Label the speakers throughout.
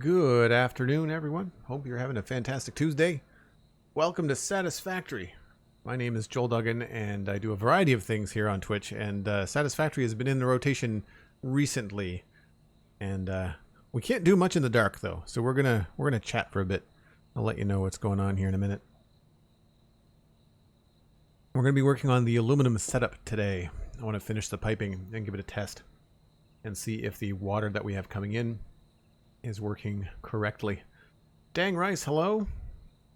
Speaker 1: Good afternoon, everyone. Hope you're having a fantastic Tuesday. Welcome to Satisfactory. My name is Joel Duggan, and I do a variety of things here on Twitch. And Satisfactory has been in the rotation recently, and we can't do much in the dark though. So we're gonna chat for a bit. I'll let you know what's going on here in a minute. We're gonna be working on the aluminum setup today. I want to finish the piping and give it a test and see if the water that we have coming in is working correctly. Dang Rice, hello.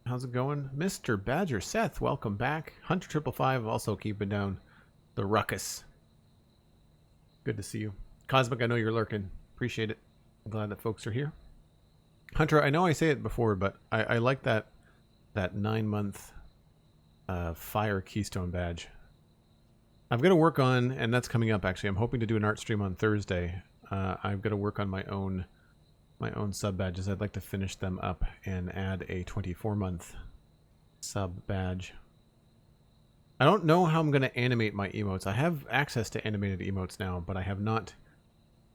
Speaker 1: How's it going? Mr. Badger Seth, welcome back. Hunter 555 also keeping down the ruckus. Good to see you. Cosmic, I know you're lurking. Appreciate it. I'm glad that folks are here. Hunter, I know I say it before, but I like that 9-month fire keystone badge. I've got to work on, and that's coming up actually. I'm hoping to do an art stream on Thursday. I've got to work on my own sub badges. I'd like to finish them up and add a 24-month sub badge. I don't know how I'm going to animate my emotes. I have access to animated emotes now, but I have not.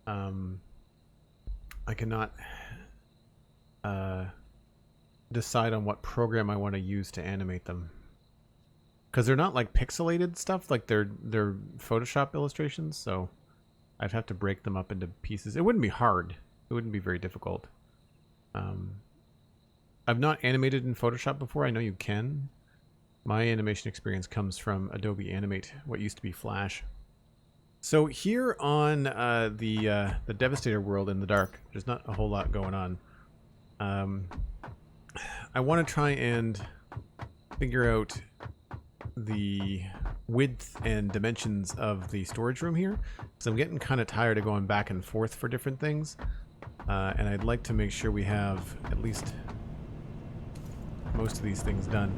Speaker 1: I cannot decide on what program I want to use to animate them, because they're not like pixelated stuff. Like they're Photoshop illustrations, so I'd have to break them up into pieces. It wouldn't be hard. It wouldn't be very difficult. I've not animated in Photoshop before. I know you can. My animation experience comes from Adobe Animate, what used to be Flash. So here on the Devastator world in the dark, there's not a whole lot going on. I want to try and figure out the width and dimensions of the storage room here, because I'm getting kind of tired of going back and forth for different things. And I'd like to make sure we have at least most of these things done.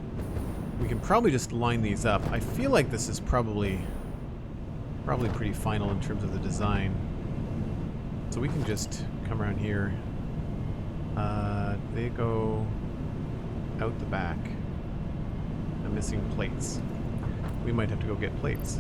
Speaker 1: We can probably just line these up. I feel like this is probably pretty final in terms of the design. So we can just come around here. They go out the back. I'm missing plates. We might have to go get plates.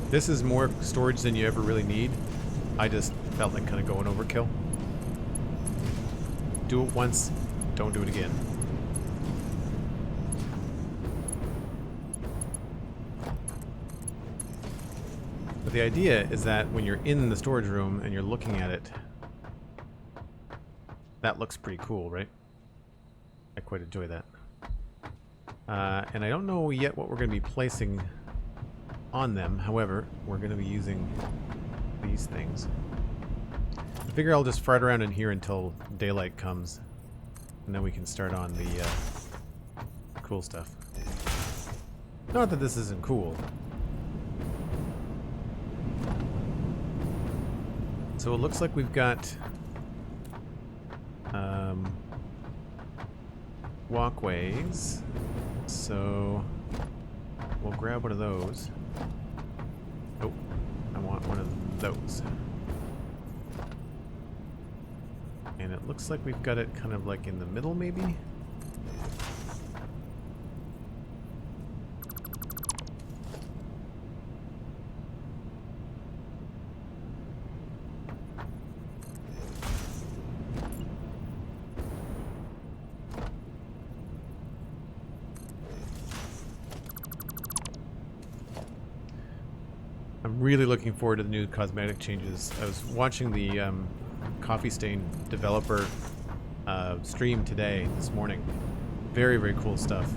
Speaker 1: This is more storage than you ever really need. I just felt like kind of going overkill. Do it once, don't do it again. But the idea is that when you're in the storage room and you're looking at it, that looks pretty cool, right? I quite enjoy that. And I don't know yet what we're going to be placing on them. However, we're going to be using these things. I figure I'll just fart around in here until daylight comes, and then we can start on the cool stuff. Not that this isn't cool. So it looks like we've got walkways. So we'll grab one of those. Oh, I want one of those. And it looks like we've got it kind of like in the middle, maybe? I'm really looking forward to the new cosmetic changes. I was watching the Coffee Stain developer stream this morning. Very, very cool stuff.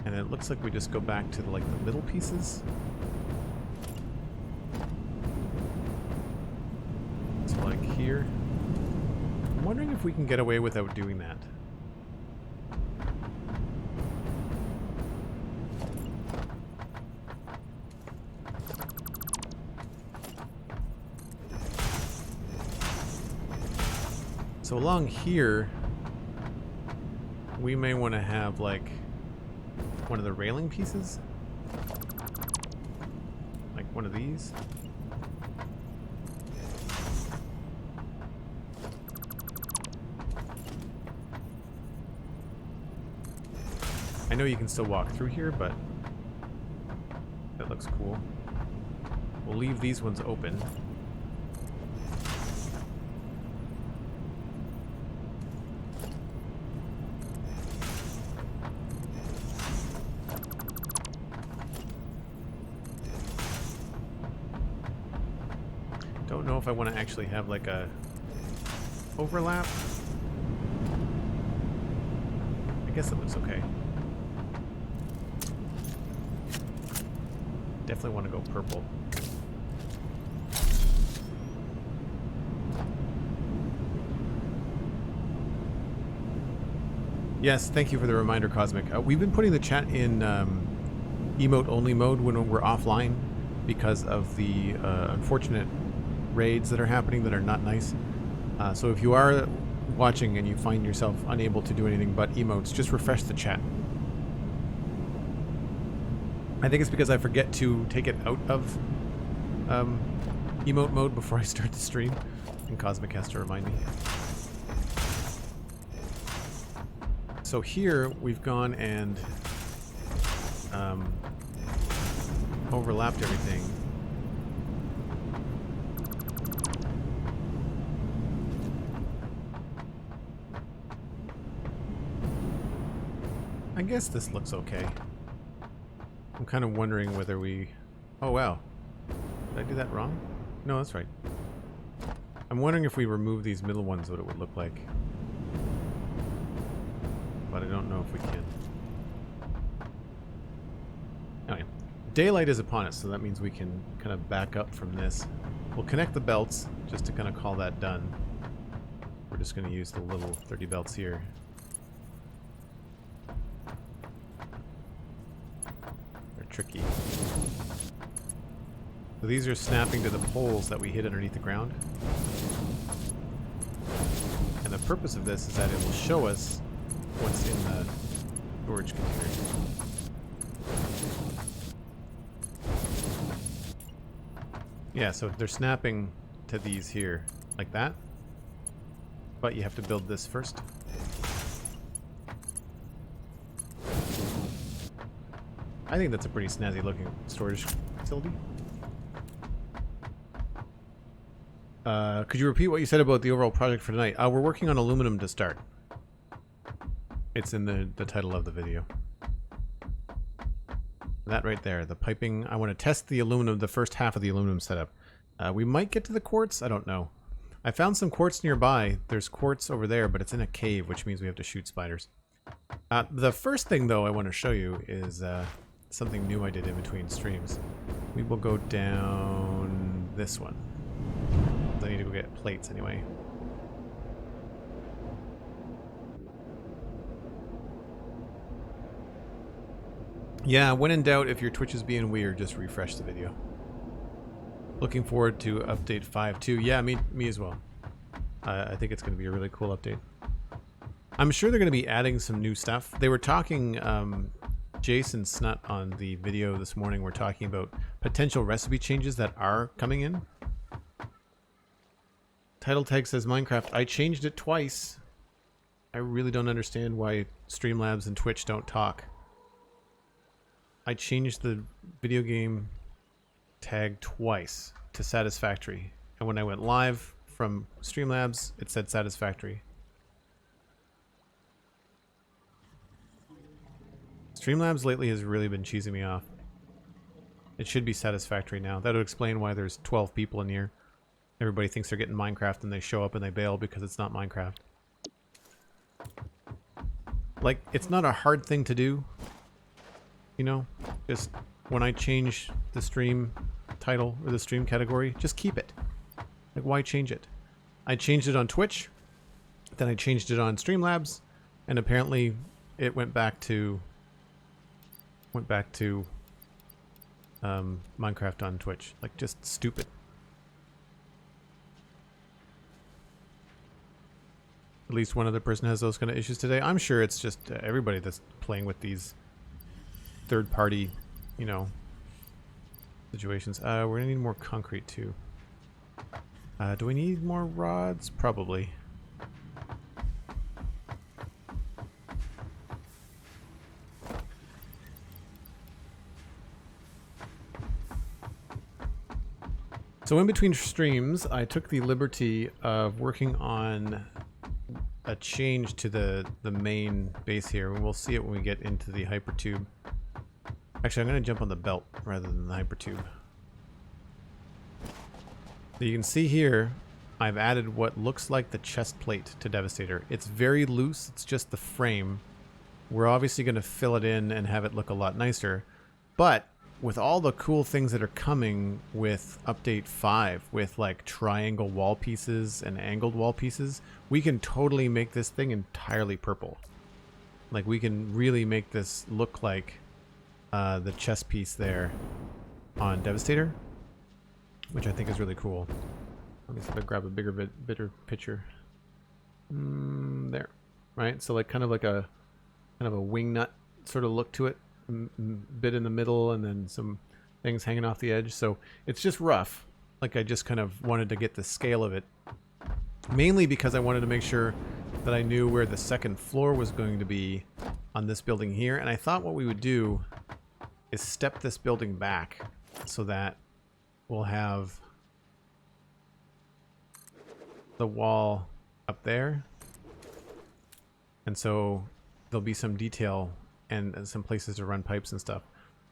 Speaker 1: And it looks like we just go back to like the middle pieces. So like here. I'm wondering if we can get away without doing that. So along here, we may want to have like one of the railing pieces, like one of these. I know you can still walk through here, but that looks cool. We'll leave these ones open. Don't know if I want to actually have like a overlap. I guess it looks okay. Definitely want to go purple. Yes, thank you for the reminder, Cosmic. We've been putting the chat in emote-only mode when we're offline because of the unfortunate raids that are happening that are not nice. So if you are watching and you find yourself unable to do anything but emotes, just refresh the chat. I think it's because I forget to take it out of emote mode before I start the stream, and Cosmic has to remind me. So here we've gone and overlapped everything. I guess this looks okay. I'm kind of wondering whether we... Oh wow. Did I do that wrong? No, that's right. I'm wondering if we remove these middle ones, what it would look like. But I don't know if we can. Anyway, daylight is upon us, so that means we can kind of back up from this. We'll connect the belts, just to kind of call that done. We're just going to use the little 30 belts here. They're tricky. So these are snapping to the poles that we hid underneath the ground. And the purpose of this is that it will show us what's in the storage container. Yeah, so they're snapping to these here, like that. But you have to build this first. I think that's a pretty snazzy looking storage facility. Could you repeat what you said about the overall project for tonight? We're working on aluminum to start. It's in the title of the video. That right there, the piping. I want to test the aluminum, the first half of the aluminum setup. We might get to the quartz, I don't know. I found some quartz nearby. There's quartz over there, but it's in a cave, which means we have to shoot spiders. The first thing, though, I want to show you is something new I did in between streams. We will go down this one. I need to go get plates anyway. Yeah, when in doubt, if your Twitch is being weird, just refresh the video. Looking forward to update 5.2. Yeah, me as well. I think it's going to be a really cool update. I'm sure they're going to be adding some new stuff. They were talking, Jason Snut on the video this morning, were talking about potential recipe changes that are coming in. Title tag says Minecraft. I changed it twice. I really don't understand why Streamlabs and Twitch don't talk. I changed the video game tag twice to Satisfactory. And when I went live from Streamlabs, it said Satisfactory. Streamlabs lately has really been cheesing me off. It should be Satisfactory now. That would explain why there's 12 people in here. Everybody thinks they're getting Minecraft and they show up and they bail because it's not Minecraft. Like, it's not a hard thing to do. You know, just when I change the stream title or the stream category, just keep it. Like, why change it? I changed it on Twitch, then I changed it on Streamlabs, and apparently it went back to Minecraft on Twitch. Like, just stupid. At least one other person has those kind of issues today. I'm sure it's just everybody that's playing with these third-party, you know, situations. We're gonna need more concrete too. Do we need more rods? Probably. So in between streams, I took the liberty of working on a change to the main base here, and we'll see it when we get into the hypertube. Actually, I'm going to jump on the belt rather than the hypertube. So you can see here, I've added what looks like the chest plate to Devastator. It's very loose, it's just the frame. We're obviously going to fill it in and have it look a lot nicer, but with all the cool things that are coming with Update 5, with like triangle wall pieces and angled wall pieces, we can totally make this thing entirely purple. Like, we can really make this look like the chest piece there on Devastator, which I think is really cool. Let me see if I grab a bigger picture. There, right? So like kind of a wing nut sort of look to it. Bit in the middle and then some things hanging off the edge. So it's just rough. Like, I just kind of wanted to get the scale of it. Mainly because I wanted to make sure that I knew where the second floor was going to be on this building here. And I thought what we would do is step this building back so that we'll have the wall up there. And so there'll be some detail and some places to run pipes and stuff.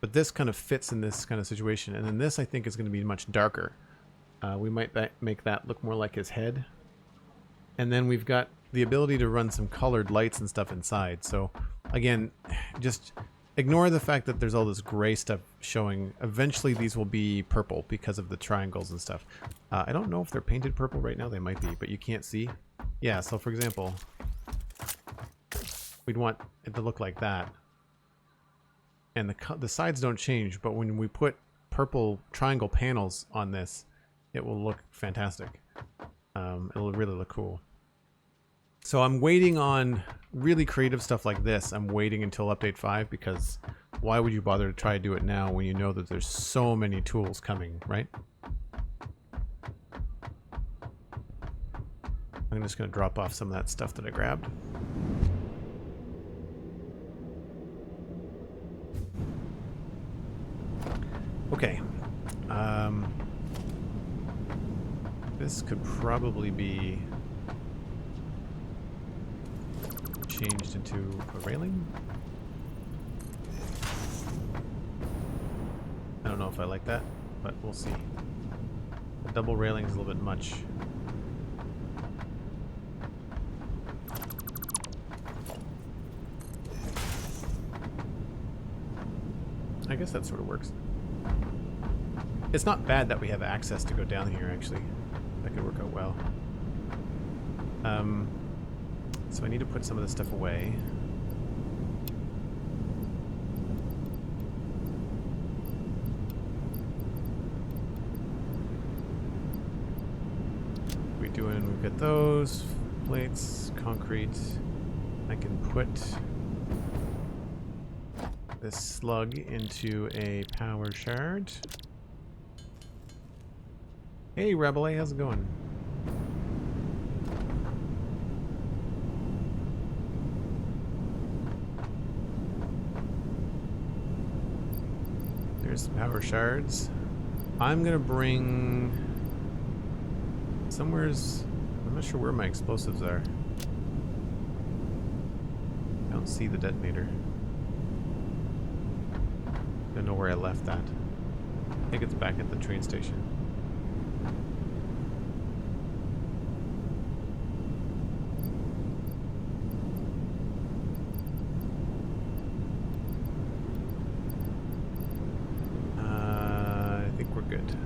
Speaker 1: But this kind of fits in this kind of situation. And then this, I think, is going to be much darker. We might make that look more like his head. And then we've got the ability to run some colored lights and stuff inside. So, again, just ignore the fact that there's all this gray stuff showing. Eventually, these will be purple because of the triangles and stuff. I don't know if they're painted purple right now. They might be, but you can't see. Yeah, so for example, we'd want it to look like that. And the sides don't change, but when we put purple triangle panels on this, it will look fantastic. It'll really look cool. So I'm waiting on really creative stuff like this. I'm waiting until Update 5, because why would you bother to try to do it now when you know that there's so many tools coming, right? I'm just going to drop off some of that stuff that I grabbed. Okay, this could probably be changed into a railing. I don't know if I like that, but we'll see. The double railing is a little bit much. I guess that sort of works. It's not bad that we have access to go down here, actually. That could work out well. So I need to put some of this stuff away. We've got those plates, concrete. I can put this slug into a power shard. Hey, Rebel, how's it going? There's some power shards. I'm gonna bring somewhere's. I'm not sure where my explosives are. I don't see the detonator. Don't know where I left that. I think it's back at the train station. I think we're good.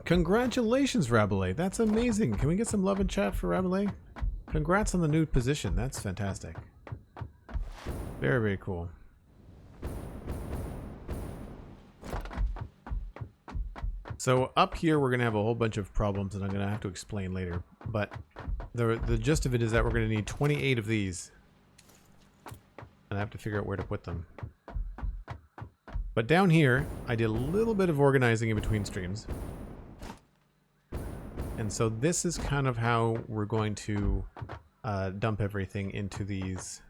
Speaker 1: Congratulations, Rabelais. That's amazing. Can we get some love in chat for Rabelais? Congrats on the new position. That's fantastic. Very, very cool. So up here, we're going to have a whole bunch of problems, and I'm going to have to explain later. But the gist of it is that we're going to need 28 of these. And I have to figure out where to put them. But down here, I did a little bit of organizing in between streams. And so this is kind of how we're going to dump everything into these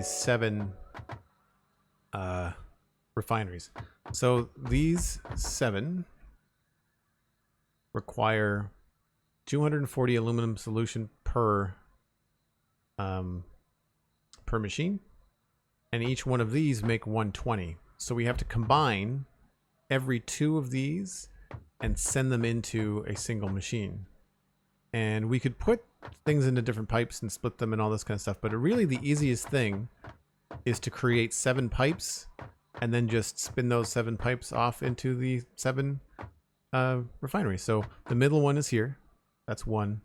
Speaker 1: 7 refineries. So these 7 require 240 aluminum solution per machine, and each one of these make 120. So we have to combine every 2 of these and send them into a single machine. And we could put things into different pipes and split them and all this kind of stuff, but really the easiest thing is to create 7 pipes and then just spin those 7 pipes off into the 7 refineries. So the middle one is here. That's 1.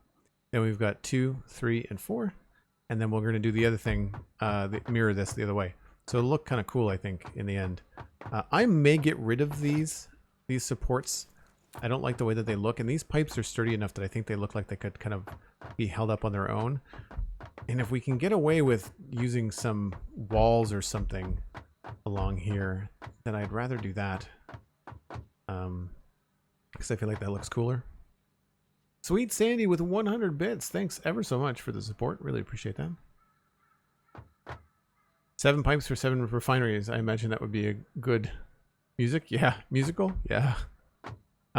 Speaker 1: Then we've got 2, 3, and 4. And then we're going to do the other thing, mirror this the other way. So it'll look kind of cool, I think, in the end. I may get rid of these supports. I don't like the way that they look. And these pipes are sturdy enough that I think they look like they could kind of be held up on their own. And if we can get away with using some walls or something along here, then I'd rather do that. Because I feel like that looks cooler. Sweet Sandy with 100 bits. Thanks ever so much for the support. Really appreciate that. 7 pipes for 7 refineries. I imagine that would be a good music. Yeah. Musical. Yeah.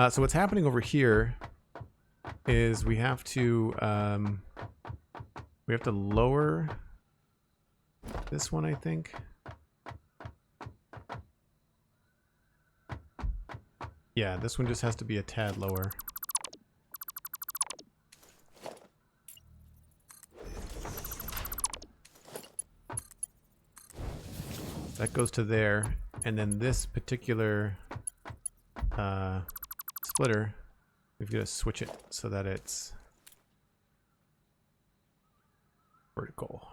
Speaker 1: So what's happening over here is we have to lower this one, I think. Yeah, this one just has to be a tad lower. That goes to there, and then this particular splitter, we've got to switch it so that it's vertical.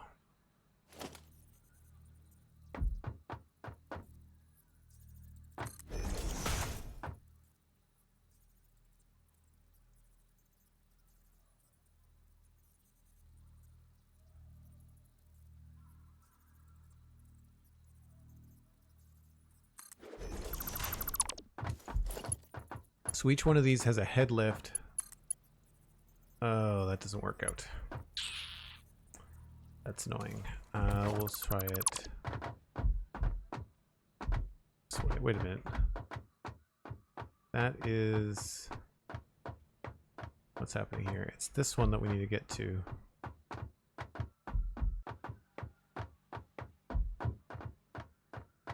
Speaker 1: So each one of these has a head lift. Oh, that doesn't work out. That's annoying. We'll try it. So wait a minute. That is... What's happening here? It's this one that we need to get to.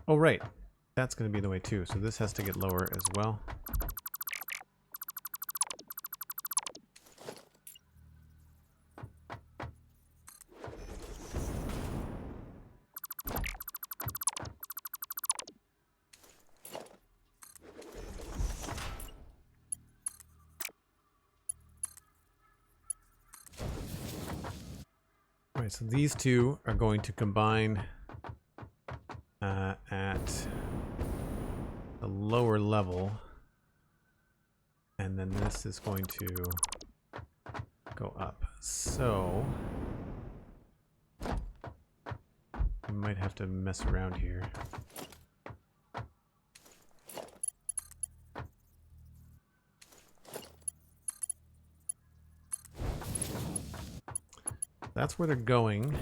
Speaker 1: Oh, right. That's going to be the way too. So this has to get lower as well. Alright, so these two are going to combine at the lower level, and then this is going to go up. So we might have to mess around here. That's where they're going.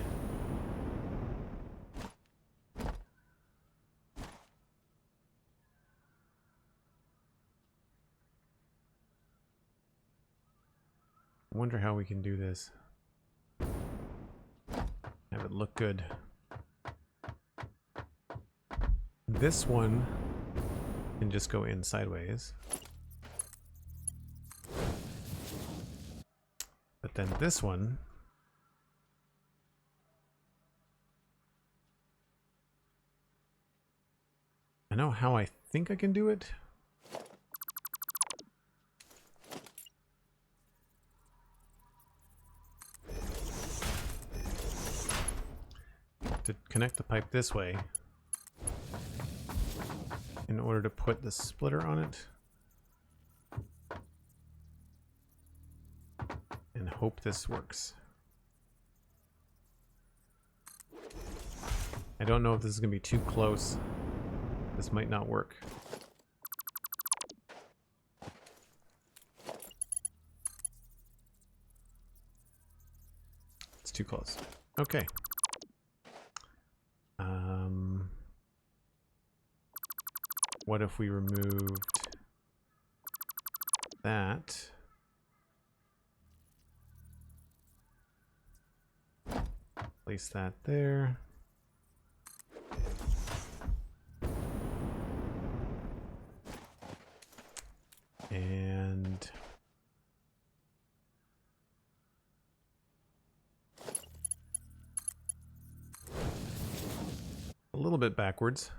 Speaker 1: I wonder how we can do this. Have it look good. This one can just go in sideways. But then this one... I know how I think I can do it. To connect the pipe this way in order to put the splitter on it and hope this works. I don't know if this is going to be too close. This might not work. It's too close. Okay. what if we removed that? Place that there. And a little bit backwards.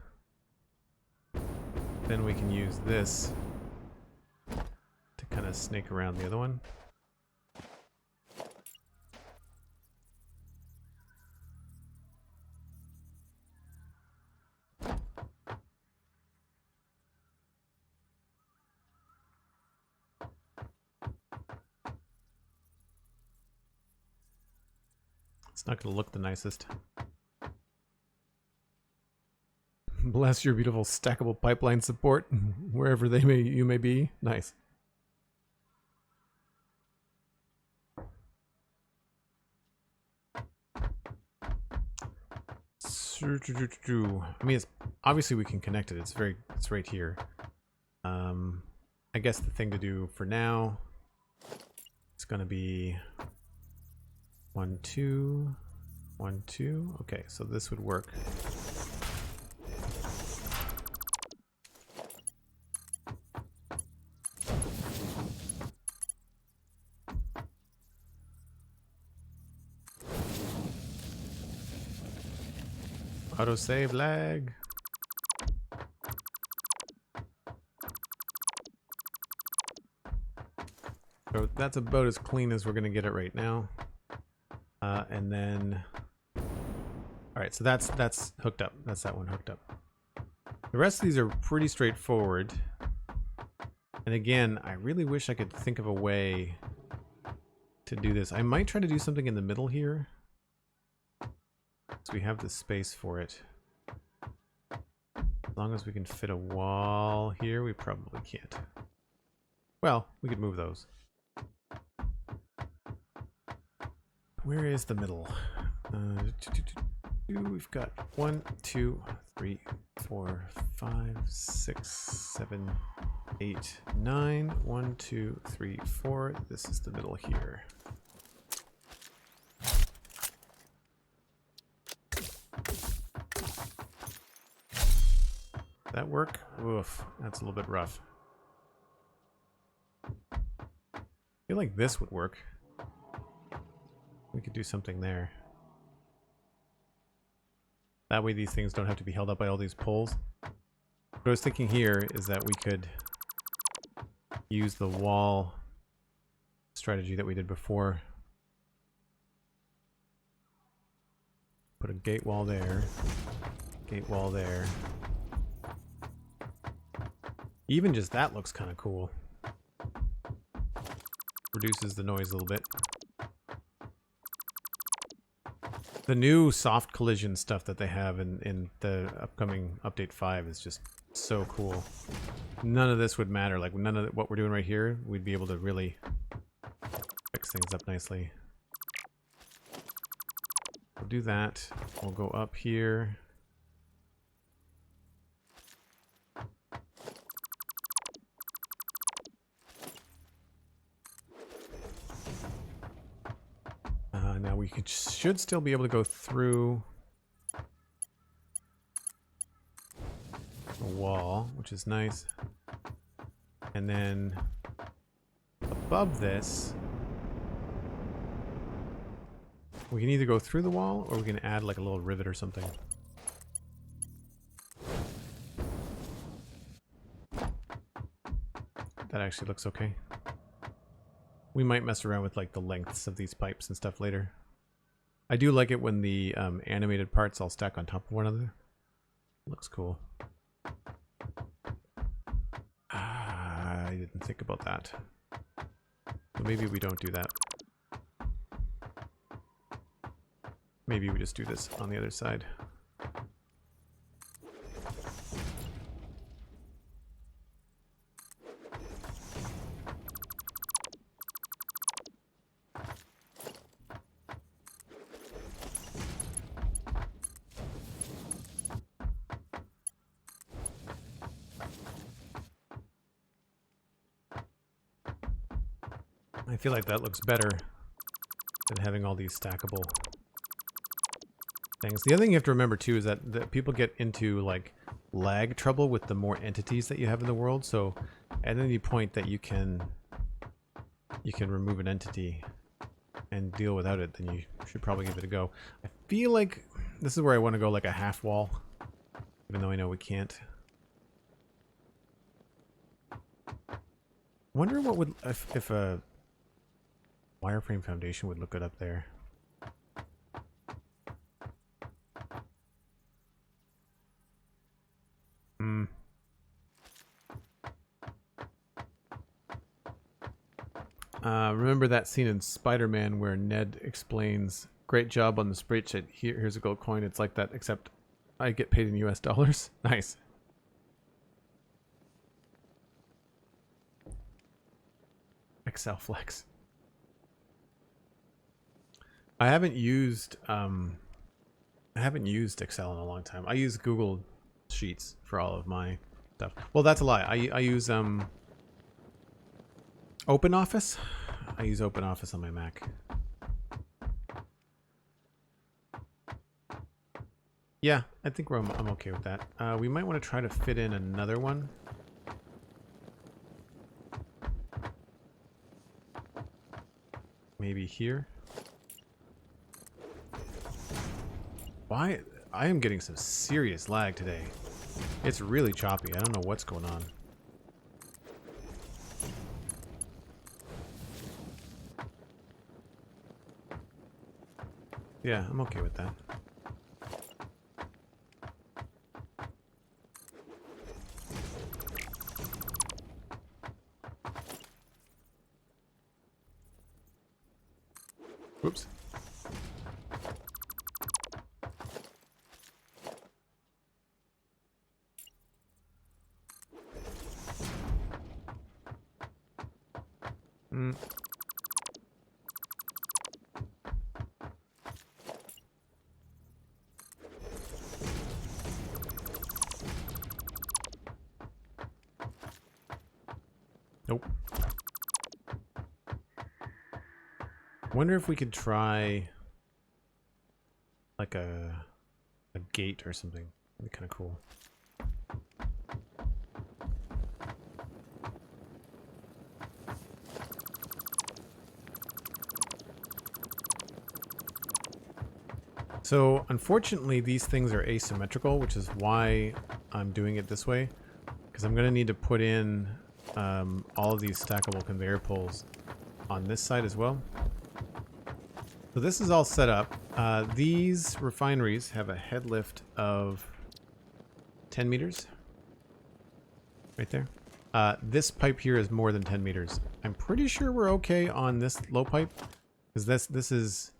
Speaker 1: Then we can use this to kind of snake around the other one. It's not going to look the nicest. Bless your beautiful stackable pipeline support, wherever you may be. Nice. I mean, it's obviously we can connect it. It's right here. I guess the thing to do for now is going to be 1, 2, 1, 2. Okay, so this would work. Autosave lag. So that's about as clean as we're going to get it right now. And then, all right, so that's hooked up. That's that one hooked up. The rest of these are pretty straightforward. And again, I really wish I could think of a way to do this. I might try to do something in the middle here. So we have the space for it. As long as we can fit a wall here, we probably can't. Well, we could move those. Where is the middle? We've got 1, 2, 3, 4, 5, 6, 7, 8, 9. 1, 2, 3, 4. This is the middle here. That work? Oof, that's a little bit rough. I feel like this would work. We could do something there. That way these things don't have to be held up by all these poles. What I was thinking here is that we could use the wall strategy that we did before. Put a gate wall there. Gate wall there. Even just that looks kind of cool. Reduces the noise a little bit. The new soft collision stuff that they have in the upcoming update 5 is just so cool. None of this would matter. Like, none of what we're doing right here, we'd be able to really fix things up nicely. We'll do that. We'll go up here. Now we should still be able to go through the wall, which is nice. And then above this, we can either go through the wall or we can add like a little rivet or something. That actually looks okay. We might mess around with like the lengths of these pipes and stuff later. I do like it when the animated parts all stack on top of one another. Looks cool. I didn't think about that. So maybe we don't do that. Maybe we just do this on the other side. I feel like that looks better than having all these stackable things. The other thing you have to remember too is that people get into like lag trouble with the more entities that you have in the world. So at any point that you can remove an entity and deal without it, then you should probably give it a go. I feel like this is where I want to go, like a half wall, even though I know we can't. Wonder what would if a wireframe foundation would look good up there. Remember that scene in Spider-Man where Ned explains, "Great job on the spreadsheet. Here's a gold coin." It's like that, except I get paid in US dollars. Nice. Excel flex. I haven't used Excel in a long time. I use Google Sheets for all of my stuff. Well, that's a lie. I use OpenOffice. I use OpenOffice on my Mac. Yeah, I think I'm okay with that. We might want to try to fit in another one. Maybe here. Why? I am getting some serious lag today. It's really choppy. I don't know what's going on. Yeah, I'm okay with that. Whoops. Nope. Wonder if we could try like a gate or something. That'd be kind of cool. So unfortunately these things are asymmetrical, which is why I'm doing it this way, because I'm going to need to put in all of these stackable conveyor poles on this side as well. So this is all set up. These refineries have a head lift of 10 meters. Right there. This pipe here is more than 10 meters. I'm pretty sure we're okay on this low pipe, because this is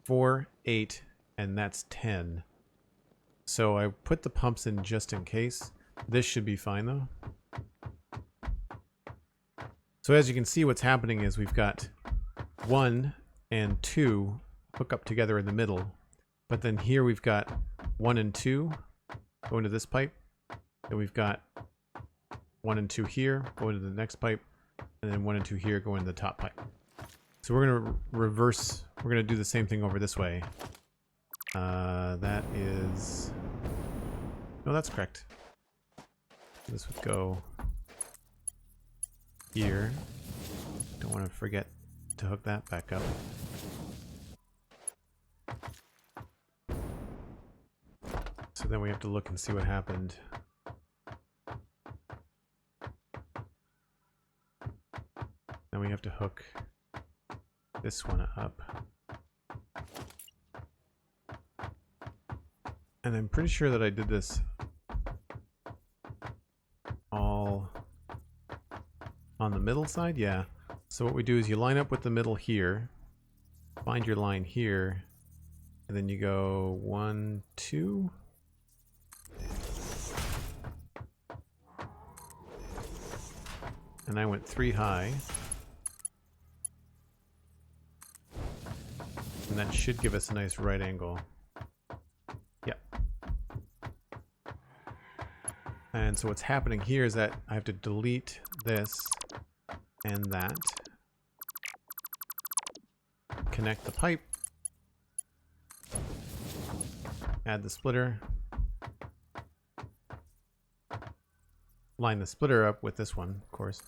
Speaker 1: 4, 8, and that's 10. So I put the pumps in just in case. This should be fine though. So as you can see, what's happening is we've got 1 and 2 hook up together in the middle, but then here we've got 1 and 2 go into this pipe, then we've got 1 and 2 here go into the next pipe, and then 1 and 2 here go into the top pipe. So we're going to reverse, we're going to do the same thing over this way. That is, no, that's correct. This would go here. Don't want to forget to hook that back up. So then we have to look and see what happened. Then we have to hook this one up. And I'm pretty sure that I did this all on the middle side. Yeah. So what we do is you line up with the middle here, find your line here, and then you go 1, 2. And I went 3 high. And that should give us a nice right angle. Yep. And so what's happening here is that I have to delete this and that. connect the pipe. Add the splitter. Line the splitter up with this one, of course.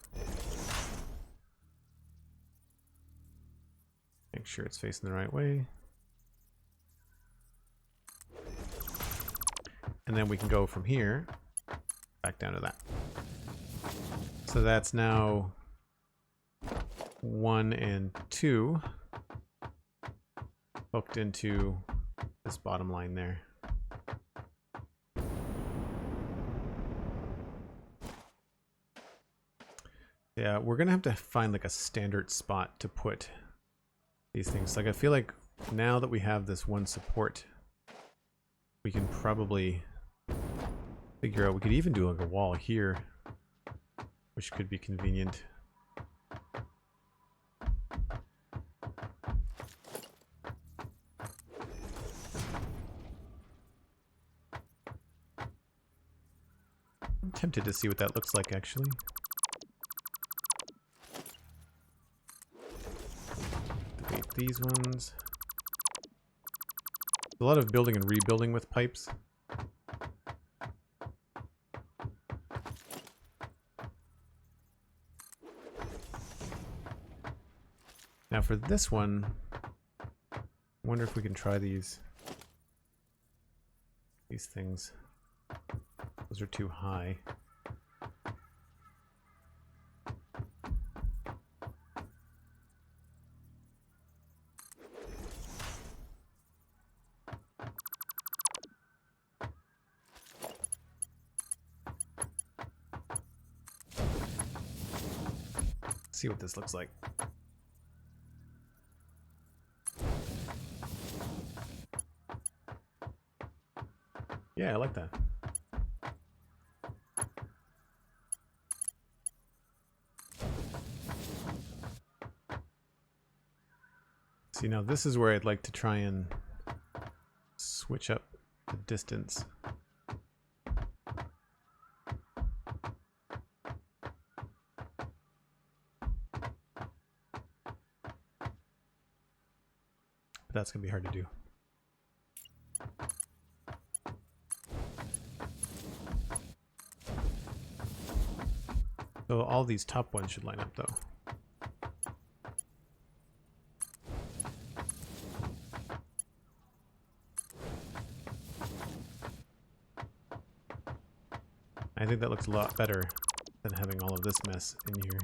Speaker 1: Make sure it's facing the right way. And then we can go from here back down to that. So that's now 1 and 2 hooked into this bottom line there. Yeah, we're gonna have to find like a standard spot to put these things. Like I feel like now that we have this one support, we can probably figure out, we could even do like a wall here, which could be convenient. I'm tempted to see what that looks like actually. Debate these ones. A lot of building and rebuilding with pipes. Now for this one, I wonder if we can try these things. Those are too high. See what this looks like. Yeah, I like that. See, now this is where I'd like to try and switch up the distance. But that's gonna be hard to do. So all these top ones should line up though. I think that looks a lot better than having all of this mess in here.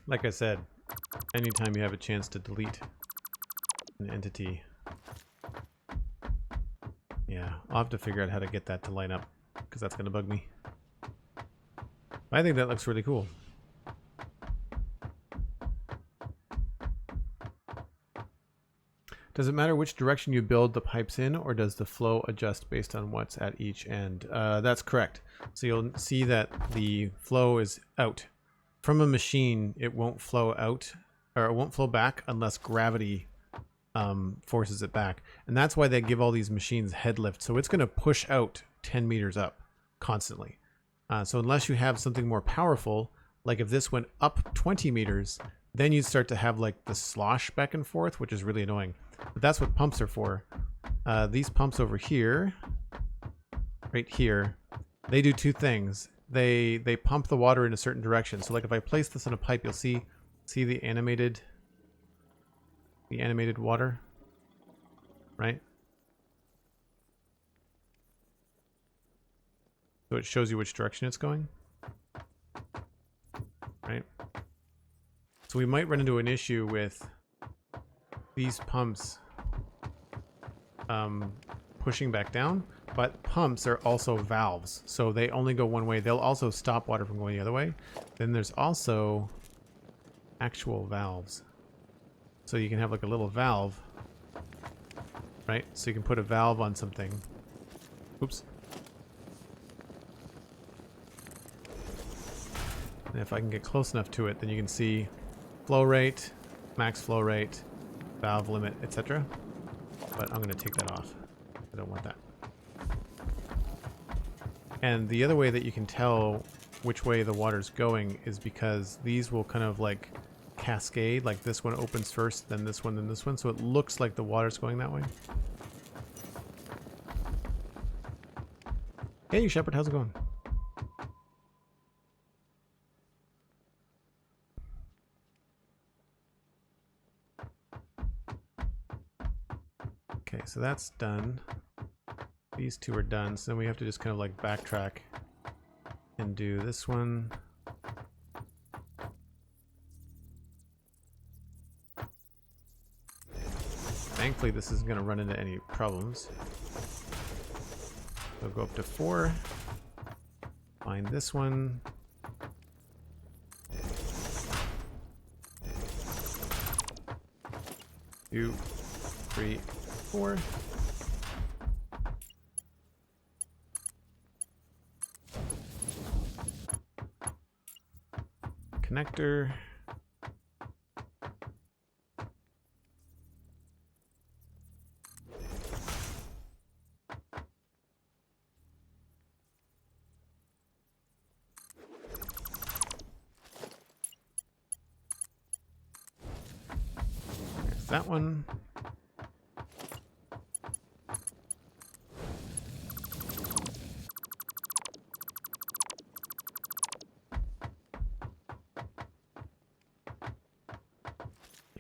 Speaker 1: Like I said, anytime you have a chance to delete an entity, yeah, I'll have to figure out how to get that to line up, because that's going to bug me. I think that looks really cool. Does it matter which direction you build the pipes in, or does the flow adjust based on what's at each end? That's correct. So you'll see that the flow is out. From a machine, it won't flow out, or it won't flow back unless gravity forces it back. And that's why they give all these machines head lift. So it's going to push out 10 meters up constantly. So unless you have something more powerful, like if this went up 20 meters, then you'd start to have like the slosh back and forth, which is really annoying. But that's what pumps are for. These pumps over here, right here, they do two things. They pump the water in a certain direction. So like if I place this in a pipe, you'll see the animated water, right? So it shows you which direction it's going, right? So we might run into an issue with these pumps pushing back down, but pumps are also valves, so they only go one way. They'll also stop water from going the other way. Then there's also actual valves, so you can have like a little valve, right? So you can put a valve on something. Oops. And if I can get close enough to it, then you can see flow rate, max flow rate, valve limit, etc. But I'm going to take that off. I don't want that. And the other way that you can tell which way the water's going is because these will kind of like cascade, like this one opens first, then this one, then this one, so it looks like the water's going that way. Hey Shepard, how's it going? Okay, so that's done. These two are done, so then we have to just kind of like backtrack and do this one. Thankfully this isn't going to run into any problems. So go up to 4, find this one. Two, 3, 4. Connector. There's that one.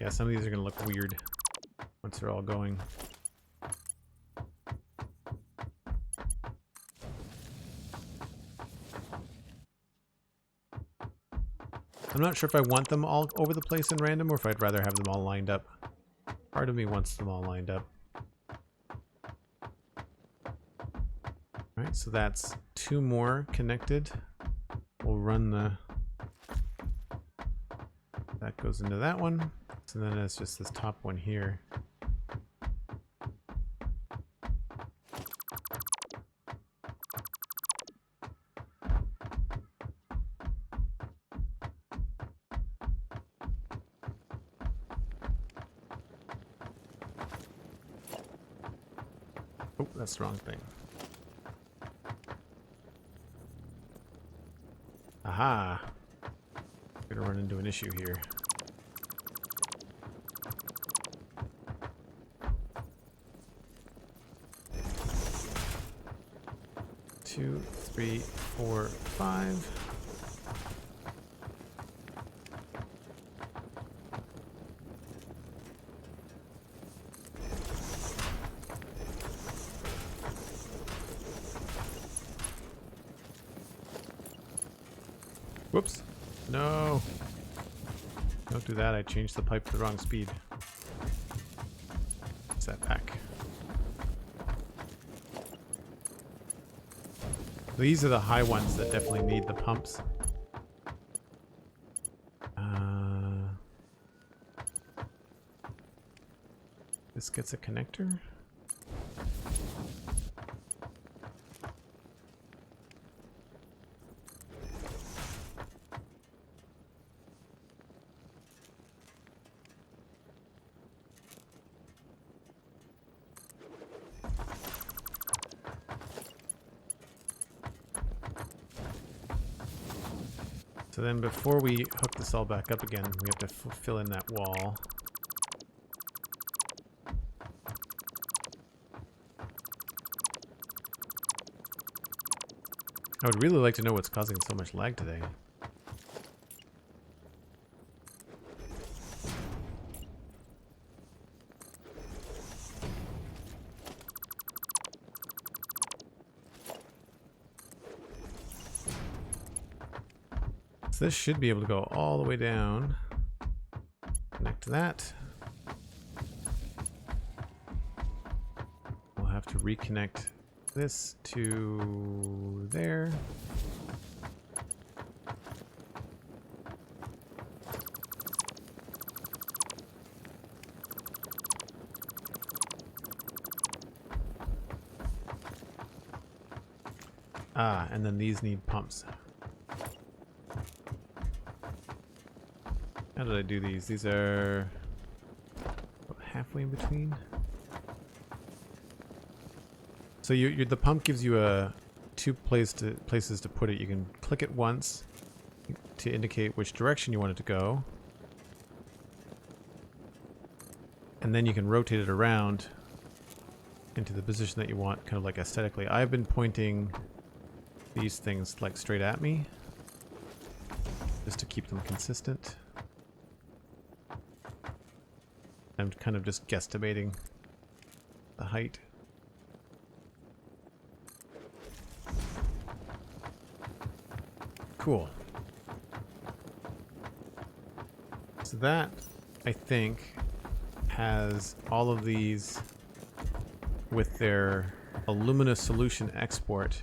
Speaker 1: Yeah, some of these are going to look weird once they're all going. I'm not sure if I want them all over the place in random or if I'd rather have them all lined up. Part of me wants them all lined up. Alright, so that's 2 more connected. We'll run the... That goes into that one. So then it's just this top one here. Oh, that's the wrong thing. Aha! I'm gonna run into an issue here. Two, 3, 4, 5. Whoops. No. Don't do that. I changed the pipe to the wrong speed. Set back. These are the high ones that definitely need the pumps. This gets a connector. So then before we hook this all back up again, we have to fill in that wall. I would really like to know what's causing so much lag today. So this should be able to go all the way down. Connect to that. We'll have to reconnect this to there. Ah, and then these need pumps. How did I do these? These are halfway in between. So the pump gives you two places to put it. You can click it once to indicate which direction you want it to go. And then you can rotate it around into the position that you want, kind of like aesthetically. I've been pointing these things like straight at me, just to keep them consistent. I'm kind of just guesstimating the height. Cool. So that, I think, has all of these with their Illumina solution export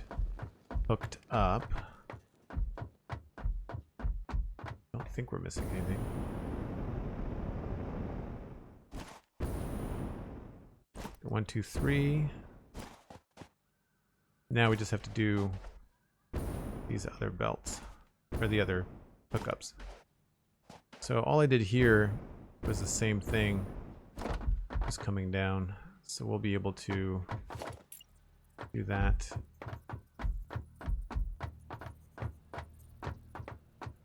Speaker 1: hooked up. I don't think we're missing anything. One, two, three. Now we just have to do these other belts, or the other hookups. So all I did here was the same thing, just coming down. So we'll be able to do that.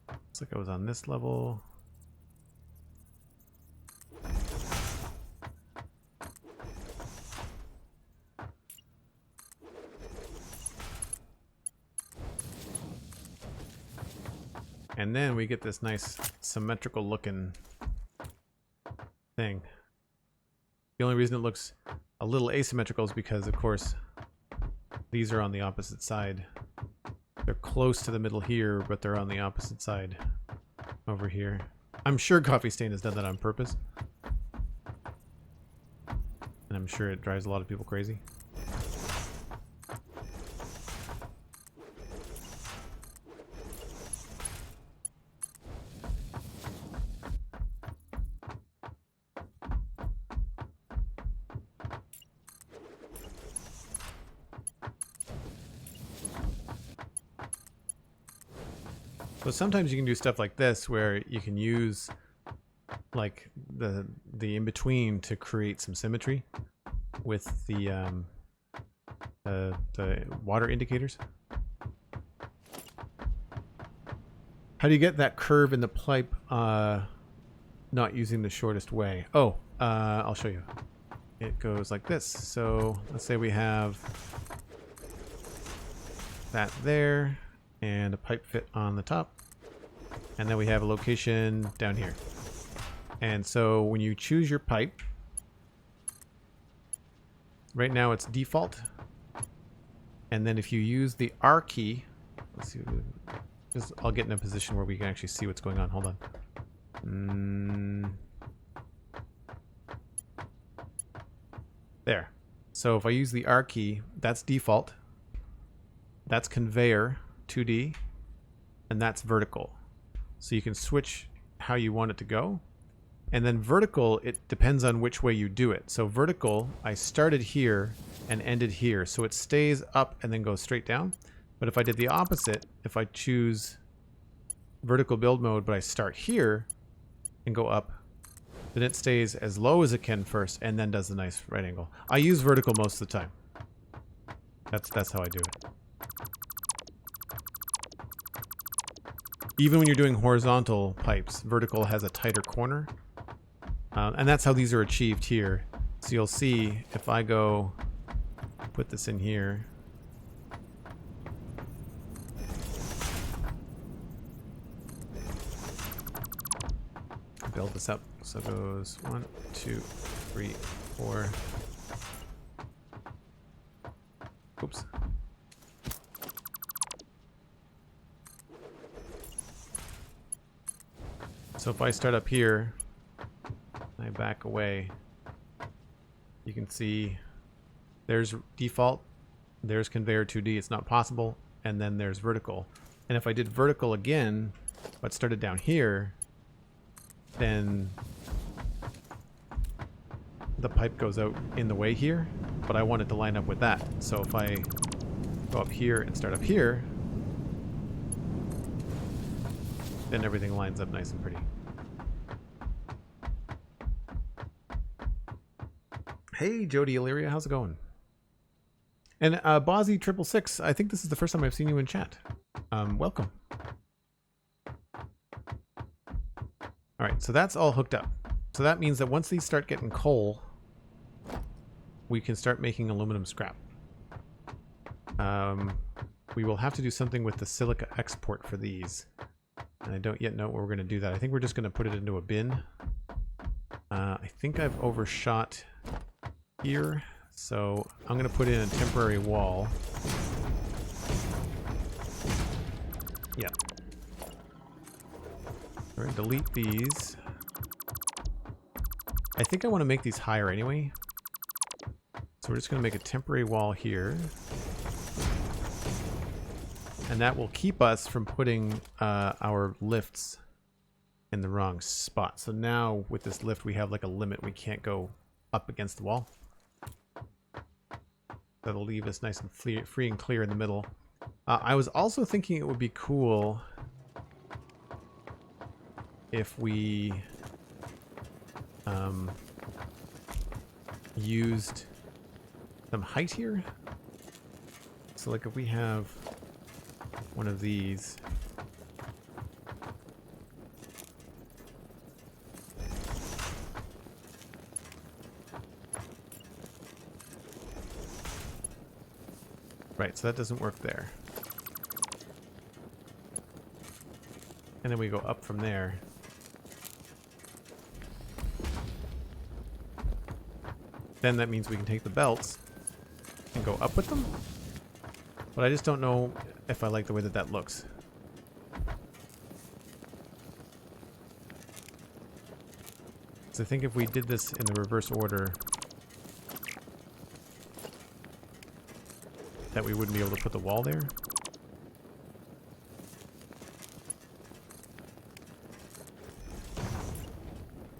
Speaker 1: Looks like I was on this level. And then we get this nice symmetrical looking thing. The only reason it looks a little asymmetrical is because, of course, these are on the opposite side. They're close to the middle here, but they're on the opposite side over here. I'm sure Coffee Stain has done that on purpose. And I'm sure it drives a lot of people crazy. So sometimes you can do stuff like this where you can use like the in-between to create some symmetry with the water indicators. How do you get that curve in the pipe not using the shortest way? Oh, I'll show you. It goes like this. So let's say we have that there and a pipe fit on the top. And then we have a location down here. And so when you choose your pipe, right now it's default. And then if you use the R key, let's see, I'll get in a position where we can actually see what's going on. Hold on. There. So if I use the R key, that's default. That's conveyor 2D. And that's vertical. So you can switch how you want it to go. And then vertical, it depends on which way you do it. So vertical, I started here and ended here. So it stays up and then goes straight down. But if I did the opposite, if I choose vertical build mode, but I start here and go up, then it stays as low as it can first and then does the nice right angle. I use vertical most of the time. That's how I do it. Even when you're doing horizontal pipes, vertical has a tighter corner. And that's how these are achieved here. So you'll see if I go put this in here. Build this up. So it goes 1, 2, 3, 4. Oops. So if I start up here, I back away, you can see there's default, there's conveyor 2D, it's not possible, and then there's vertical. And if I did vertical again, but started down here, then the pipe goes out in the way here, but I want it to line up with that. So if I go up here and start up here, then everything lines up nice and pretty. Hey, Jody Illyria, how's it going? And Bozzy666, I think this is the first time I've seen you in chat. Welcome. All right, so that's all hooked up. So that means that once these start getting coal, we can start making aluminum scrap. We will have to do something with the silica export for these. And I don't yet know where we're going to do that. I think we're just going to put it into a bin. I think I've overshot here, so I'm going to put in a temporary wall. Yeah. All right, delete these. I think I want to make these higher anyway. So we're just going to make a temporary wall here. And that will keep us from putting our lifts in the wrong spot. So now with this lift, we have like a limit. We can't go up against the wall. That'll leave us nice and free and clear in the middle. I was also thinking it would be cool if we used some height here. So like if we have one of these. Right, so that doesn't work there. And then we go up from there. Then that means we can take the belts and go up with them. But I just don't know if I like the way that that looks. So I think if we did this in the reverse order, that we wouldn't be able to put the wall there.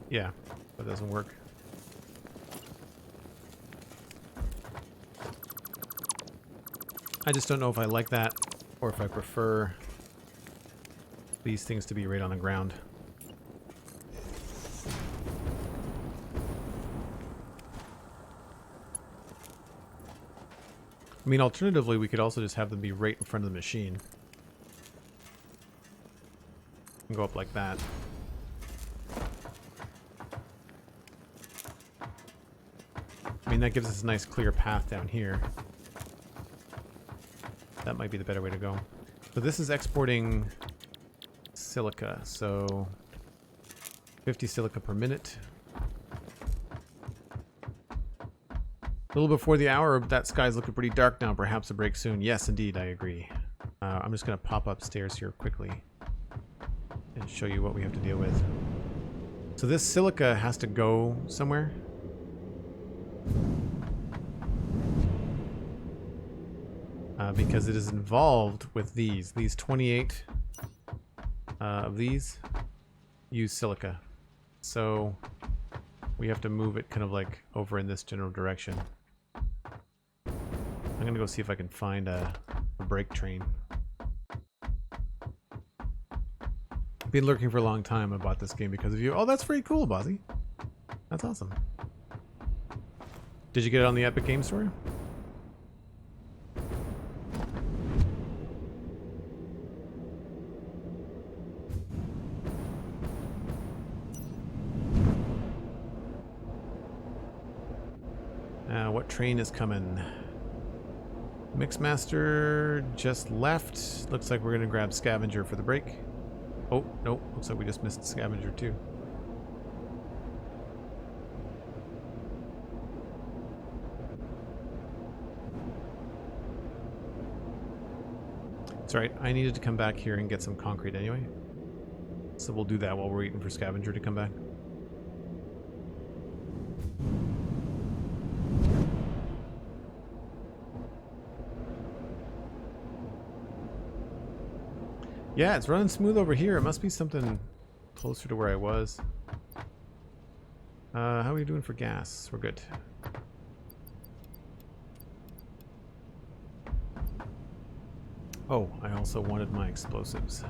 Speaker 1: Yeah, that doesn't work. I just don't know if I like that or if I prefer these things to be right on the ground. I mean, alternatively, we could also just have them be right in front of the machine. And go up like that. I mean, that gives us a nice clear path down here. That might be the better way to go. So this is exporting silica. So 50 silica per minute. A little before the hour, that sky's looking pretty dark now. Perhaps a break soon. Yes, indeed, I agree. I'm just going to pop upstairs here quickly and show you what we have to deal with. So this silica has to go somewhere. Because it is involved with these. These 28 of these use silica. So we have to move it kind of like over in this general direction. I'm going to go see if I can find a break train. I've been lurking for a long time. I bought this game because of you. Oh, that's pretty cool, Bozzy. That's awesome. Did you get it on the Epic Game Store? What train is coming? Mixmaster just left. Looks like we're going to grab Scavenger for the break. Oh, no. Looks like we just missed Scavenger too. It's alright. I needed to come back here and get some concrete anyway. So we'll do that while we're waiting for Scavenger to come back. Yeah, it's running smooth over here. It must be something closer to where I was. How are we doing for gas? We're good. Oh, I also wanted my explosives.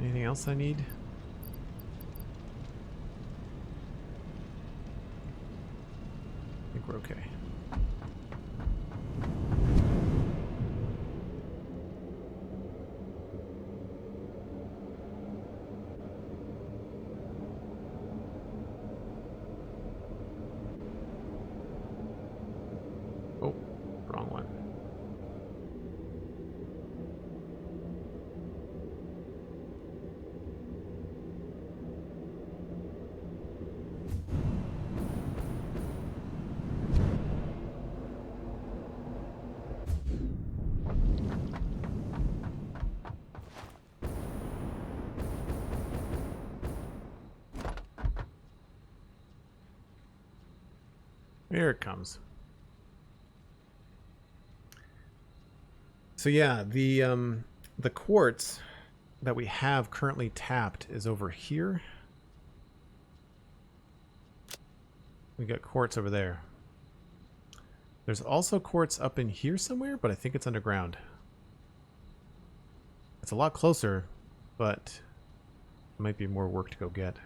Speaker 1: Anything else I need? I think we're okay. Oh, wrong one. Here it comes. So yeah, the quartz that we have currently tapped is over here. We got quartz over there. There's also quartz up in here somewhere, but I think it's underground. It's a lot closer, but it might be more work to go get.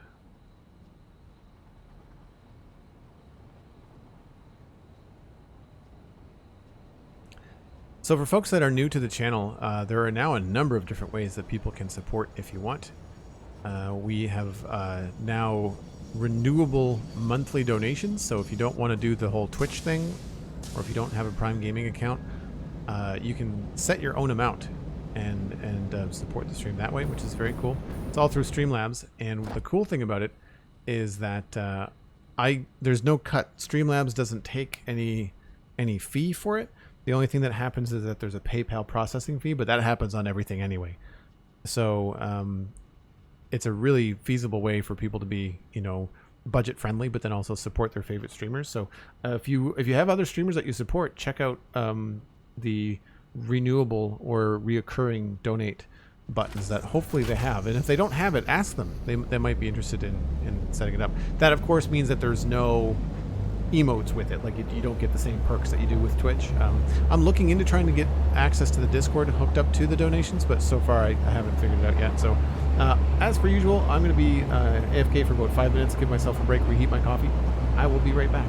Speaker 1: So for folks that are new to the channel, there are now a number of different ways that people can support if you want. We have now renewable monthly donations, so if you don't want to do the whole Twitch thing, or if you don't have a Prime Gaming account, you can set your own amount and support the stream that way, which is very cool. It's all through Streamlabs, and the cool thing about it is that there's no cut. Streamlabs doesn't take any fee for it. The only thing that happens is that there's a PayPal processing fee, but that happens on everything anyway. So it's a really feasible way for people to be, you know, budget friendly, but then also support their favorite streamers. So if you have other streamers that you support, check out the renewable or reoccurring donate buttons that hopefully they have. And if they don't have it, ask them. They might be interested in setting it up. That of course means that there's no emotes with it, like you don't get the same perks that you do with Twitch. I'm looking into trying to get access to the Discord hooked up to the donations, but so far I haven't figured it out yet. So as per usual, I'm going to be AFK for about 5 minutes, give myself a break, reheat my coffee. I will be right back.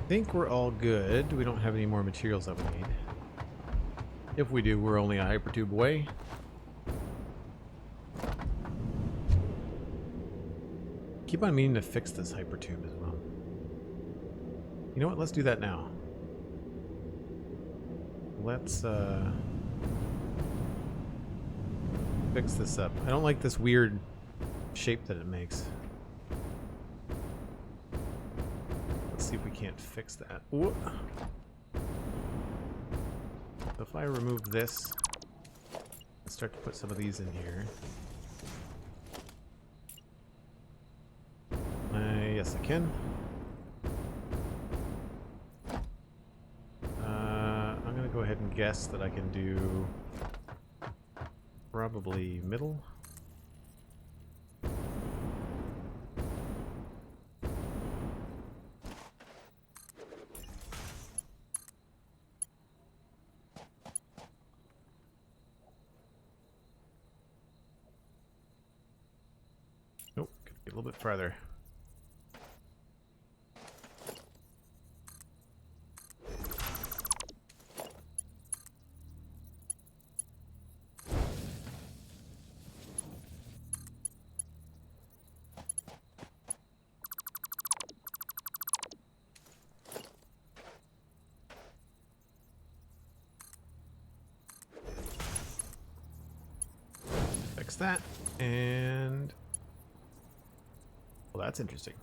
Speaker 1: think we're all good. We don't have any more materials that we need. If we do, we're only a hypertube away. Keep on meaning to fix this hypertube as well. You know what? Let's do that now. Let's fix this up. I don't like this weird shape that it makes. Let's see if we can't fix that. Ooh. So if I remove this and start to put some of these in here. Yes, I can. I'm going to go ahead and guess that I can do probably middle. Nope, could be a little bit farther. Fix that, and well, that's interesting.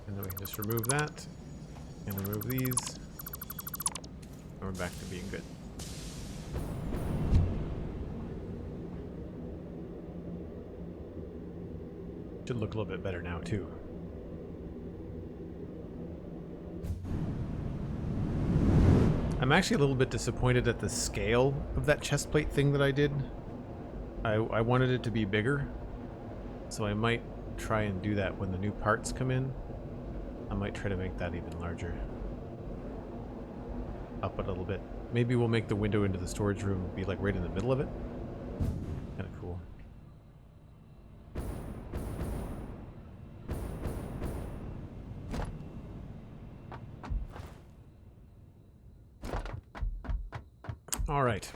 Speaker 1: And then we can just remove that and remove these, and we're back to being good. Should look a little bit better now too. I'm actually a little bit disappointed at the scale of that chest plate thing that I did. I wanted it to be bigger, so I might try and do that when the new parts come in. I might try to make that even larger. Up a little bit. Maybe we'll make the window into the storage room be like right in the middle of it. Kind of cool. All right.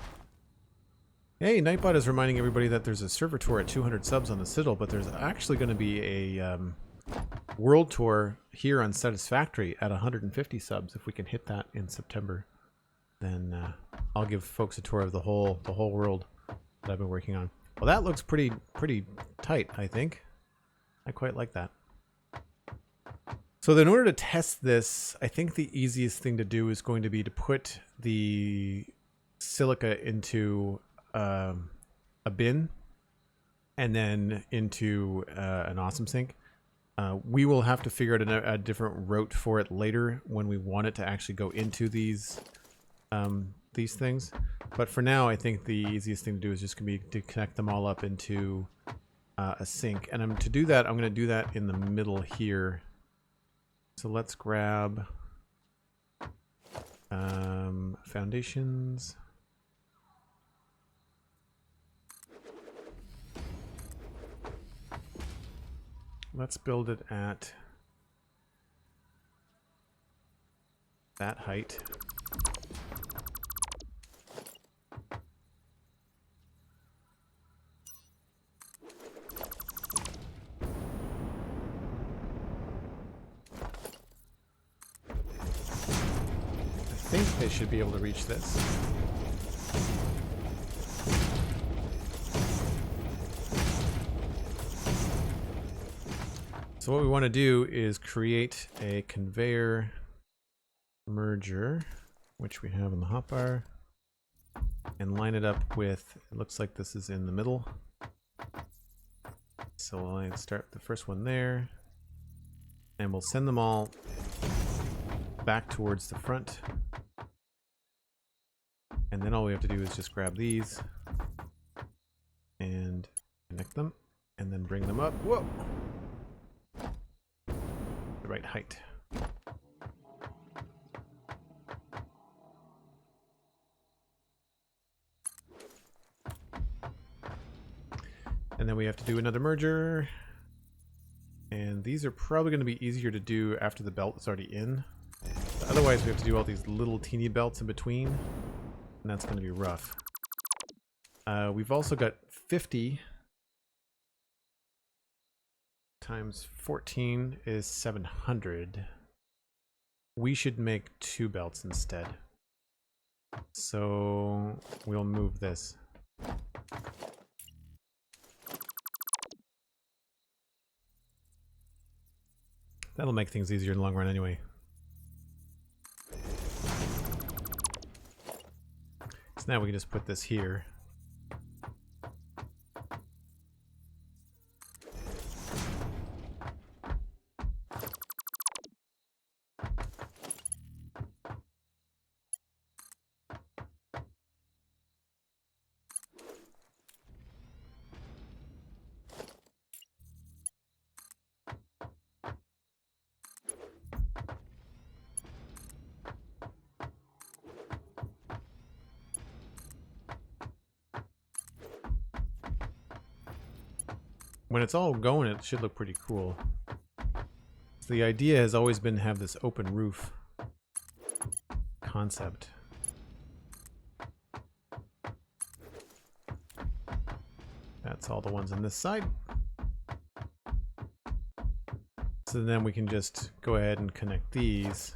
Speaker 1: Hey, Nightbot is reminding everybody that there's a server tour at 200 subs on the Citadel, but there's actually going to be a world tour here on Satisfactory at 150 subs. If we can hit that in September, then I'll give folks a tour of the whole world that I've been working on. Well, that looks pretty tight, I think. I quite like that. So in order to test this, I think the easiest thing to do is going to be to put the silica into a bin and then into an awesome sink. We will have to figure out a different route for it later when we want it to actually go into these things. But for now, I think the easiest thing to do is just going to be to connect them all up into a sink. And to do that, I'm going to do that in the middle here. So let's grab foundations. Let's build it at that height. I think they should be able to reach this. So what we want to do is create a conveyor merger, which we have in the hotbar, and line it up with, it looks like this is in the middle. So we'll start the first one there, and we'll send them all back towards the front. And then all we have to do is just grab these and connect them, and then bring them up. Whoa! The right height. And then then we have to do another merger. And these are probably going to be easier to do after the belt is already in. Otherwise, we have to do all these little teeny belts in between. And that's going to be rough. We've also got 50 times 14 is 700. We should make 2 belts instead. So we'll move this. That'll make things easier in the long run anyway. So now we can just put this here. When it's all going, it should look pretty cool. So the idea has always been to have this open roof concept. That's all the ones on this side. So then we can just go ahead and connect these.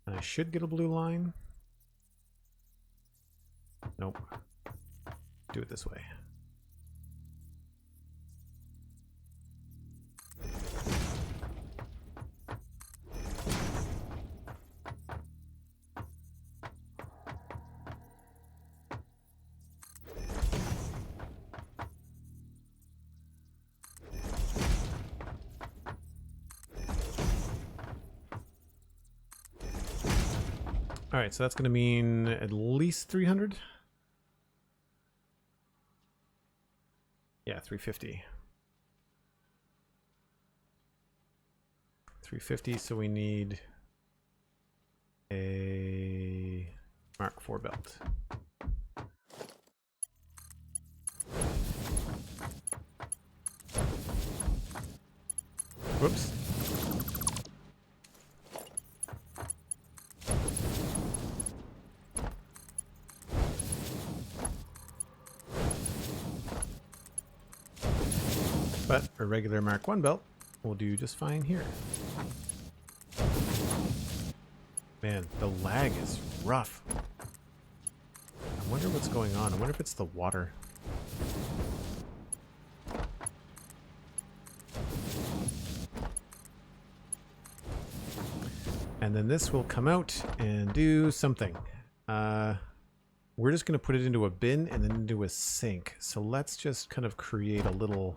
Speaker 1: And I should get a blue line. Nope. Do it this way. Alright, so that's going to mean at least 300? Yeah, 350. 350, so we need a Mark IV belt. Whoops. But a regular Mark I belt will do just fine here. Man, the lag is rough. I wonder what's going on. I wonder if it's the water. And then this will come out and do something. We're just going to put it into a bin and then into a sink. So let's just kind of create a little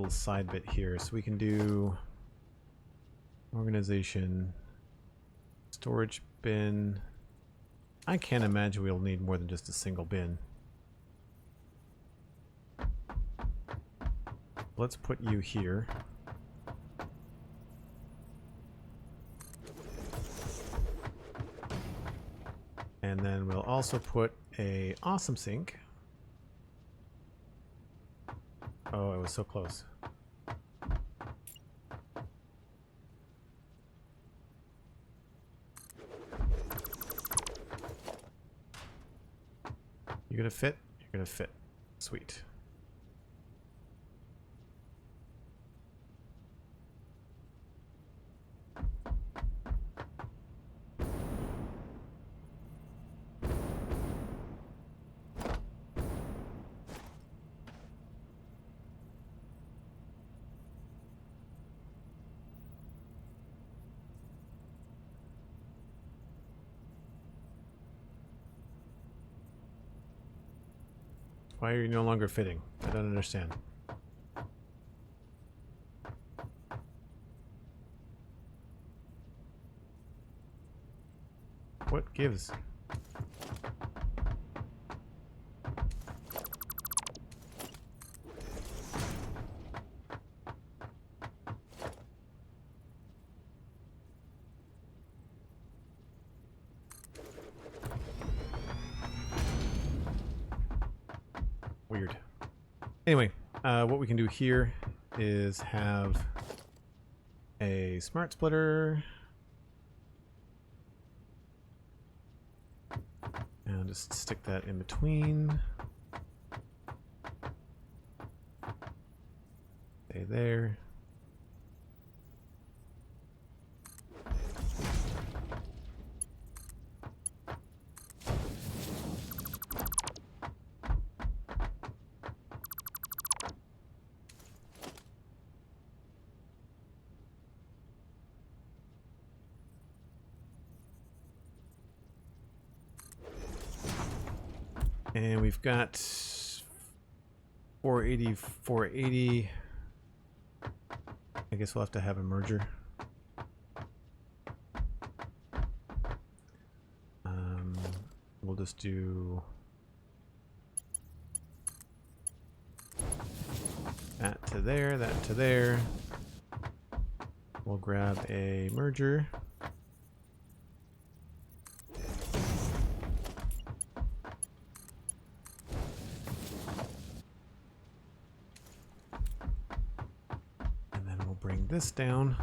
Speaker 1: side bit here. So we can do organization, storage bin. I can't imagine we'll need more than just a single bin. Let's put you here. And then we'll also put a awesome sink. Oh, I was so close. You gonna fit? You're gonna fit. Sweet. Why are you no longer fitting? I don't understand. What gives? Anyway, what we can do here is have a smart splitter. And just stick that in between. Stay there. And we've got 480, 480. I guess we'll have to have a merger. We'll just do that to there, that to there. We'll grab a merger. Bring this down.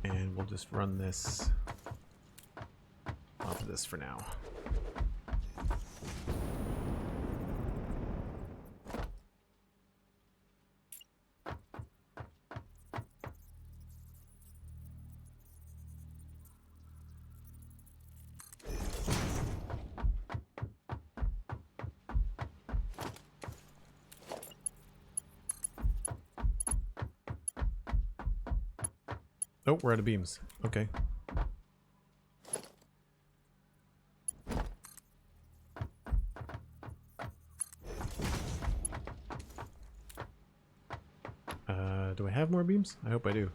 Speaker 1: And we'll just run this off of this for now. Oh, we're out of beams. Okay. Do I have more beams? I hope I do.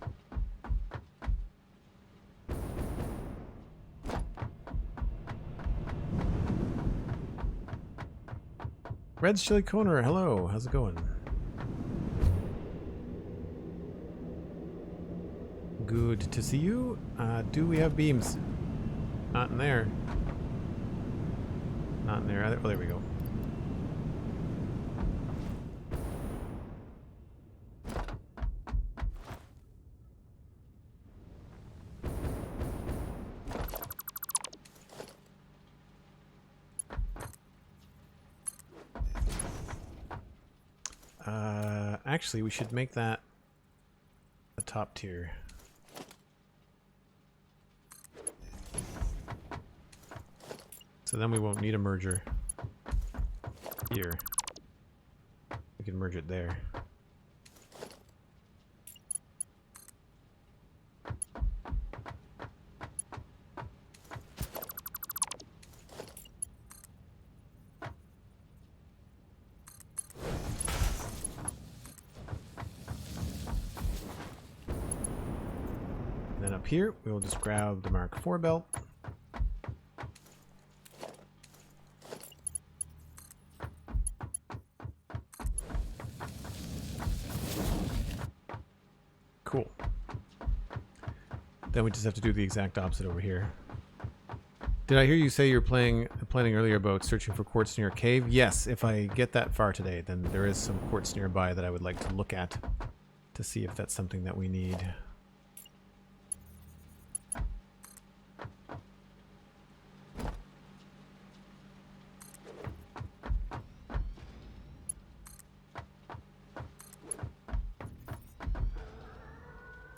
Speaker 1: Red's Chili Corner, hello. How's it going? Good to see you. Do we have beams? Not in there. Not in there either. Oh, there we go. Actually, we should make that a top tier. So then we won't need a merger here. We can merge it there. And then up here, we will just grab the Mark IV belt. Cool. Then we just have to do the exact opposite over here. Did I hear you say you're planning earlier about searching for quartz near a cave? Yes, if I get that far today, then there is some quartz nearby that I would like to look at to see if that's something that we need.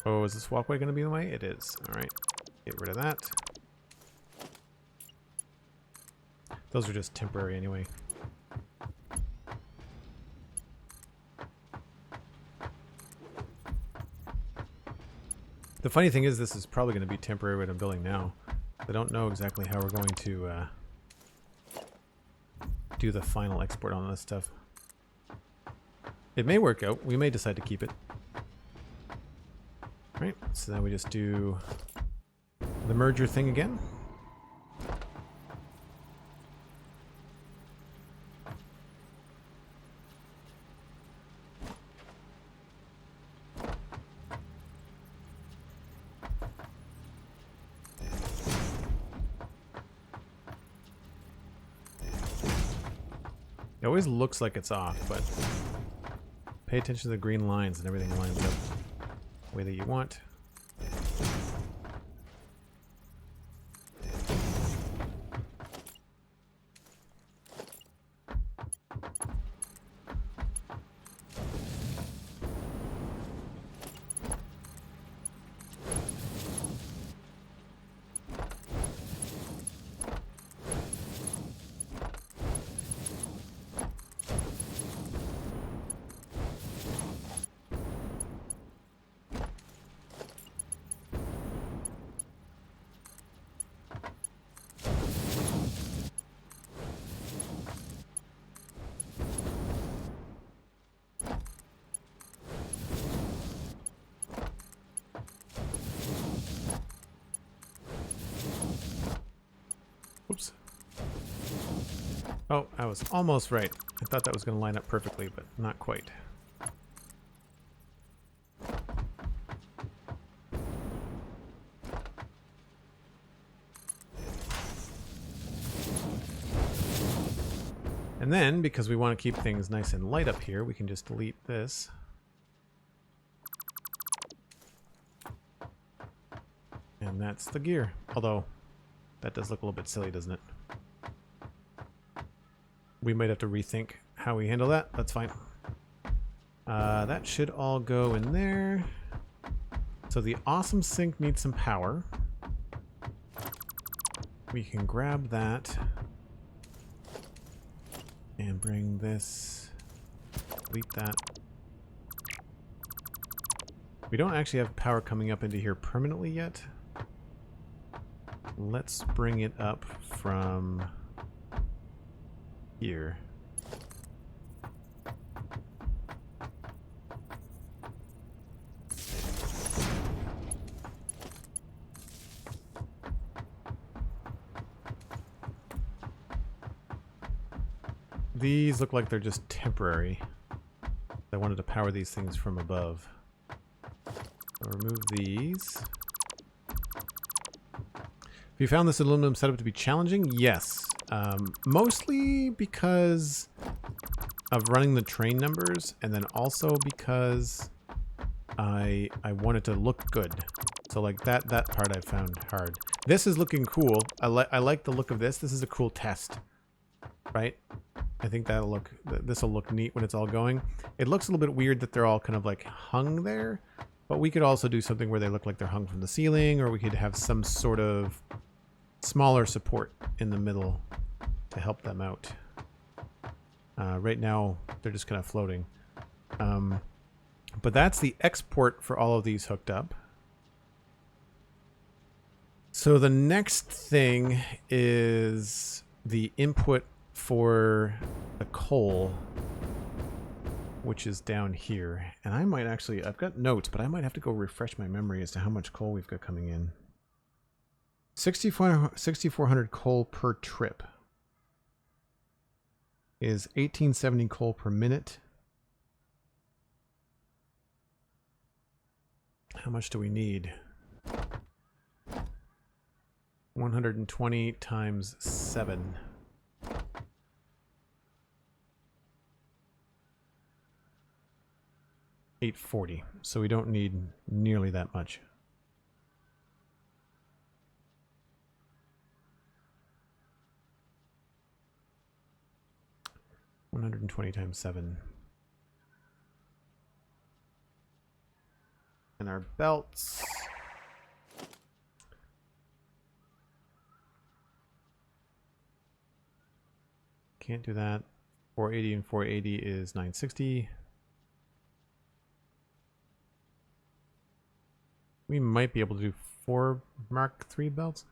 Speaker 1: Oh, is this walkway going to be the way? It is. Alright. Get rid of that. Those are just temporary anyway. The funny thing is, this is probably going to be temporary what I'm building now. I don't know exactly how we're going to do the final export on this stuff. It may work out. We may decide to keep it. Right, so then we just do the merger thing again. It always looks like it's off, but pay attention to the green lines and everything lines up the way that you want. Oops. Oh, I was almost right. I thought that was going to line up perfectly, but not quite. And then, because we want to keep things nice and light up here, we can just delete this. And that's the gear. Although, that does look a little bit silly, doesn't it? We might have to rethink how we handle that. That's fine. That should all go in there. So the awesome sink needs some power. We can grab that and bring this, delete that. We don't actually have power coming up into here permanently yet. Let's bring it up from here. These look like they're just temporary. I wanted to power these things from above. So remove these. Have you found this aluminum setup to be challenging? Yes. Mostly because of running the train numbers, and then also because I want it to look good. So like that part I found hard. This is looking cool. I like the look of this. This is a cool test, right? I think this will look neat when it's all going. It looks a little bit weird that they're all kind of like hung there, but we could also do something where they look like they're hung from the ceiling, or we could have some sort of smaller support in the middle to help them out. Right now, they're just kind of floating. But that's the export for all of these hooked up. So the next thing is the input for the coal, which is down here. And I might actually, I've got notes, but I might have to go refresh my memory as to how much coal we've got coming in. 6,400 coal per trip is 1870 coal per minute. How much do we need? 120 times 7. $840. So we don't need nearly that much. $120 times 7. And our belts. Can't do that. 480 and 480 is 960. We might be able to do 4 Mark III belts.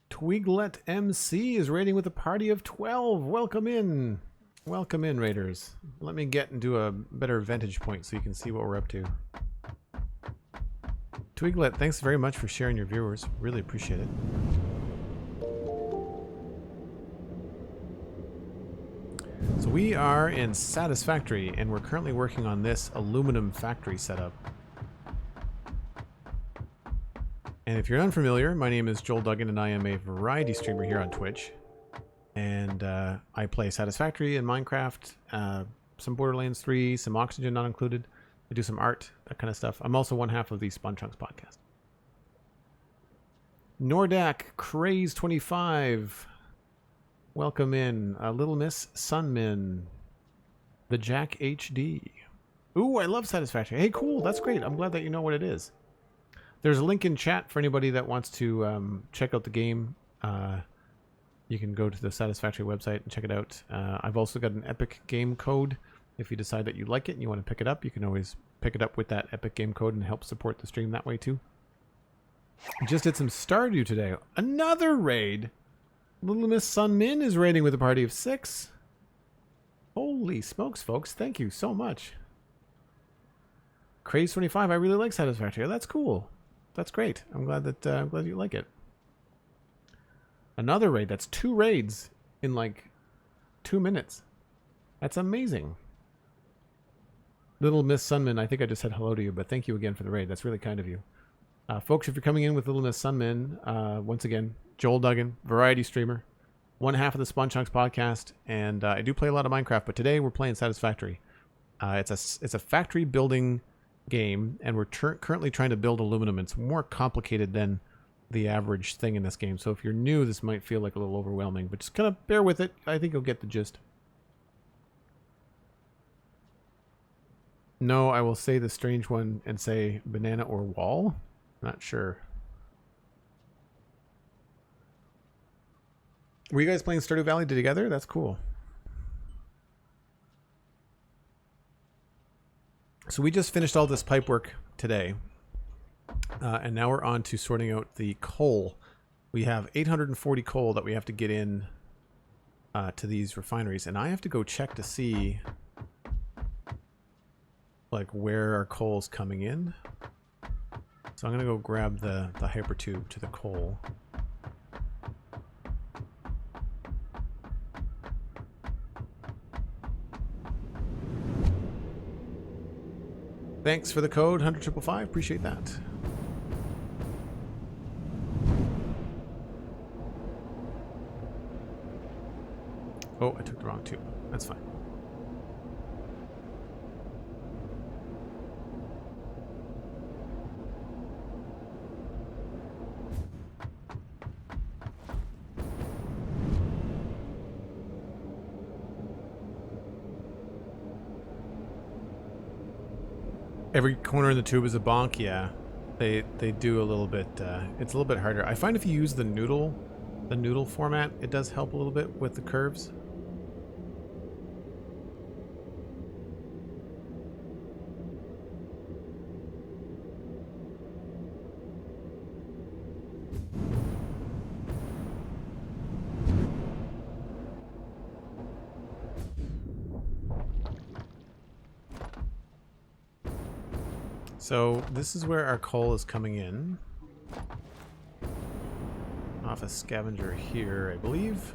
Speaker 1: Twiglet MC is raiding with a party of 12. Welcome in. Welcome in, raiders. Let me get into a better vantage point so you can see what we're up to. Twiglet, thanks very much for sharing your viewers. Really appreciate it. So we are in Satisfactory, and we're currently working on this aluminum factory setup. And if you're unfamiliar, my name is Joel Duggan and I am a variety streamer here on Twitch. And I play Satisfactory and Minecraft, some Borderlands 3, some Oxygen not included. I do some art, that kind of stuff. I'm also one half of the Spawn Chunks podcast. Nordak Craze 25. Welcome in. Little Miss Sunmin. The Jack HD. Ooh, I love Satisfactory. Hey, cool. That's great. I'm glad that you know what it is. There's a link in chat for anybody that wants to check out the game. You can go to the Satisfactory website and check it out. I've also got an Epic Game code. If you decide that you like it and you want to pick it up, you can always pick it up with that Epic Game code and help support the stream that way too. Just did some Stardew today. Another raid. Little Miss Sunmin is raiding with a party of 6. Holy smokes, folks. Thank you so much. Craze 25, I really like Satisfactory. That's cool. That's great. I'm glad you like it. Another raid. That's 2 raids in like 2 minutes. That's amazing. Little Miss Sunmin, I think I just said hello to you, but thank you again for the raid. That's really kind of you. Folks, if you're coming in with Little Miss Sunmin, once again, Joel Duggan, variety streamer, one half of the Spawn Chunks podcast, and I do play a lot of Minecraft, but today we're playing Satisfactory. It's a factory building game, and we're currently trying to build aluminum. It's more complicated than the average thing in this game, so if you're new, this might feel like a little overwhelming, but just kind of bear with it. I think you'll get the gist. No, I will say the strange one and say banana or wall. Not sure. Were you guys playing Stardew Valley together? That's cool. So we just finished all this pipe work today. And now we're on to sorting out the coal. We have 840 coal that we have to get in to these refineries. And I have to go check to see like where our coal's coming in. So I'm going to go grab the hyper tube to the coal. Thanks for the code, 100,555. Appreciate that. Oh, I took the wrong tube. That's fine. Every corner in the tube is a bonk, yeah. They do a little bit, it's a little bit harder. I find if you use the noodle format, it does help a little bit with the curves. So this is where our coal is coming in. Off a scavenger here, I believe.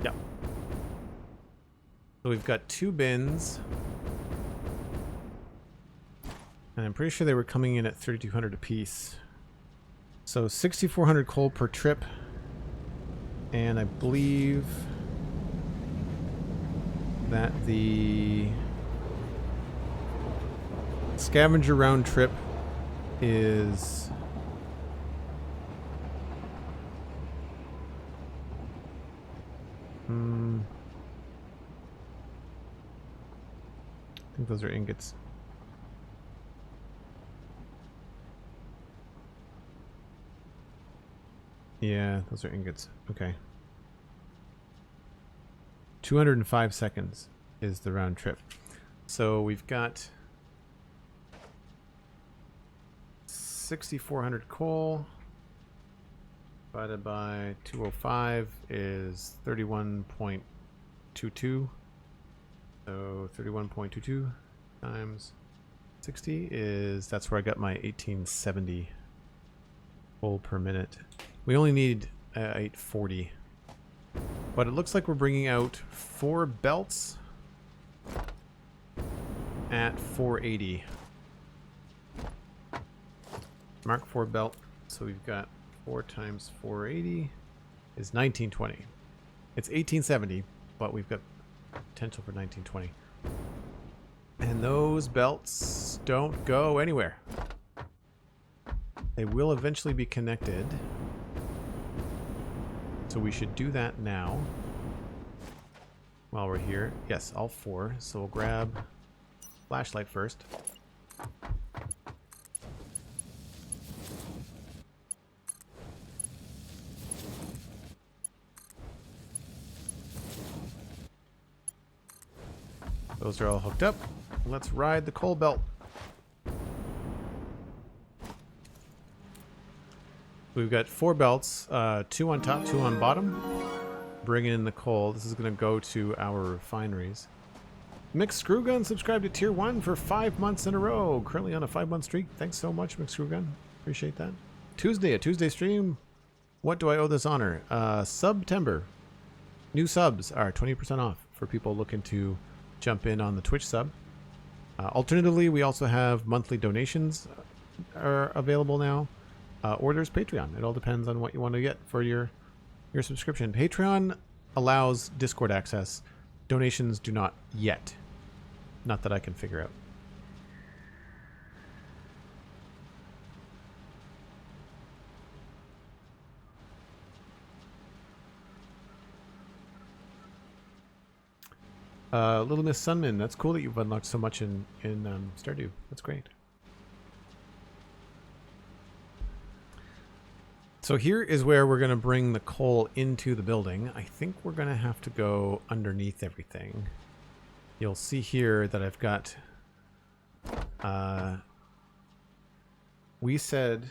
Speaker 1: Yeah. So we've got 2 bins. And I'm pretty sure they were coming in at 3,200 apiece. So 6,400 coal per trip. And I believe that the scavenger round trip is I think those are ingots. Yeah, those are ingots. Okay. 205 seconds is the round trip. So we've got 6,400 coal divided by 205 is 31.22. So 31.22 times 60 is, that's where I got my 1870 coal per minute. We only need 840. But it looks like we're bringing out 4 belts at 480. Mark IV belt. So we've got 4 times 480 is 1920. It's 1870, but we've got potential for 1920. And those belts don't go anywhere. They will eventually be connected. So we should do that now. While we're here. Yes, all 4. So we'll grab flashlight first. Those are all hooked up. Let's ride the coal belt. We've got 4 belts, 2 on top, 2 on bottom. Bringing in the coal. This is going to go to our refineries. Mixed Screw Gun subscribed to Tier 1 for 5 months in a row. Currently on a 5-month streak. Thanks so much, Mixed Screw Gun. Appreciate that. A Tuesday stream. What do I owe this honor? September. New subs are 20% off for people looking to jump in on the Twitch sub. Alternatively, we also have monthly donations are available now. Or there's Patreon. It all depends on what you want to get for your subscription. Patreon allows Discord access. Donations do not yet. Not that I can figure out. Little Miss Sunman, that's cool that you've unlocked so much in Stardew. That's great. So here is where we're going to bring the coal into the building. I think we're going to have to go underneath everything. You'll see here that I've got... we said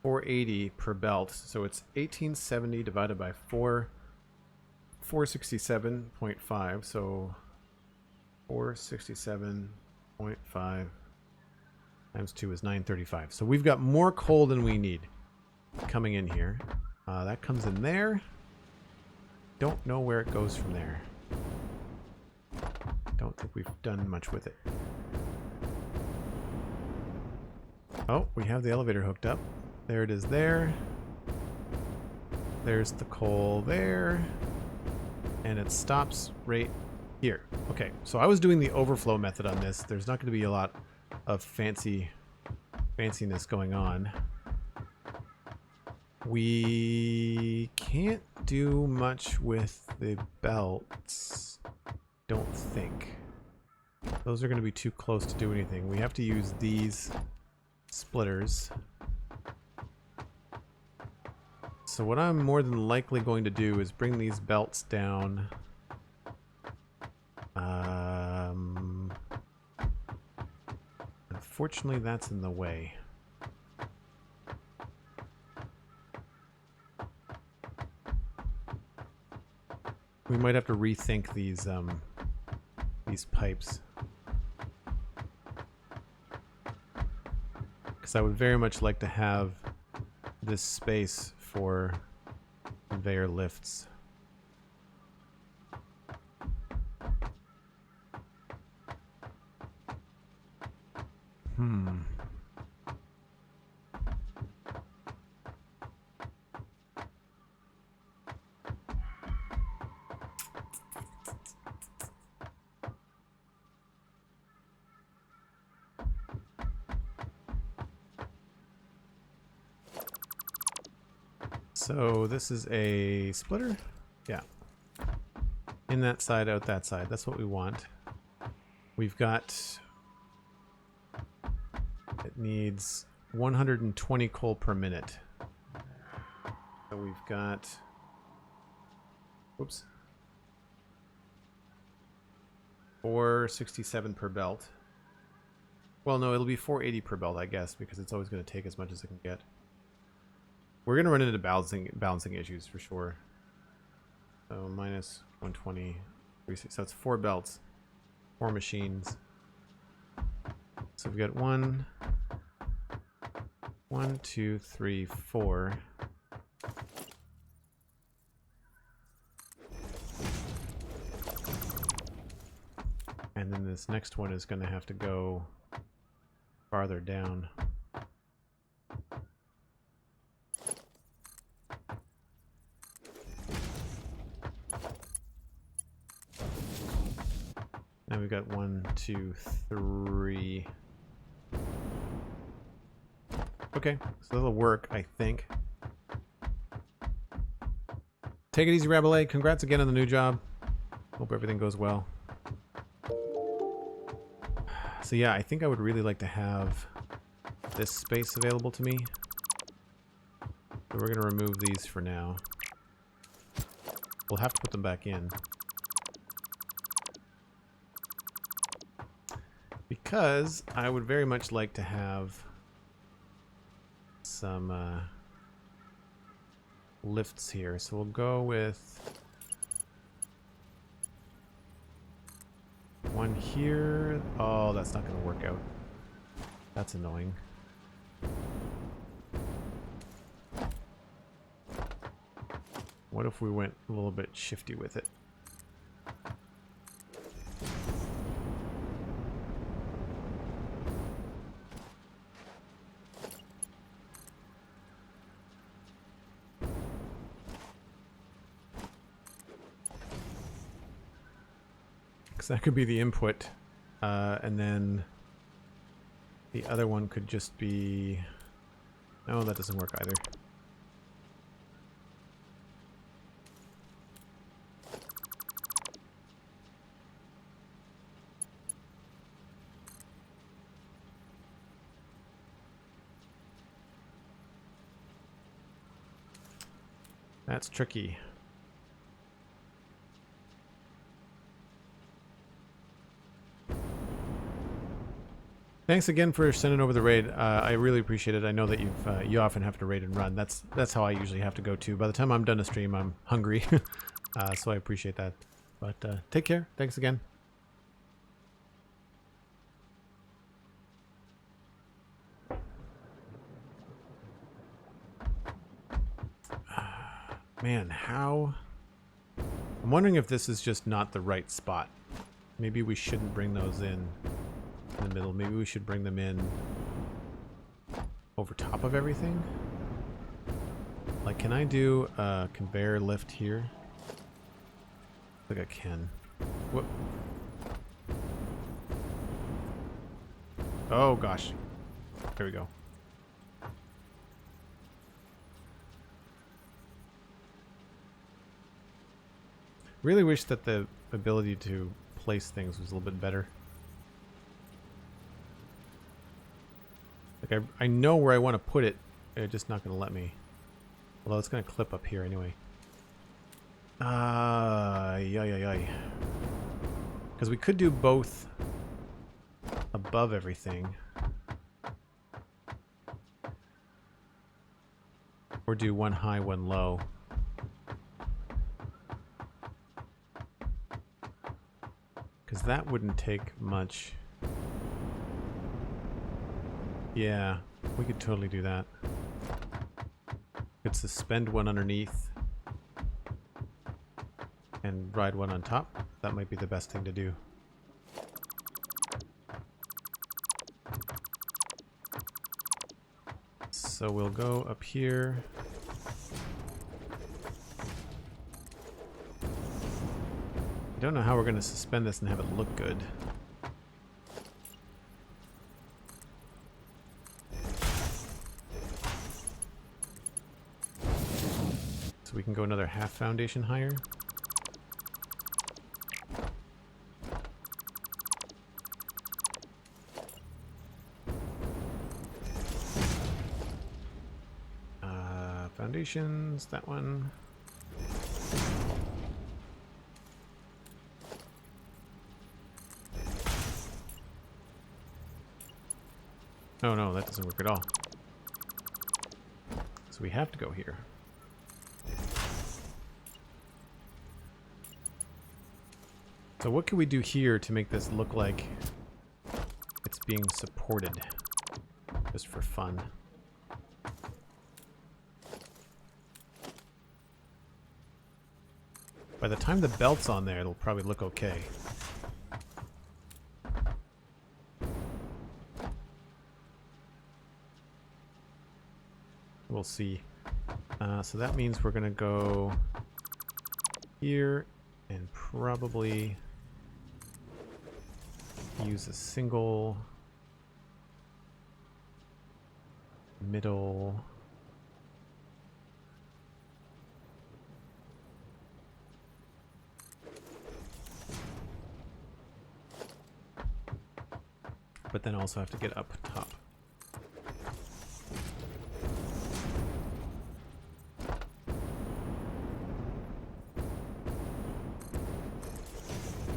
Speaker 1: 480 per belt. So it's 1870 divided by 467.5. So 467.5 times 2 is 935. So we've got more coal than we need coming in here. That comes in there. Don't know where it goes from there. Don't think we've done much with it. Oh, we have the elevator hooked up. There it is there. There's the coal there. And it stops right here. Okay, so I was doing the overflow method on this. There's not going to be a lot of fanciness going on. We can't do much with the belts, don't think. Those are going to be too close to do anything. We have to use these splitters. So what I'm more than likely going to do is bring these belts down. Unfortunately, that's in the way. We might have to rethink these pipes. Because I would very much like to have this space for conveyor lifts. So this is a splitter? Yeah. In that side, out that side. That's what we want. We've got... It needs 120 coal per minute. So we've got... Whoops. 467 per belt. Well, no, it'll be 480 per belt, I guess, because it's always going to take as much as it can get. We're going to run into balancing issues for sure. So minus 120, so that's 4 belts, 4 machines. So we've got 1, 2, 3, 4. And then this next one is going to have to go farther down. And we've got 1, 2, 3. Okay, so that'll work, I think. Take it easy, Rabelais. Congrats again on the new job. Hope everything goes well. So yeah, I think I would really like to have this space available to me. So we're going to remove these for now. We'll have to put them back in. Because I would very much like to have some lifts here. So we'll go with one here. Oh, that's not going to work out. That's annoying. What if we went a little bit shifty with it? Because that could be the input, and then the other one could just be... No, that doesn't work either. That's tricky. Thanks again for sending over the raid. I really appreciate it. I know that you often have to raid and run. That's how I usually have to go too. By the time I'm done a stream, I'm hungry, so I appreciate that. But take care. Thanks again. Man, how... I'm wondering if this is just not the right spot. Maybe we shouldn't bring those in the middle. Maybe we should bring them in over top of everything. Like, can I do a conveyor lift here? I think I can. Whoop. Oh gosh. There we go. Really wish that the ability to place things was a little bit better. Like, I know where I want to put it, it's just not going to let me. Although it's going to clip up here anyway. Yay. Because we could do both above everything. Or do one high, one low. Because that wouldn't take much. Yeah, we could totally do that. Could suspend one underneath and ride one on top. That might be the best thing to do. So we'll go up here. I don't know how we're going to suspend this and have it look good. So we can go another half foundation higher. Foundations, that one. Oh no, that doesn't work at all. So we have to go here. So what can we do here to make this look like it's being supported? Just for fun. By the time the belt's on there, it'll probably look okay. We'll see. So that means we're going to go here and probably use a single middle. But then also have to get up top.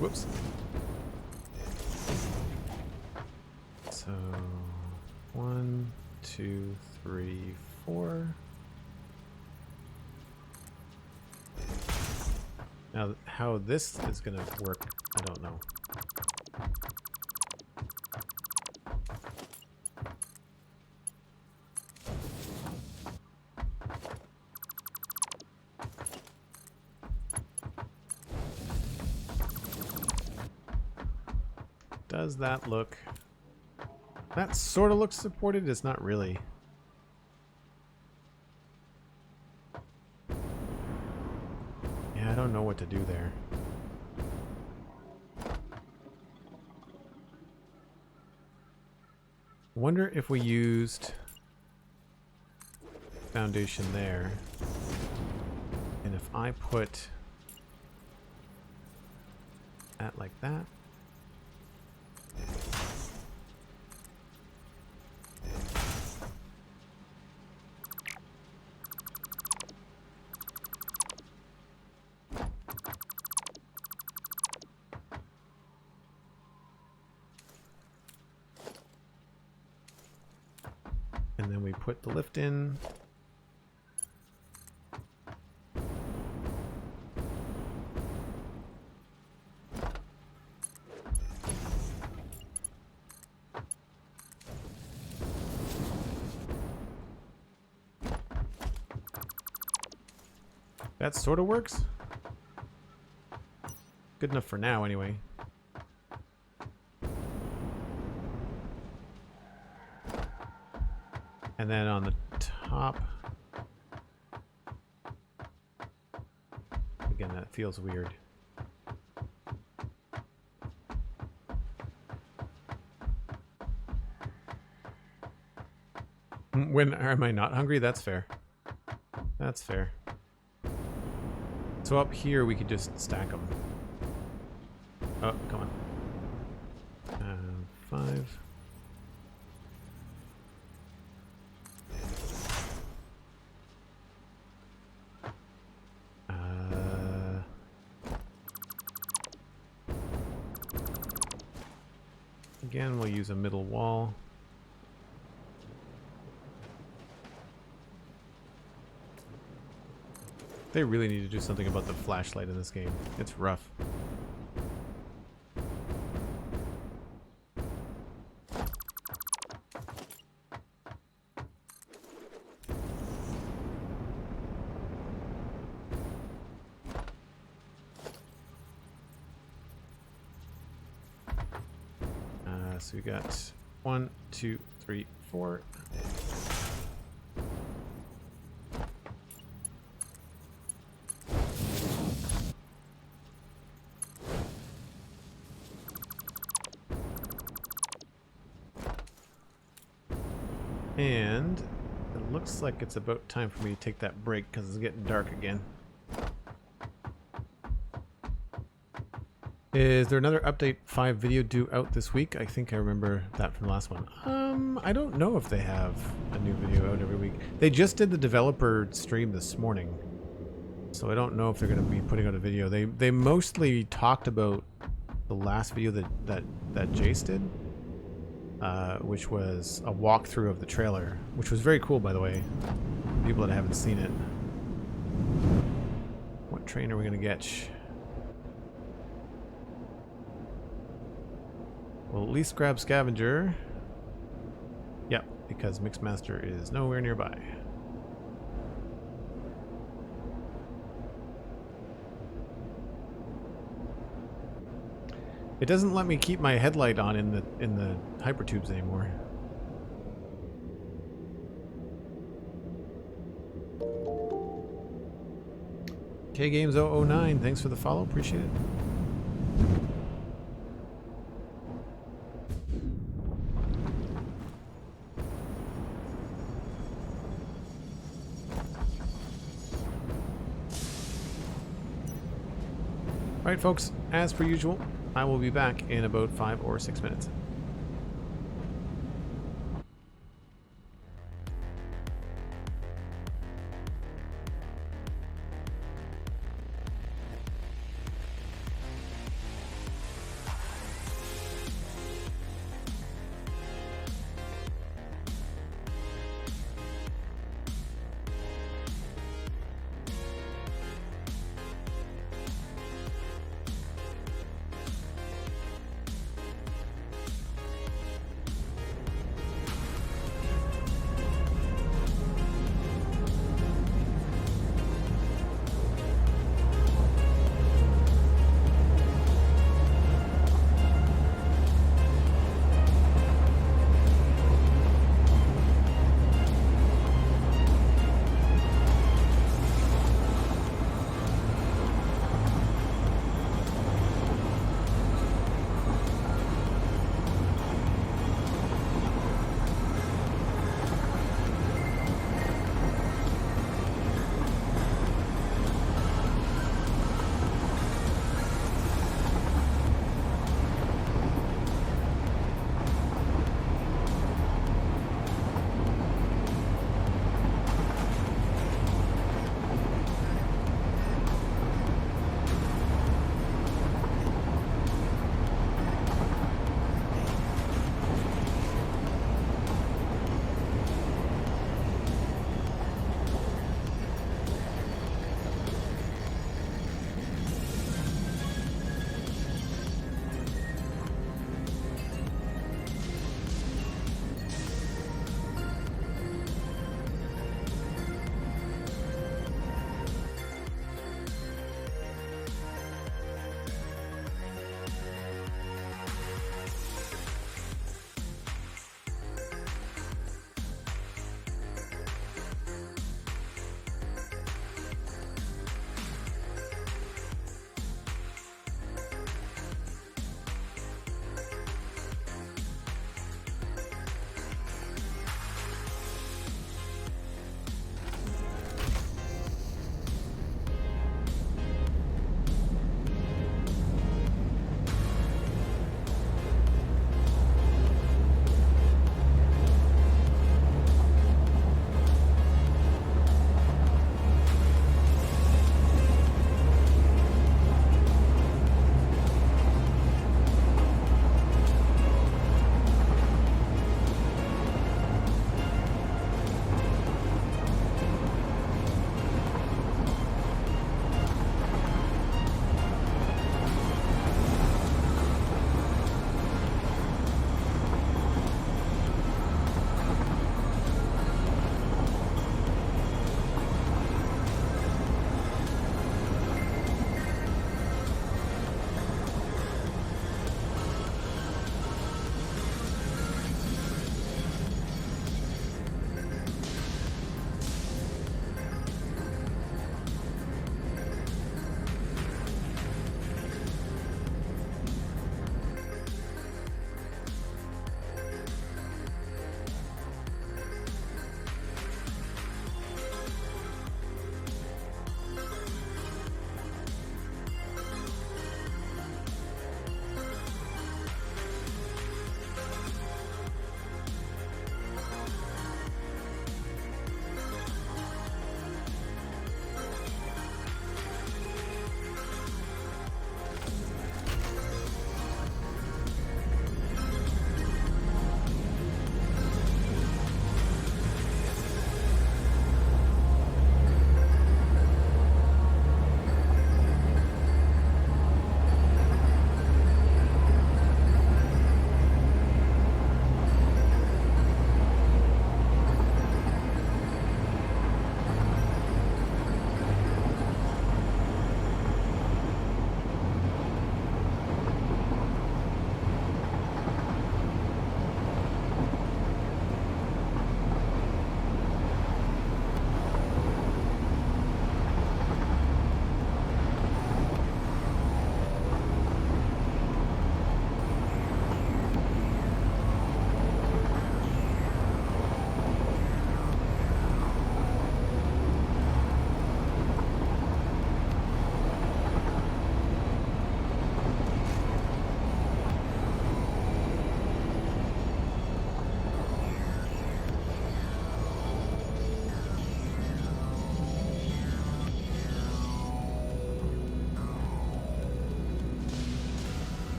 Speaker 1: Whoops. So 1, 2, 3, 4. Now, how this is going to work, I don't know. Does that look... That sort of looks supported, it's not really. Yeah, I don't know what to do there. Wonder if we used foundation there, and if I put that like that. And then we put the lift in. That sort of works. Good enough for now, anyway. And then on the top, again, that feels weird. When am I not hungry? That's fair. That's fair. So up here we could just stack them. Oh, come on. 5. Again, we'll use a middle wall. They really need to do something about the flashlight in this game. It's rough. So we got 1, 2, 3, 4. And it looks like it's about time for me to take that break because it's getting dark again. Is there another Update 5 video due out this week? I think I remember that from the last one. I don't know if they have a new video out every week. They just did the developer stream this morning, so I don't know if they're going to be putting out a video. They mostly talked about the last video that Jace did, which was a walkthrough of the trailer, which was very cool, by the way. People that haven't seen it. What train are we going to get? We'll at least grab Scavenger. Yep, because Mixmaster is nowhere nearby. It doesn't let me keep my headlight on in the hypertubes anymore. KGames009, thanks for the follow, appreciate it. Alright folks, as per usual, I will be back in about 5 or 6 minutes.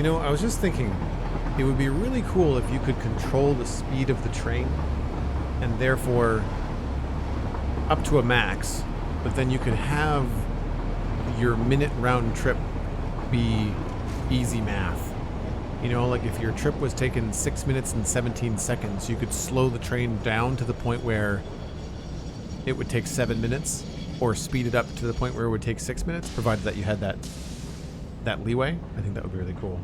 Speaker 1: You know, I was just thinking, it would be really cool if you could control the speed of the train, and therefore up to a max, but then you could have your minute round trip be easy math. You know, like if your trip was taking 6 minutes and 17 seconds, you could slow the train down to the point where it would take 7 minutes, or speed it up to the point where it would take 6 minutes, provided that you had that leeway. I think that would be really cool.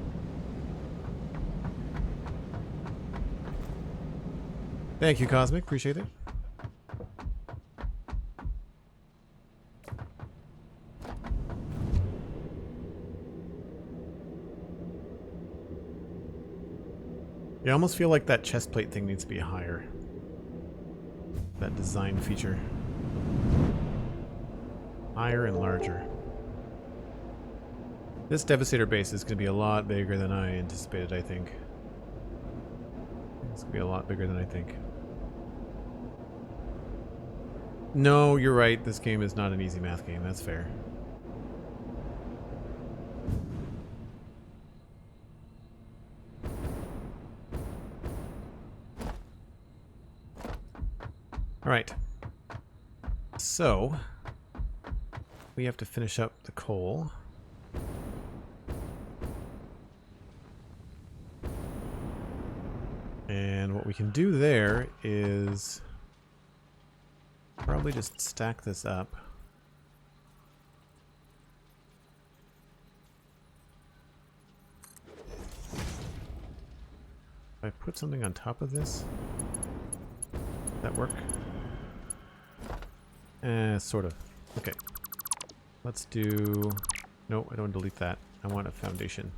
Speaker 1: Thank you, Cosmic. Appreciate it. I almost feel like that chest plate thing needs to be higher. That design feature. Higher and larger. This Devastator base is going to be a lot bigger than I anticipated, I think. It's going to be a lot bigger than I think. No, you're right. This game is not an easy math game. That's fair. Alright. So, we have to finish up the coal. And what we can do there is probably just stack this up. If I put something on top of this, does that work? Sort of. Okay. Let's do... No, I don't want to delete that. I want a foundation.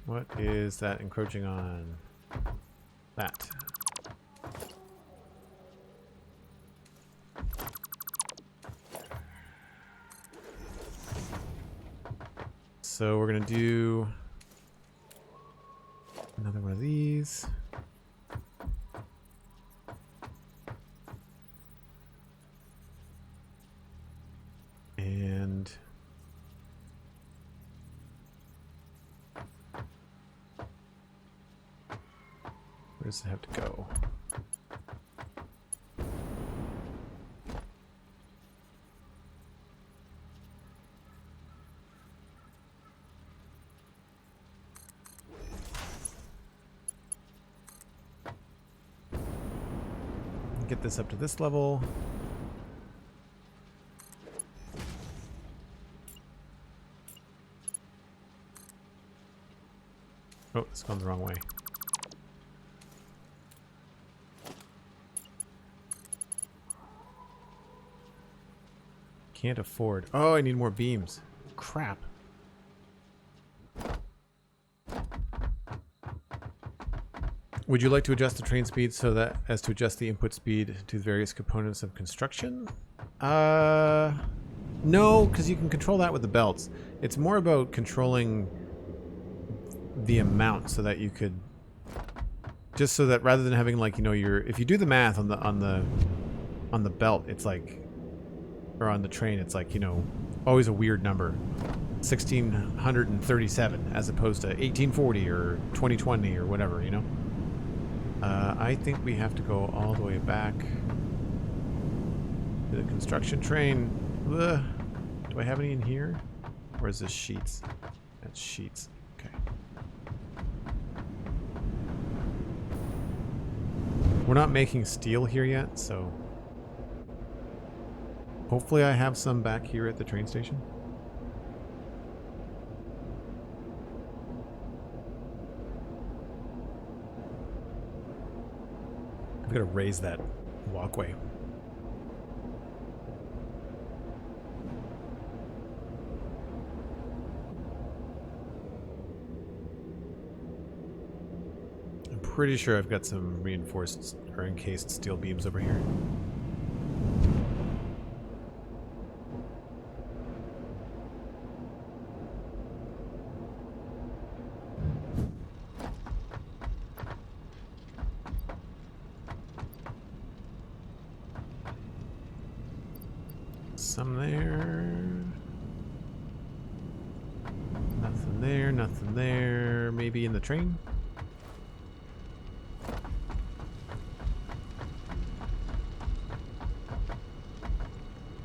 Speaker 1: What is that encroaching on? That. So we're going to do another one of these. And where does it have to go? Get this up to this level. Oh, it's gone the wrong way. Can't afford. Oh, I need more beams. Crap. Would you like to adjust the train speed so that as to adjust the input speed to the various components of construction? No, because you can control that with the belts. It's more about controlling the amount so that you could just so that rather than having like, you know, if you do the math on the belt, it's like, or on the train, it's like, you know, always a weird number. 1637 as opposed to 1840 or 2020 or whatever, you know? I think we have to go all the way back to the construction train. Ugh. Do I have any in here? Or is this sheets? That's sheets. Okay. We're not making steel here yet, so hopefully I have some back here at the train station. I've got to raise that walkway. I'm pretty sure I've got some reinforced or encased steel beams over here. Some there. Nothing there, nothing there. Maybe in the train?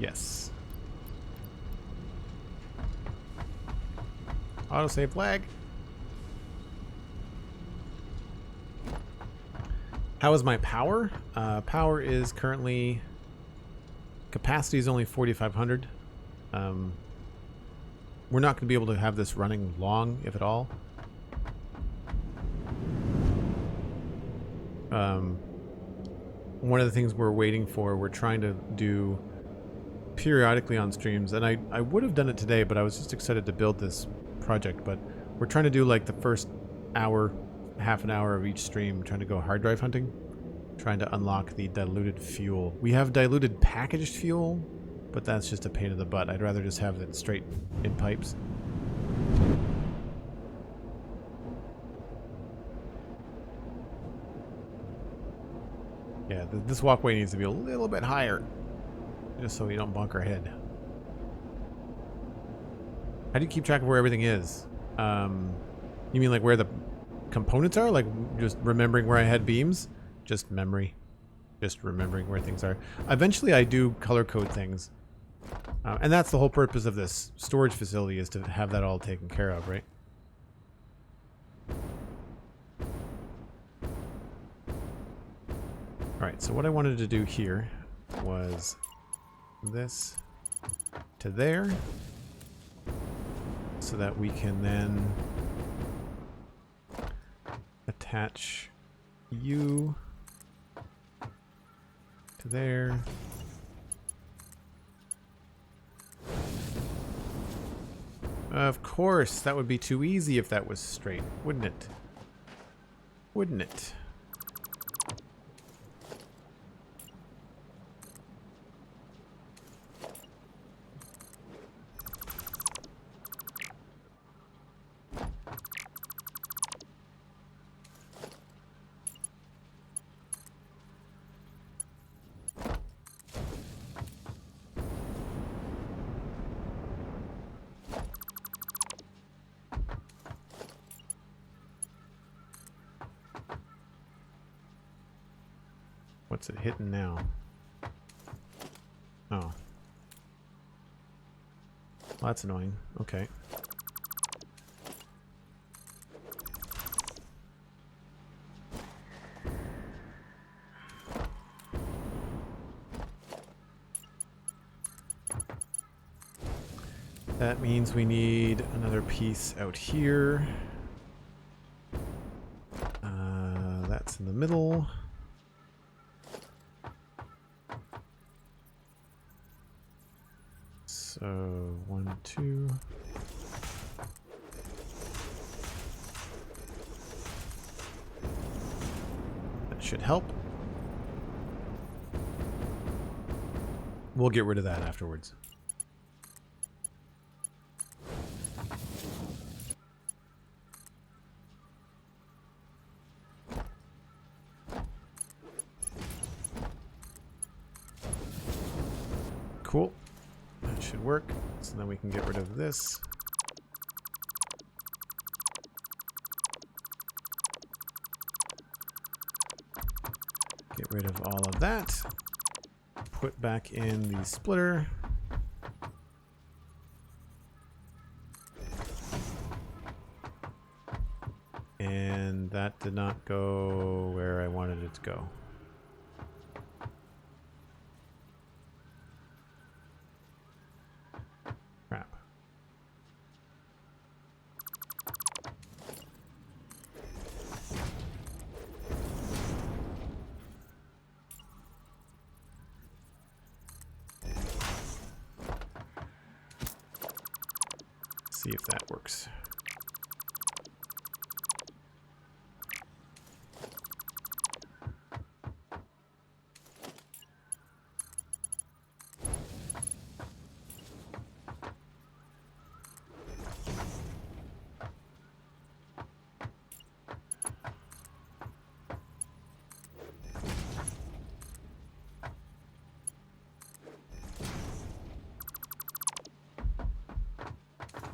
Speaker 1: Yes. Autosave flag. How is my power? Power is currently... Capacity is only 4,500. We're not going to be able to have this running long, if at all. One of the things we're waiting for, we're trying to do periodically on streams, and I would have done it today, but I was just excited to build this project. But we're trying to do like the first hour, half an hour of each stream, trying to go hard drive hunting, trying to unlock the diluted fuel. We have diluted packaged fuel, but that's just a pain in the butt. I'd rather just have it straight in pipes. Yeah, this walkway needs to be a little bit higher, just so we don't bonk our head. How do you keep track of where everything is? You mean like where the components are? Like just remembering where I had beams? Just memory. Just remembering where things are. Eventually I do color code things. And that's the whole purpose of this storage facility, is to have that all taken care of, right? Alright, so what I wanted to do here was this to there, so that we can then attach you to there. Of course, that would be too easy if that was straight, wouldn't it? Wouldn't it? What's it hitting now? Oh. Well, that's annoying. Okay. That means we need another piece out here. That's in the middle. So 1, 2. That should help. We'll get rid of that afterwards. Cool. That should work. So then we can get rid of this. Get rid of all of that. Put back in the splitter. And that did not go where I wanted it to go. Crap. See if that works.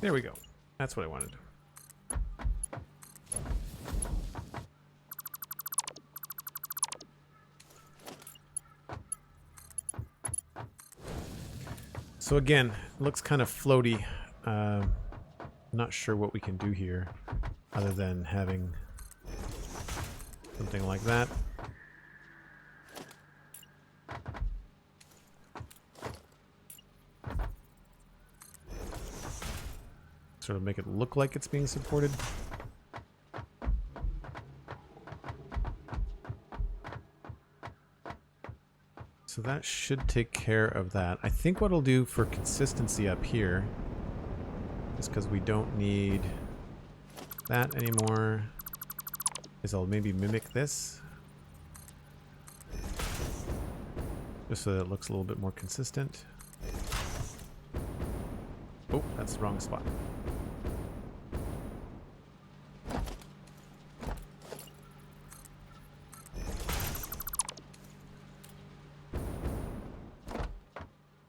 Speaker 1: There we go. That's what I wanted. So again, looks kind of floaty. Not sure what we can do here other than having something like that. Sort of make it look like it's being supported. So that should take care of that. I think what I'll do for consistency up here, just because we don't need that anymore, is I'll maybe mimic this. Just so that it looks a little bit more consistent. Oh, that's the wrong spot.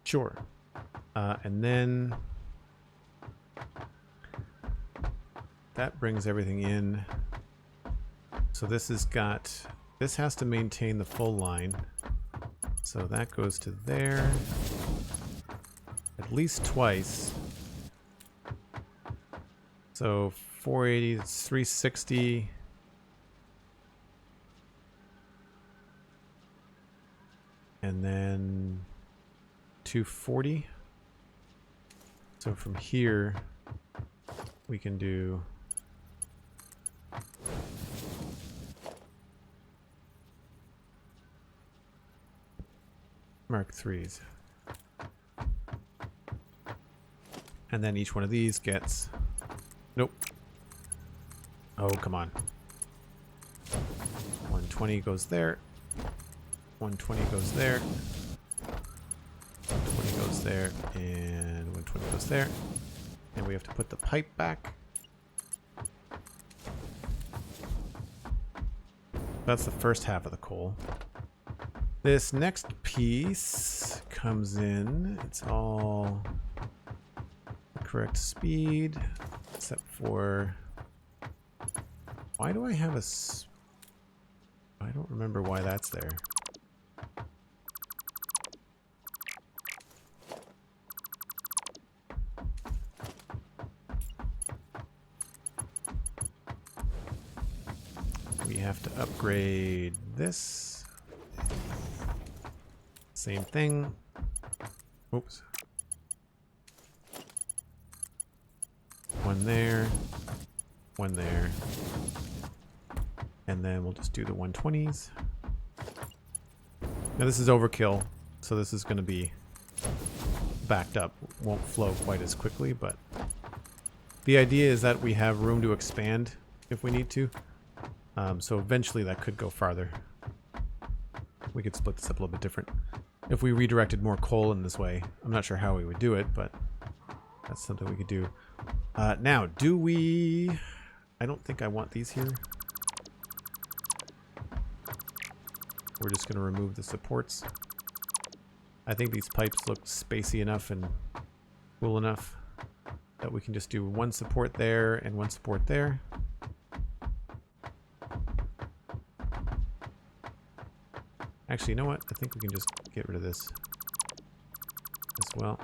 Speaker 1: Sure. And then that brings everything in. So this has got, this has to maintain the full line. So that goes to there at least twice. So 480, it's 360. And then 240. So from here we can do Mark IIIs. And then each one of these gets, nope. Oh, come on. 120 goes there. 120 goes there. 120 goes there, and 120 goes there. And we have to put the pipe back. That's the first half of the coal. This next piece comes in. It's all the correct speed, except for... Why do I have a... I don't remember why that's there. We have to upgrade this. Same thing. Oops. One there. One there. And then we'll just do the 120s. Now this is overkill, so this is going to be backed up. Won't flow quite as quickly, but the idea is that we have room to expand if we need to. So eventually that could go farther. We could split this up a little bit different. If we redirected more coal in this way, I'm not sure how we would do it, but that's something we could do. Now, do we... I don't think I want these here. We're just going to remove the supports. I think these pipes look spacey enough and cool enough that we can just do one support there and one support there. Actually, you know what? I think we can just get rid of this as well.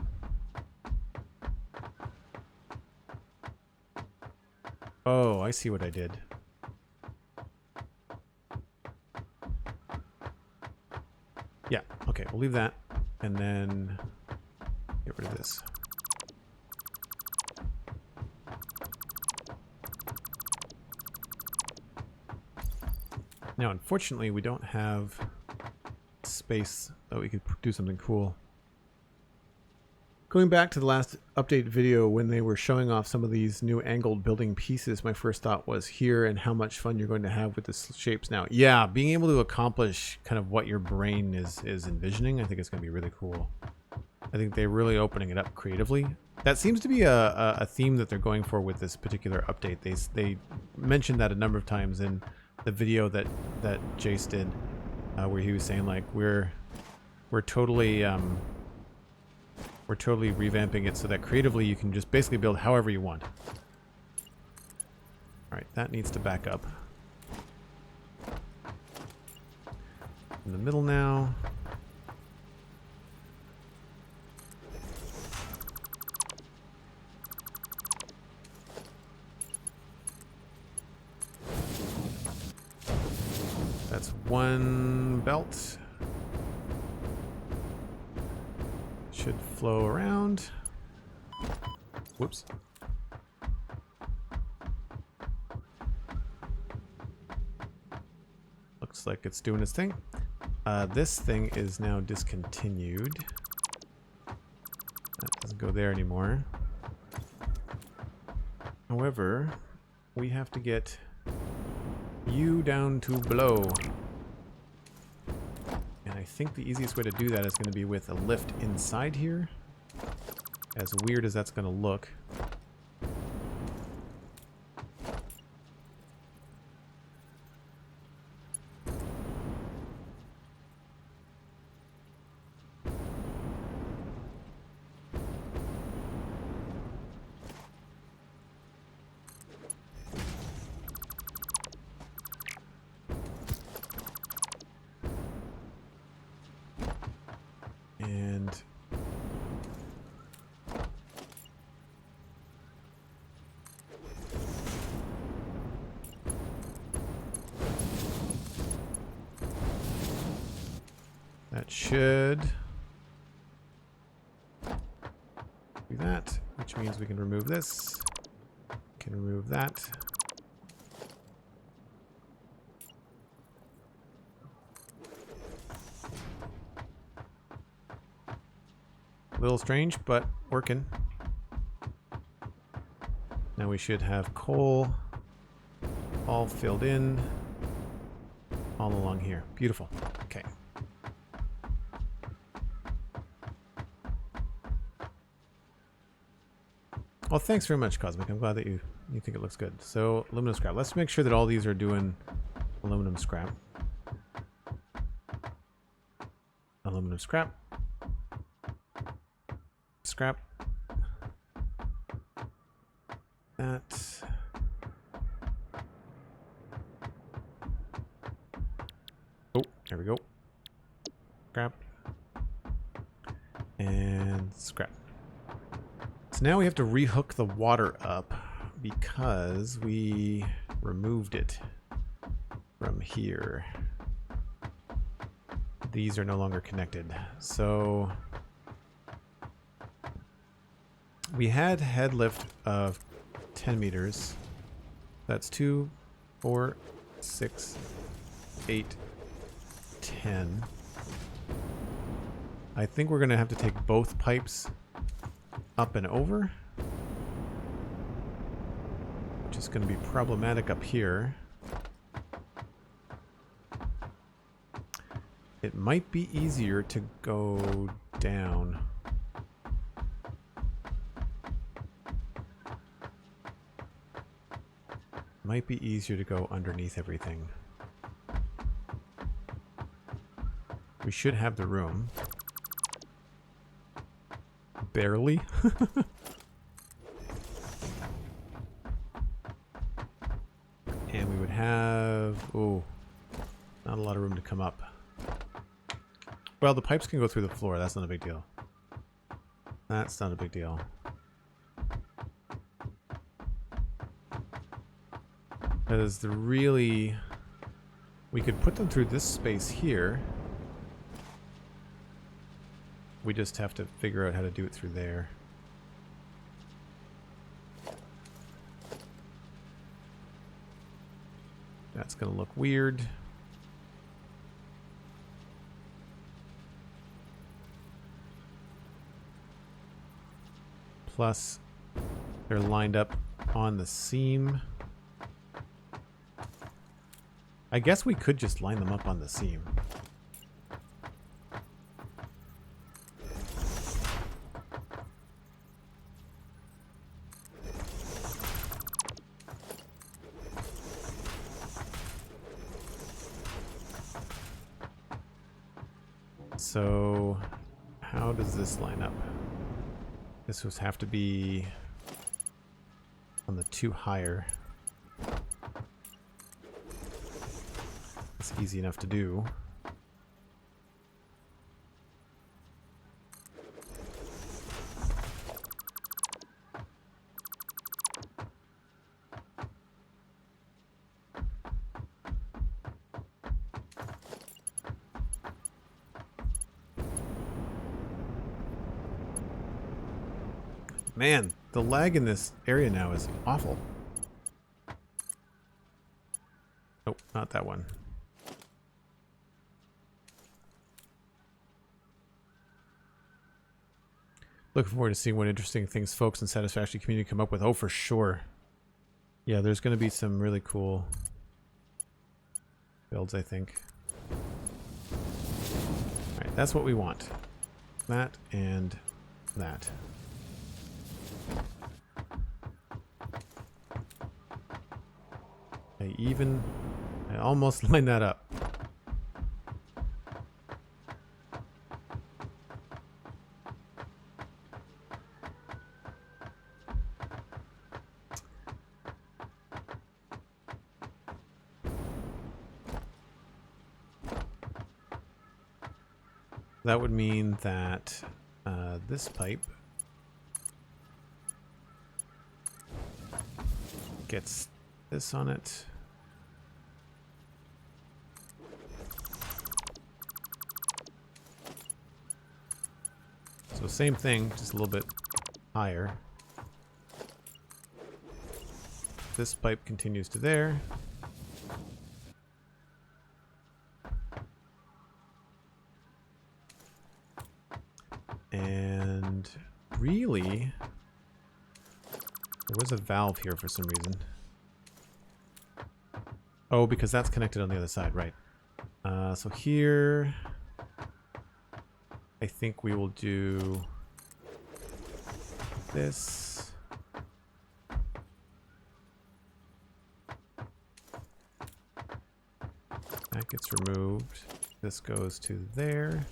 Speaker 1: Oh, I see what I did. Yeah, okay, we'll leave that and then get rid of this. Now, unfortunately, we don't have space that we could do something cool. Going back to the last update video when they were showing off some of these new angled building pieces, my first thought was here and how much fun you're going to have with the shapes now. Yeah, being able to accomplish kind of what your brain is envisioning, I think it's going to be really cool. I think they're really opening it up creatively. That seems to be a theme that they're going for with this particular update. They mentioned that a number of times in the video that Jace did, where he was saying like we're totally We're totally revamping it so that creatively you can just basically build however you want. Alright, that needs to back up. In the middle now. That's one belt. Should flow around. Whoops. Looks like it's doing its thing. This thing is now discontinued. That doesn't go there anymore. However, we have to get you down to below. And I think the easiest way to do that is going to be with a lift inside here. As weird as that's going to look. And that should do that, which means we can remove this, can remove that. A little strange, but working. Now we should have coal all filled in all along here. Beautiful. Okay. Well, thanks very much, Cosmic. I'm glad that you think it looks good. So, aluminum scrap. Let's make sure that all these are doing aluminum scrap. Aluminum scrap. Scrap. That. Oh, there we go. Scrap. And scrap. So now we have to rehook the water up because we removed it from here. These are no longer connected. So we had head lift of 10 meters. That's 2, 4, 6, 8, 10. I think we're going to have to take both pipes up and over, which is going to be problematic up here. It might be easier to go down. Might be easier to go underneath everything. We should have the room. Barely. And we would have... oh, not a lot of room to come up. Well, the pipes can go through the floor. That's not a big deal. That's not a big deal. Because the really... we could put them through this space here. We just have to figure out how to do it through there. That's going to look weird. Plus, they're lined up on the seam. I guess we could just line them up on the seam. So, how does this line up? This would have to be on the 2 higher. It's easy enough to do. Man, the lag in this area now is awful. Nope, not that one. Looking forward to seeing what interesting things folks in Satisfactory community come up with. Oh, for sure. Yeah, there's going to be some really cool builds, I think. Alright, that's what we want. That and that. I almost lined that up. That would mean that this pipe gets this on it. So same thing, just a little bit higher. This pipe continues to there. And really, there was a valve here for some reason. Oh, because that's connected on the other side, right. So here, I think we will do this. That gets removed. This goes to there.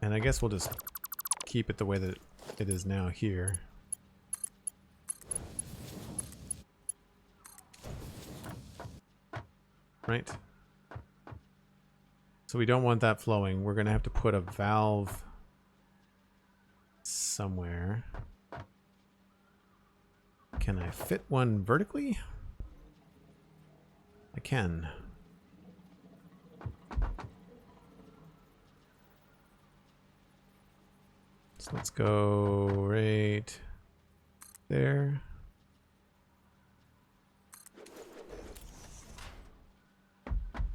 Speaker 1: And I guess we'll just keep it the way that it is now here. Right? So we don't want that flowing. We're going to have to put a valve somewhere. Can I fit one vertically? I can. So let's go right there.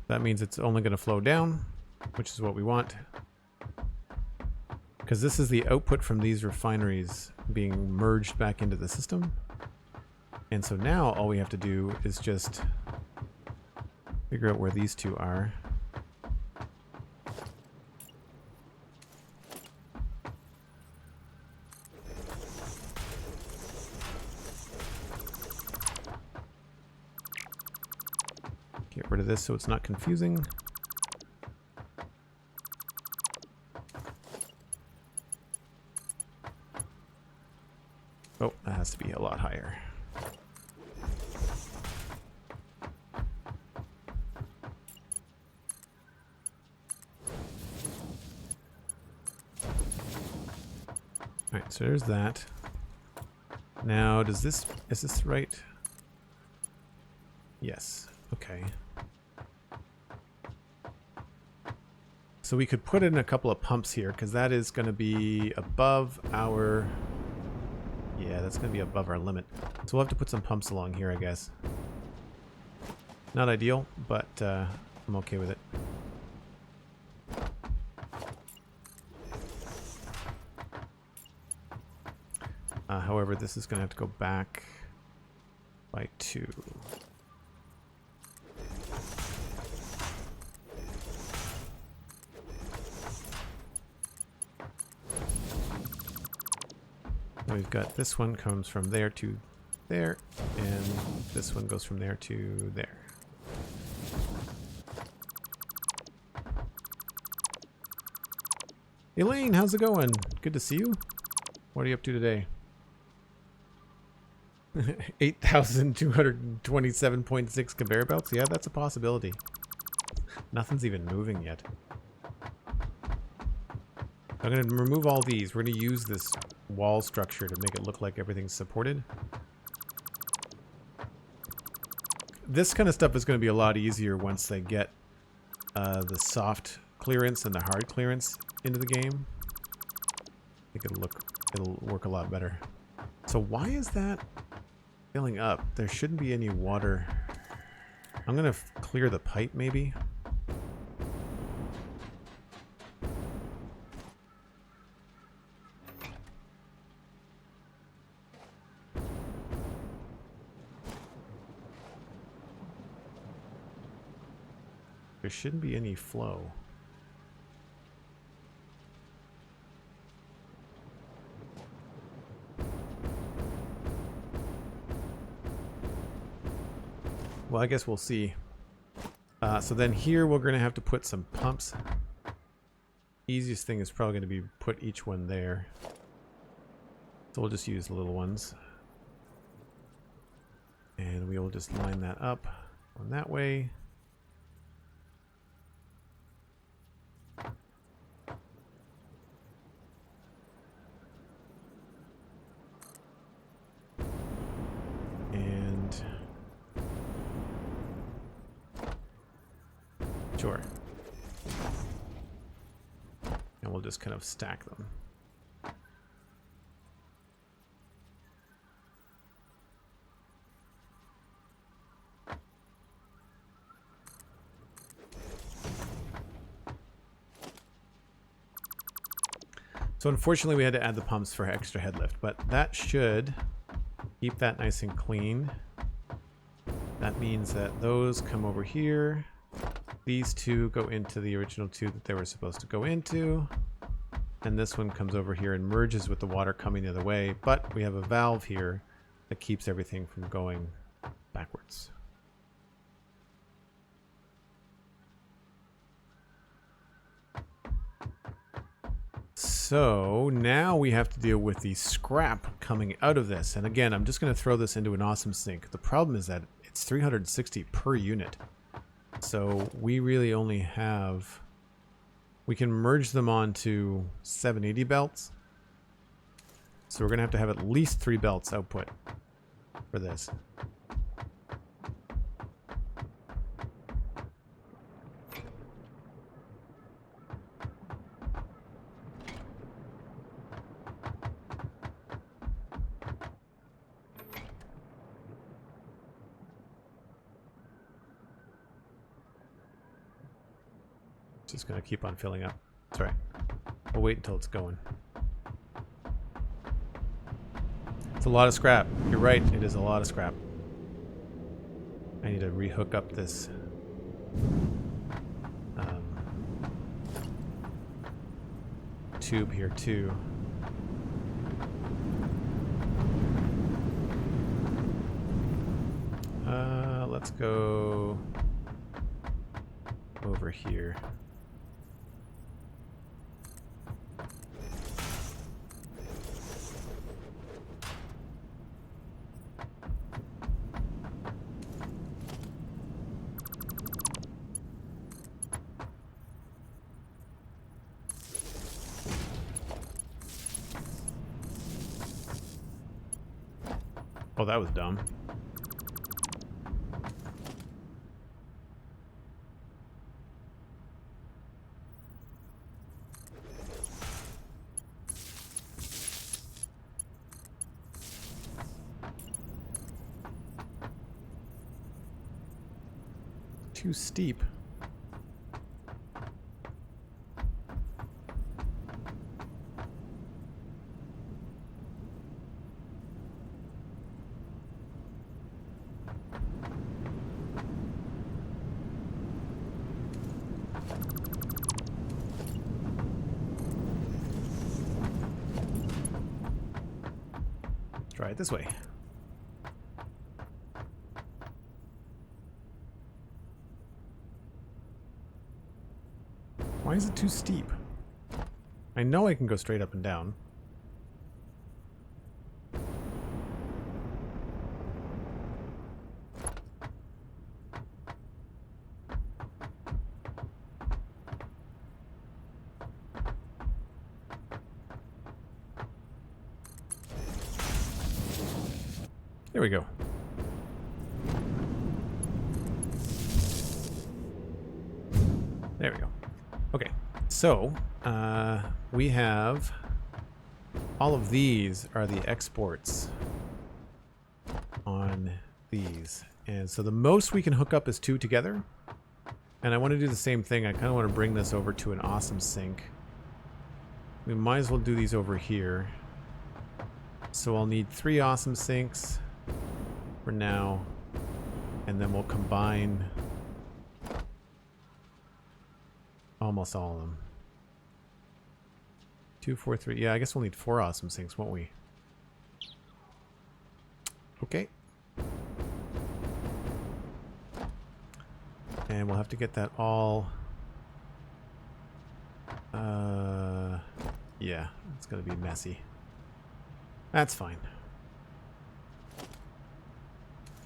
Speaker 1: That means it's only going to flow down, which is what we want. Because this is the output from these refineries being merged back into the system. And so now all we have to do is just figure out where these two are. Get rid of this so it's not confusing. Oh, that has to be a lot higher. Alright, so there's that. Now, is this right? Yes. Okay. So we could put in a couple of pumps here, because that is going to be above our... Yeah, that's going to be above our limit. So we'll have to put some pumps along here, I guess. Not ideal, but I'm okay with it. However, this is going to have to go back by 2. We've got this one comes from there to there, and this one goes from there to there. Elaine, how's it going? Good to see you. What are you up to today? 8,227.6 conveyor belts? Yeah, that's a possibility. Nothing's even moving yet. I'm going to remove all these. We're going to use this wall structure to make it look like everything's supported. This kind of stuff is going to be a lot easier once they get the soft clearance and the hard clearance into the game. I think it'll work a lot better. So why is that filling up? There shouldn't be any water. I'm going to clear the pipe maybe. There shouldn't be any flow. Well, I guess we'll see. So then here we're going to have to put some pumps. Easiest thing is probably going to be put each one there. So we'll just use the little ones. And we will just line that up on that way. And sure. And we'll just kind of stack them. So unfortunately we had to add the pumps for extra head lift, but that should keep that nice and clean. That means that those come over here. These two go into the original two that they were supposed to go into. And this one comes over here and merges with the water coming the other way. But we have a valve here that keeps everything from going backwards. So now we have to deal with the scrap coming out of this. And again, I'm just going to throw this into an awesome sink. The problem is that it's 360 per unit. So we really only have... We can merge them onto 780 belts. So we're going to have at least 3 belts output for this. Just going to keep on filling up. That's right. We'll wait until it's going. It's a lot of scrap. You're right, it is a lot of scrap. I need to rehook up this tube here too. Let's go over here. Oh, that was dumb. Too steep. Try it this way. Why is it too steep? I know I can go straight up and down. There we go. There we go. Okay, so we have all of these are the exports on these. And so the most we can hook up is 2 together. And I want to do the same thing. I kind of want to bring this over to an awesome sync. We might as well do these over here. So I'll need 3 awesome syncs for now, and then we'll combine almost all of them. 2, 4, 3. Yeah, I guess we'll need 4 awesome syncs, won't we? Okay. And we'll have to get that all. Yeah, it's gonna be messy. That's fine.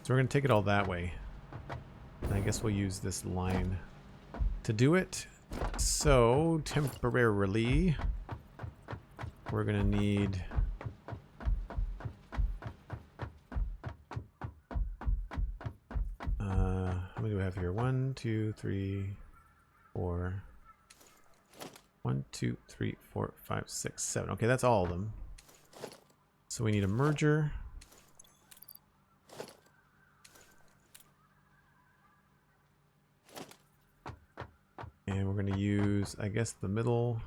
Speaker 1: So we're going to take it all that way. And I guess we'll use this line to do it. So, temporarily, we're going to need... how many do we have here? 1, 2, 3, 4... 1, 2, 3, 4, 5, 6, 7. Okay, that's all of them. So we need a merger. And we're going to use, I guess, the middle.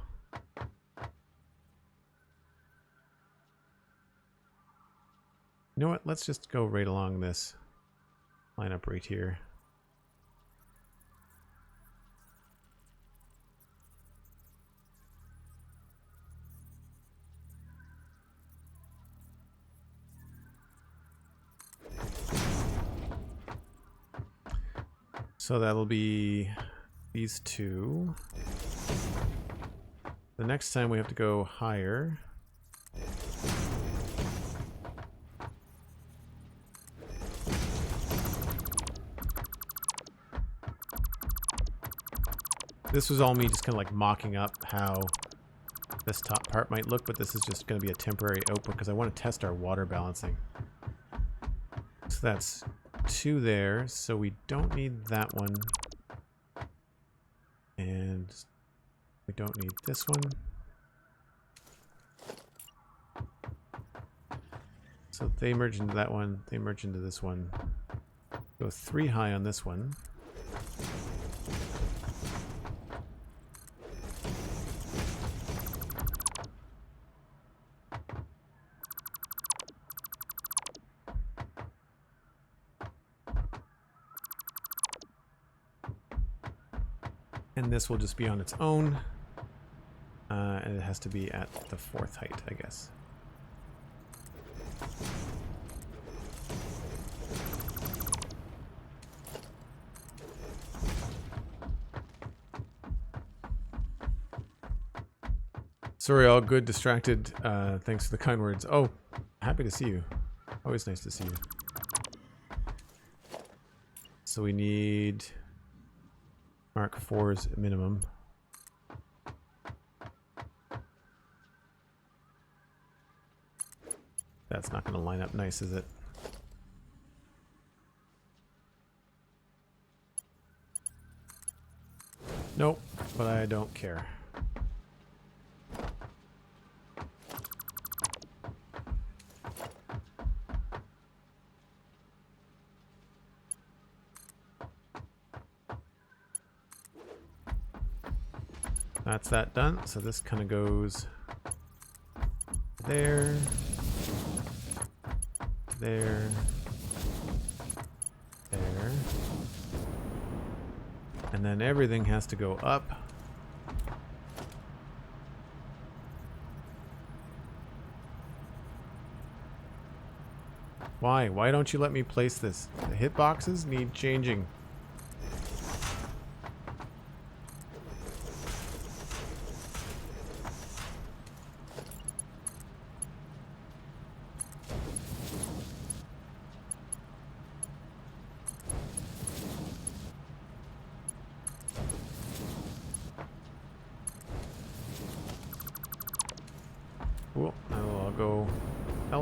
Speaker 1: You know what? Let's just go right along this line up right here. So that'll be these 2. The next time we have to go higher. This was all me just kind of like mocking up how this top part might look, but this is just going to be a temporary output because I want to test our water balancing. So that's 2 there, so we don't need that one. And we don't need this one. So they merge into that one, they merge into this one. Go 3 high on this one. And this will just be on its own. And it has to be at the 4th height, I guess. Sorry, all good, distracted. Thanks for the kind words. Oh, happy to see you. Always nice to see you. So we need Mark 4's minimum. That's not going to line up nice, is it? Nope, but I don't care. That's that done. So this kind of goes there, there, there, and then everything has to go up. Why? Why don't you let me place this? The hitboxes need changing.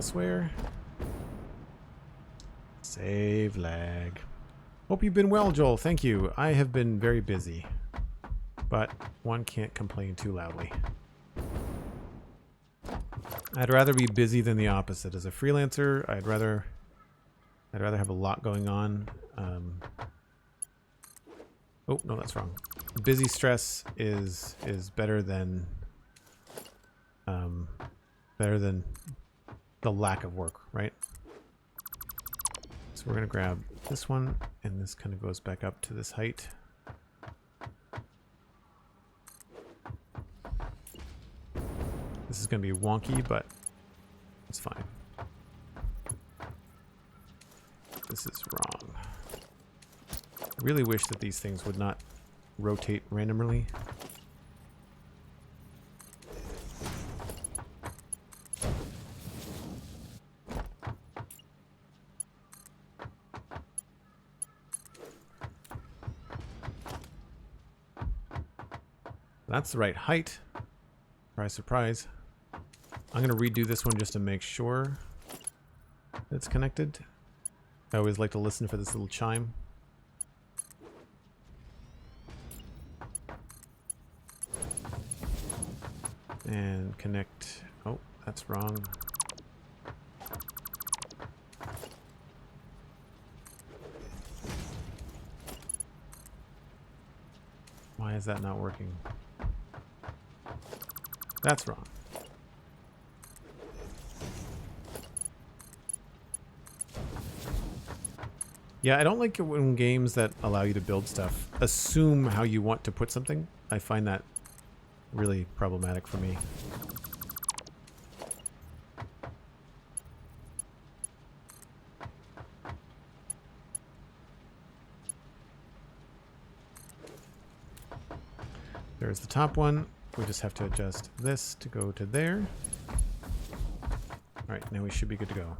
Speaker 1: elsewhere. Save lag. Hope you've been well, Joel. Thank you. I have been very busy, but one can't complain too loudly. I'd rather be busy than the opposite. As a freelancer, I'd rather have a lot going on. Oh no, that's wrong. Busy stress is better than the lack of work, right? So we're gonna grab this one, and this kind of goes back up to this height. This is gonna be wonky, but it's fine. This is wrong. I really wish that these things would not rotate randomly. That's the right height. Surprise, surprise. I'm going to redo this one just to make sure it's connected. I always like to listen for this little chime. And connect. Oh, that's wrong. Why is that not working? That's wrong. Yeah, I don't like it when games that allow you to build stuff assume how you want to put something. I find that really problematic for me. There's the top one. We just have to adjust this to go to there. Alright, now we should be good to go.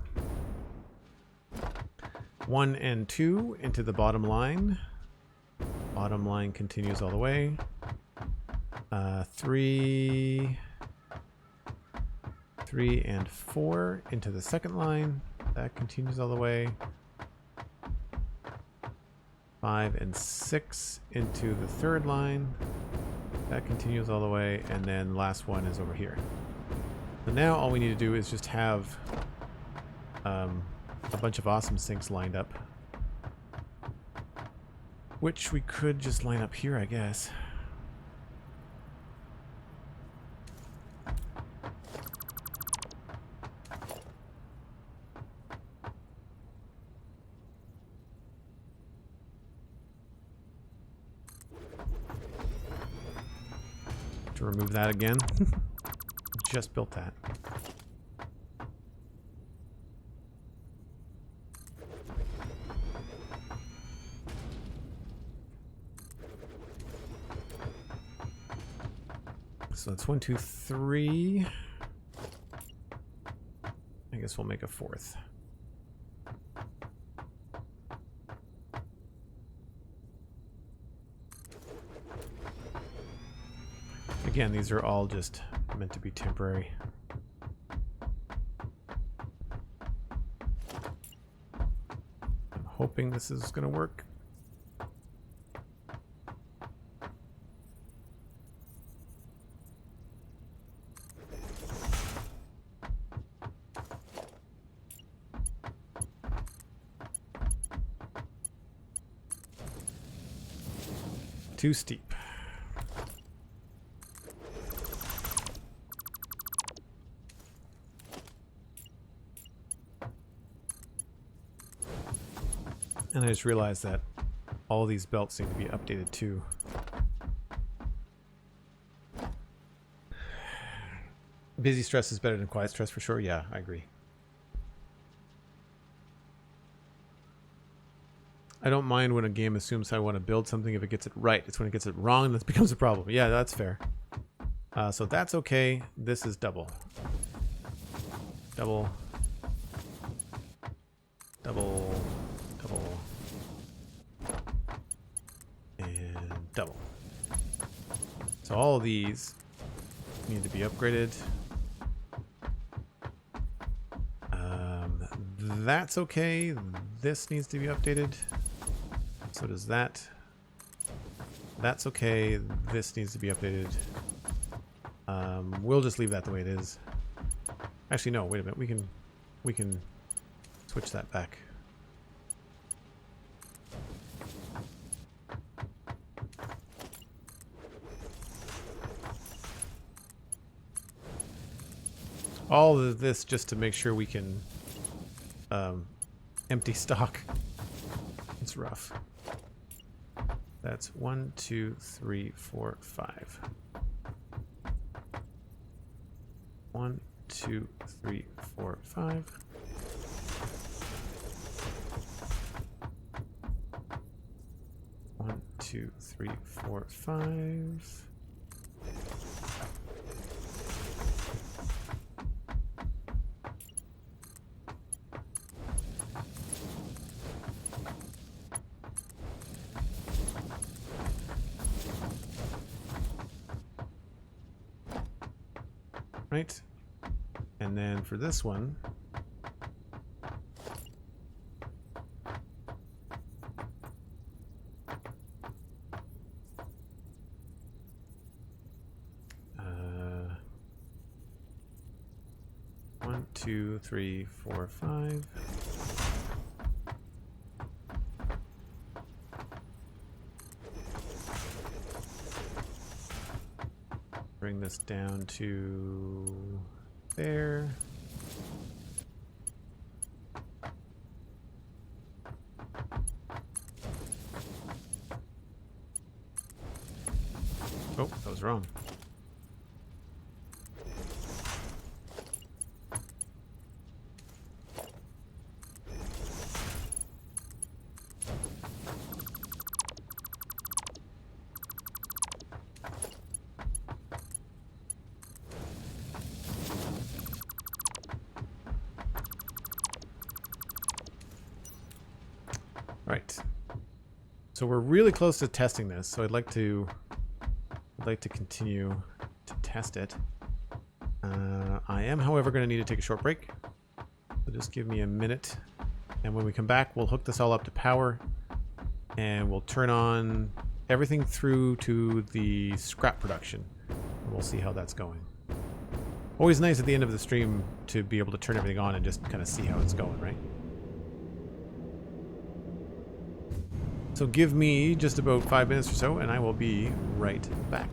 Speaker 1: 1 and 2 into the bottom line. Bottom line continues all the way. 3 and 4 into the second line. That continues all the way. 5 and 6 into the third line. That continues all the way, and then last one is over here. So now all we need to do is just have a bunch of awesome sinks lined up, which we could just line up here, I guess. To remove that again. Just built that. So that's 1, 2, 3. I guess we'll make a fourth. Again, these are all just meant to be temporary. I'm hoping this is going to work. Too steep. And I just realized that all these belts need to be updated too. Busy stress is better than quiet stress for sure. Yeah, I agree. I don't mind when a game assumes I want to build something if it gets it right. It's when it gets it wrong that becomes a problem. Yeah, that's fair. So that's okay. This is double. Double. Double. Double. And double. So all of these need to be upgraded. That's okay. This needs to be updated. So does that. That's okay. This needs to be updated. We'll just leave that the way it is. Actually, no. Wait a minute. We can switch that back. All of this just to make sure we can empty stock. It's rough. That's 1, 2, 3, 4, 5. 1, 2, 3, 4, 5. One, 2, 3, 4, 5. Right, and then for this one, one, 2, 3, 4, 5. Bring this down to there. Oh, that was wrong. Right. So we're really close to testing this, so I'd like to continue to test it. I am, however, going to need to take a short break. So just give me a minute, and when we come back, we'll hook this all up to power, and we'll turn on everything through to the scrap production, and we'll see how that's going. Always nice at the end of the stream to be able to turn everything on and just kind of see how it's going, right? So give me just about 5 minutes or so, and I will be right back.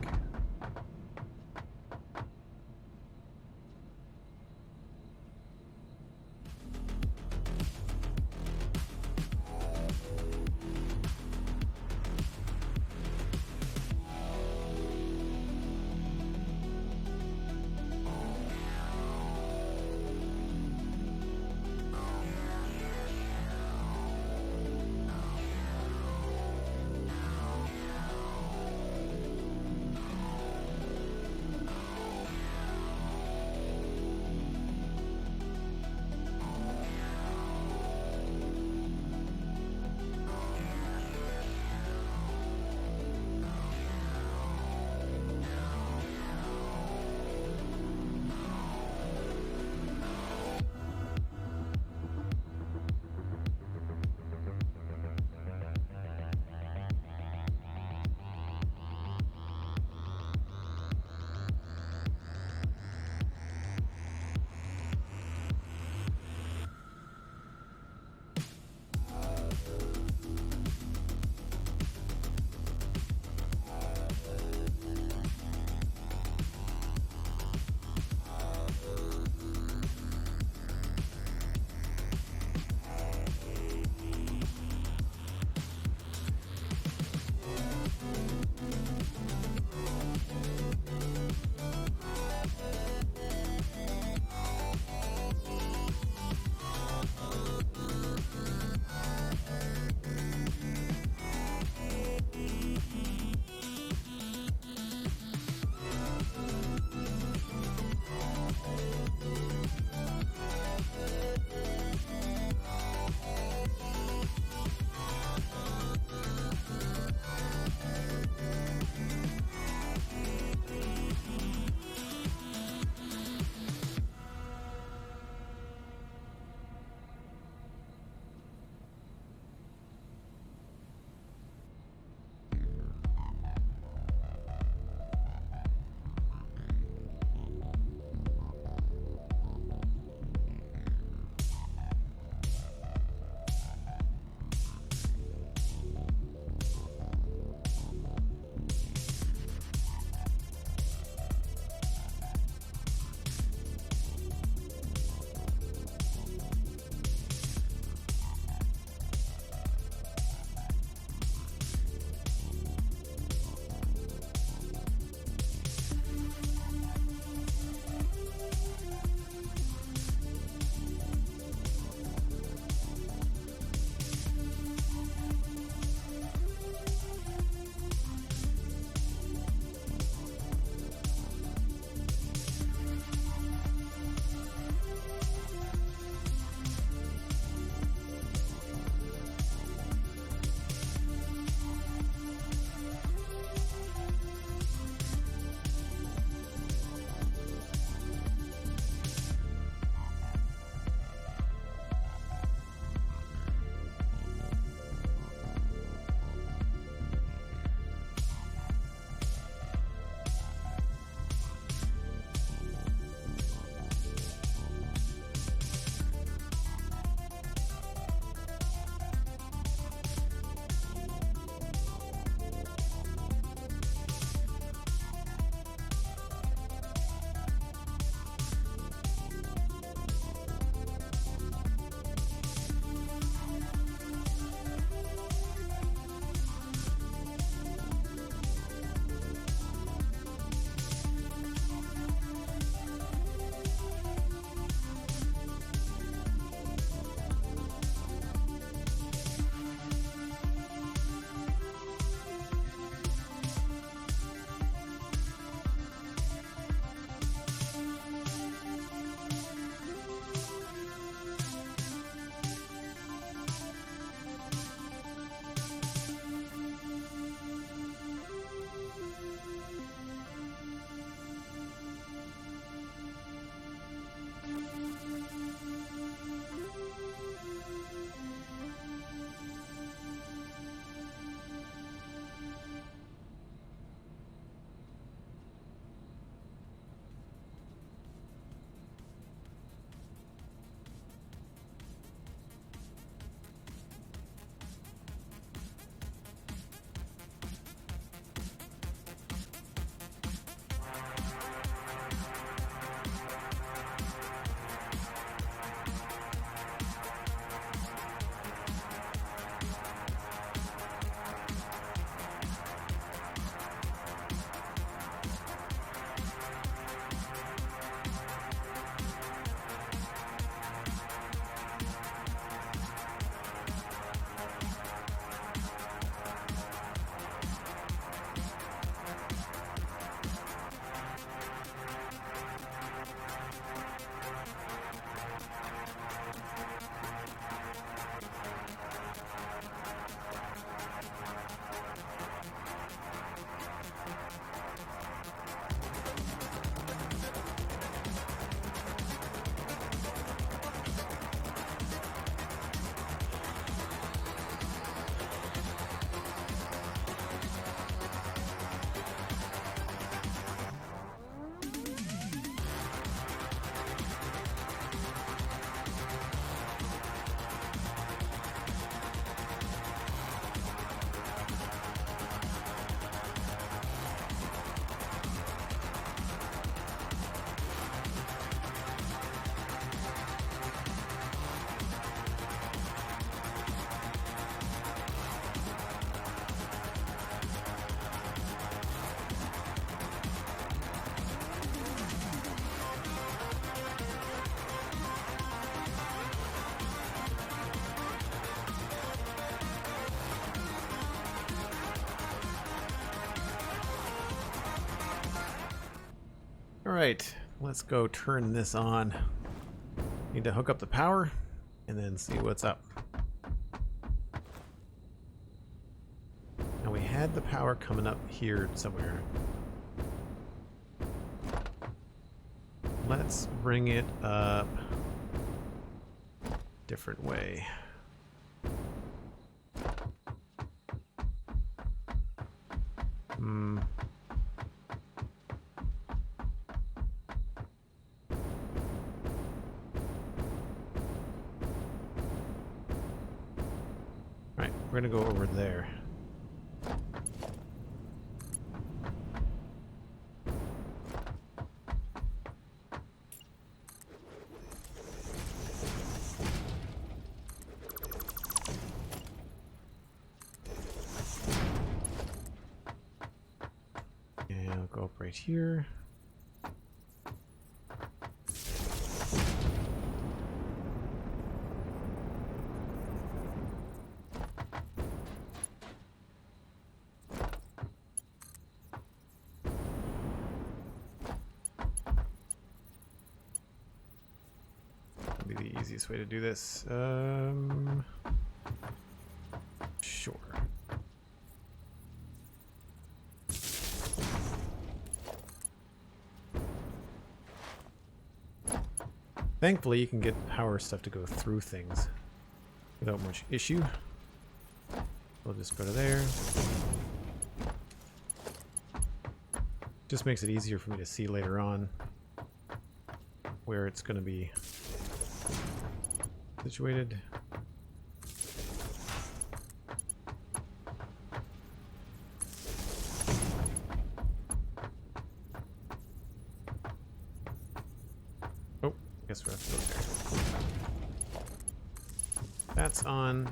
Speaker 1: Alright, let's go turn this on. Need to hook up the power and then see what's up. Now we had the power coming up here somewhere. Let's bring it up different way. Right, we're gonna go over there. And I'll go up right here. Be the easiest way to do this. Sure. Thankfully, you can get power stuff to go through things without much issue. We'll just go to there. Just makes it easier for me to see later on where it's going to be situated. Oh, guess we have to go there. That's on.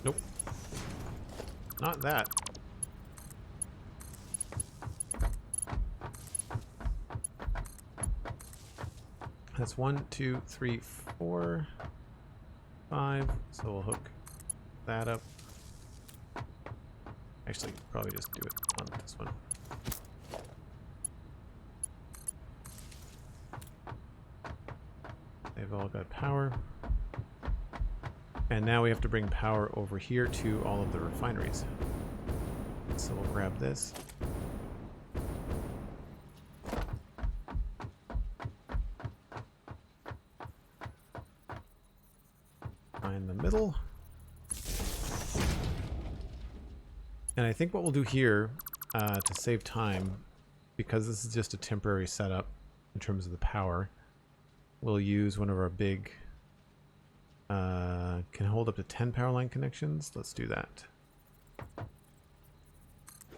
Speaker 1: Nope. Not that. That's 1, 2, 3, 4, 5. So we'll hook that up. Actually, probably just do it on this one. They've all got power. And now we have to bring power over here to all of the refineries. So we'll grab this. Find the middle. And I think what we'll do here, to save time, because this is just a temporary setup in terms of the power, we'll use one of our big, can hold up to 10 power line connections. Let's do that.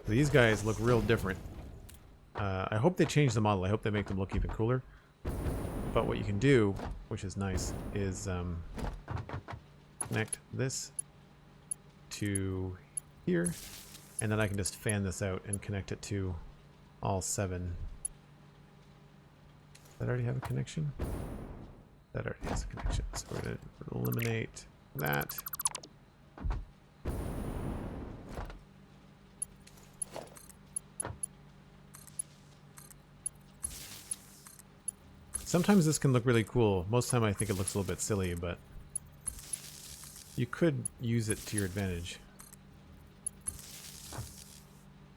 Speaker 1: These guys look real different. I hope they change the model. I hope they make them look even cooler. But what you can do, which is nice, is connect this to here, and then I can just fan this out and connect it to all 7. Does that already have a connection? That already has a connection. So we're going to eliminate that. Sometimes this can look really cool. Most of the time I think it looks a little bit silly, but you could use it to your advantage.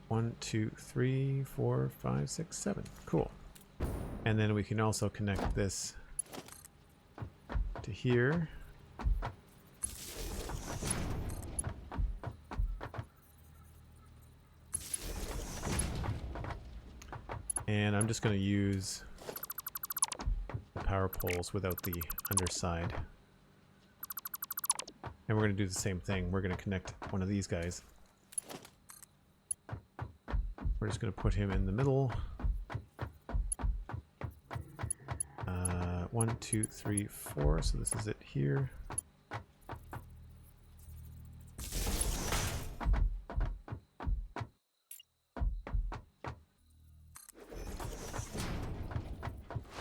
Speaker 1: 1, 2, 3, 4, 5, 6, 7. Cool. And then we can also connect this to here. And I'm just going to use the power poles without the underside. And we're going to do the same thing. We're going to connect one of these guys. We're just going to put him in the middle. 1, 2, 3, 4. So this is it here.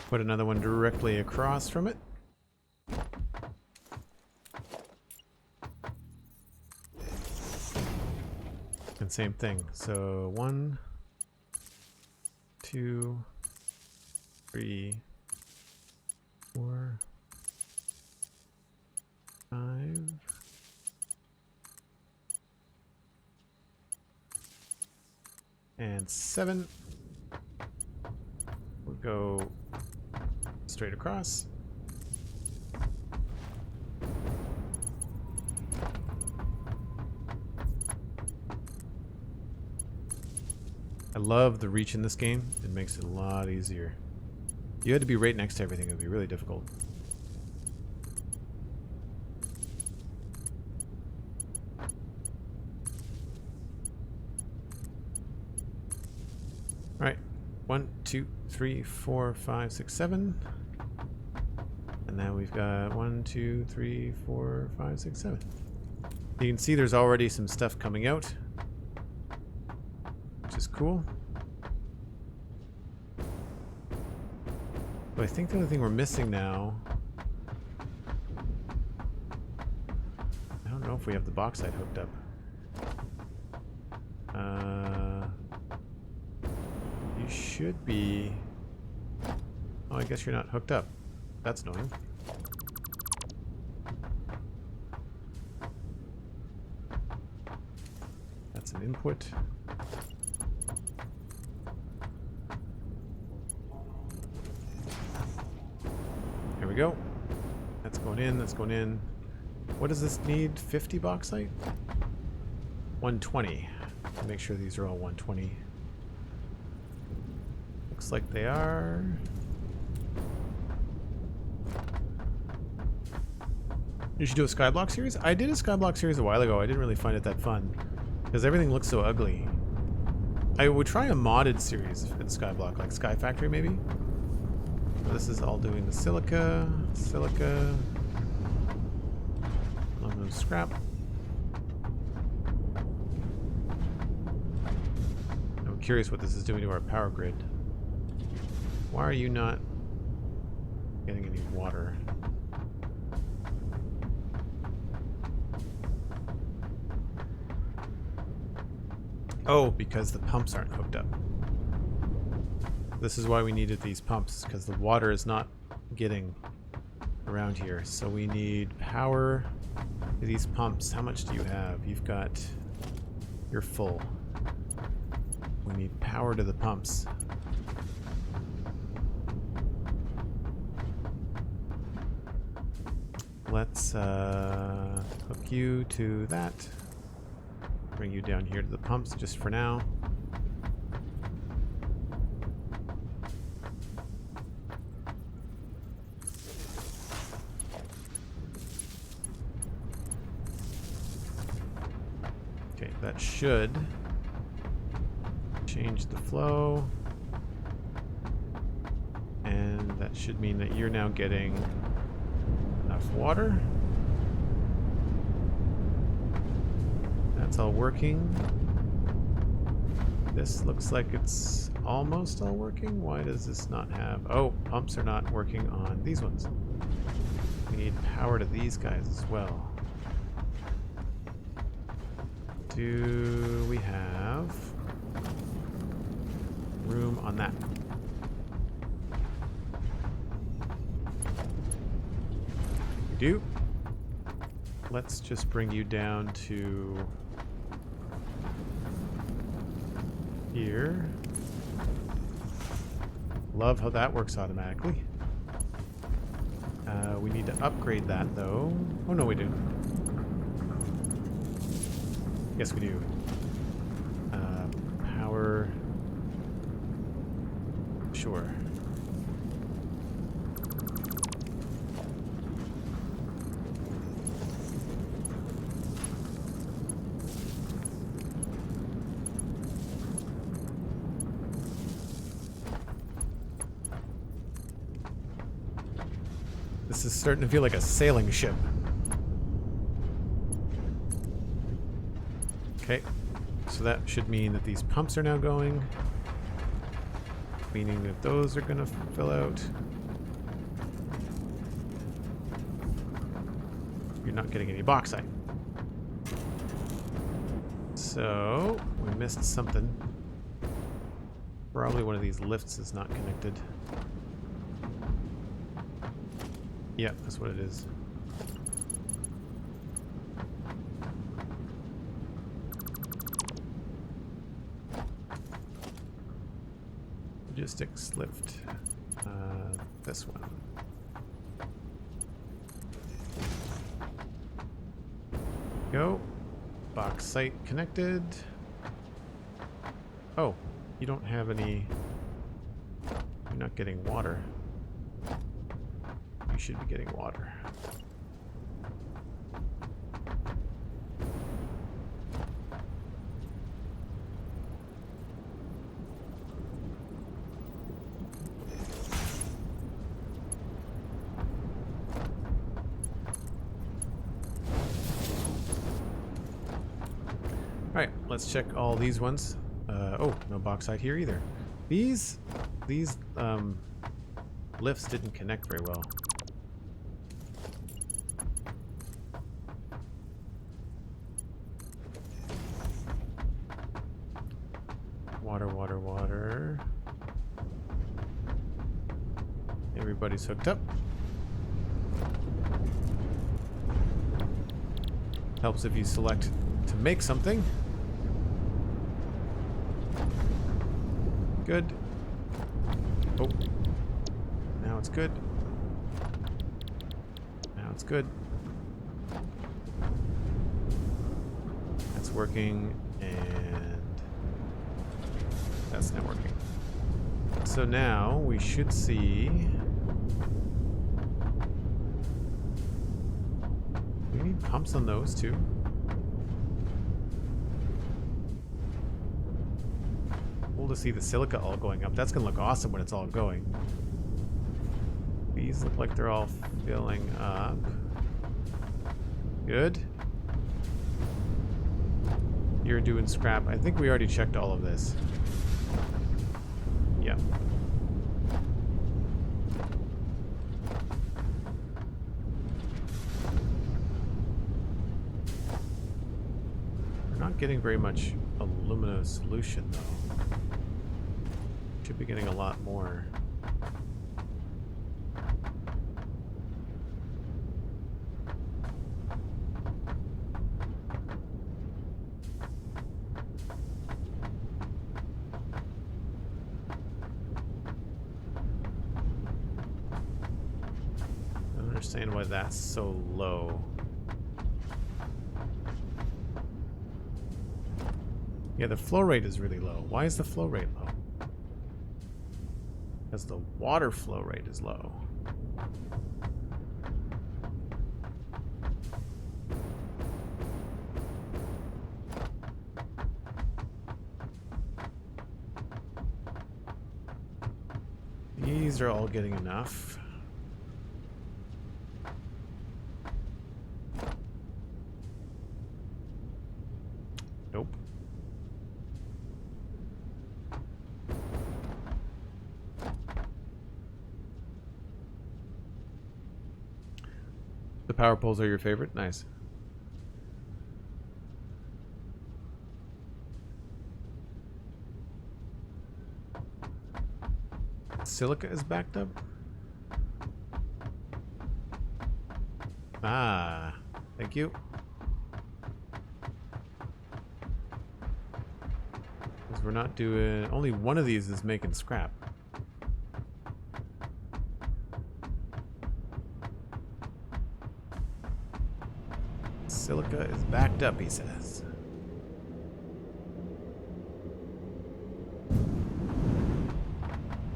Speaker 1: Put another one directly across from it. And same thing. So 1, 2, 3, 4, 5. And 7. We'll go straight across. I love the reach in this game. It makes it a lot easier. You had to be right next to everything. It would be really difficult. Alright. 1, 2, 3, 4, 5, 6, 7. And now we've got 1, 2, 3, 4, 5, 6, 7. You can see there's already some stuff coming out, which is cool. But I think the only thing we're missing now... I don't know if we have the bauxite hooked up. You should be... Oh, I guess you're not hooked up. That's annoying. That's an input. There we go. That's going in, that's going in. What does this need? 50 bauxite? 120. Make sure these are all 120. Looks like they are. You should do a Skyblock series? I did a Skyblock series a while ago. I didn't really find it that fun because everything looks so ugly. I would try a modded series in Skyblock, like Sky Factory maybe. This is all doing the silica, aluminum scrap. I'm curious what this is doing to our power grid. Why are you not getting any water? Oh, because the pumps aren't hooked up. This is why we needed these pumps, because the water is not getting around here. So we need power to these pumps. How much do you have? You've got... You're full. We need power to the pumps. Let's hook you to that. Bring you down here to the pumps just for now. Okay, that should change the flow. And that should mean that you're now getting enough water. That's all working. This looks like it's almost all working. Why does this not have... Oh, pumps are not working on these ones. We need power to these guys as well. Do we have room on that? We do. Let's just bring you down to here. Love how that works automatically. We need to upgrade that though. Oh no, we do. Yes, we do. Power. Sure. This is starting to feel like a sailing ship. Okay, so that should mean that these pumps are now going, meaning that those are going to fill out. You're not getting any bauxite. So, we missed something. Probably one of these lifts is not connected. Yeah, that's what it is. Logistics lift. This one. Go. Box site connected. Oh, you don't have any. You're not getting water. You should be getting water. Alright, let's check all these ones. Oh, no bauxite here either. These lifts didn't connect very well. Water, water, water. Everybody's hooked up. Helps if you select to make something. Good. Oh. Now it's good. Now it's good. That's working, and that's not working. So now we should see. We need pumps on those too. Cool to see the silica all going up. That's gonna look awesome when it's all going. These look like they're all filling up. Good. You're doing scrap. I think we already checked all of this. Yep. We're not getting very much alumina solution though. Should be getting a lot more. I don't understand why that's so low. Yeah, the flow rate is really low. Why is the flow rate low? Because the water flow rate is low. These are all getting enough. Nope. The power poles are your favorite? Nice. Silica is backed up? Ah, thank you. Because we're not doing... Only one of these is making scrap. Silica is backed up, he says.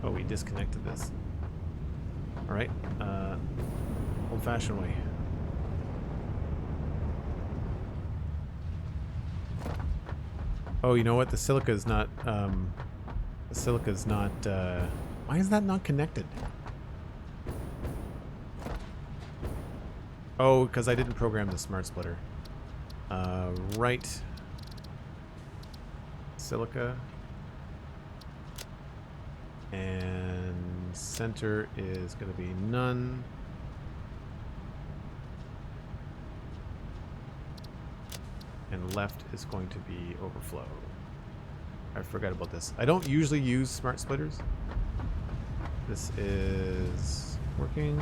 Speaker 1: Oh, we disconnected this. Alright, old-fashioned way. Oh, you know what? The silica is not, why is that not connected? Oh, because I didn't program the smart splitter. Right. Silica. And center is going to be none. And left is going to be overflow. I forgot about this. I don't usually use smart splitters. This is working.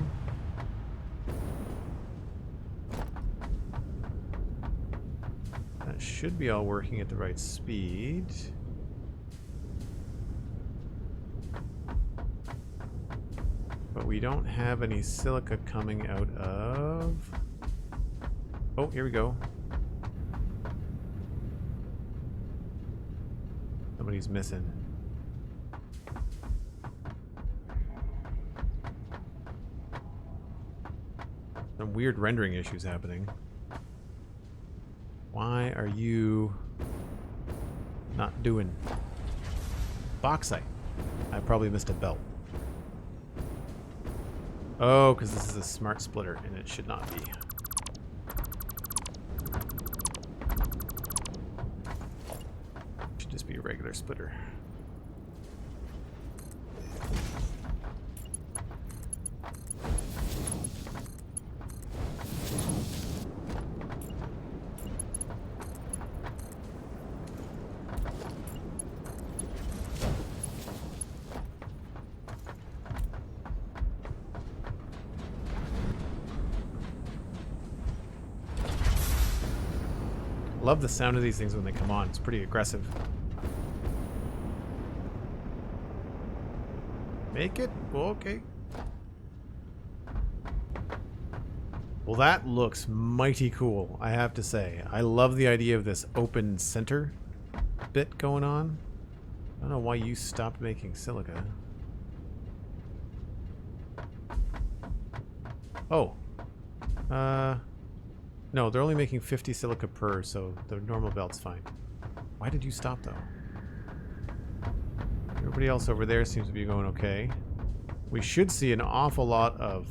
Speaker 1: should be all working at the right speed. But we don't have any silica coming out of... Oh, here we go. Somebody's missing. Some weird rendering issues happening. Why are you not doing bauxite? I probably missed a belt. Oh, because this is a smart splitter, and it should not be. It should just be a regular splitter. Love the sound of these things when they come on. It's pretty aggressive. Make it? Okay. Well, that looks mighty cool, I have to say. I love the idea of this open center bit going on. I don't know why you stopped making silica. Oh. No, they're only making 50 silica per, so the normal belt's fine. Why did you stop, though? Everybody else over there seems to be going okay. We should see an awful lot of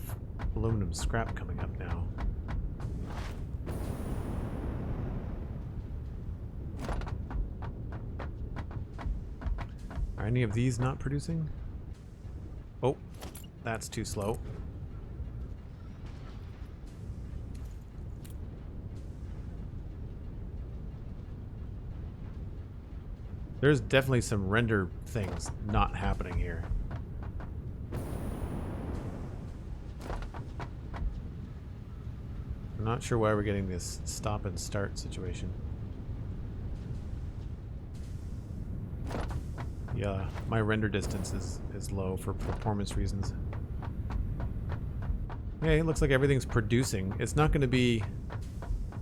Speaker 1: aluminum scrap coming up now. Are any of these not producing? Oh, that's too slow. There's definitely some render things not happening here. I'm not sure why we're getting this stop and start situation. Yeah, my render distance is low for performance reasons. Okay, it looks like everything's producing. It's not going to be...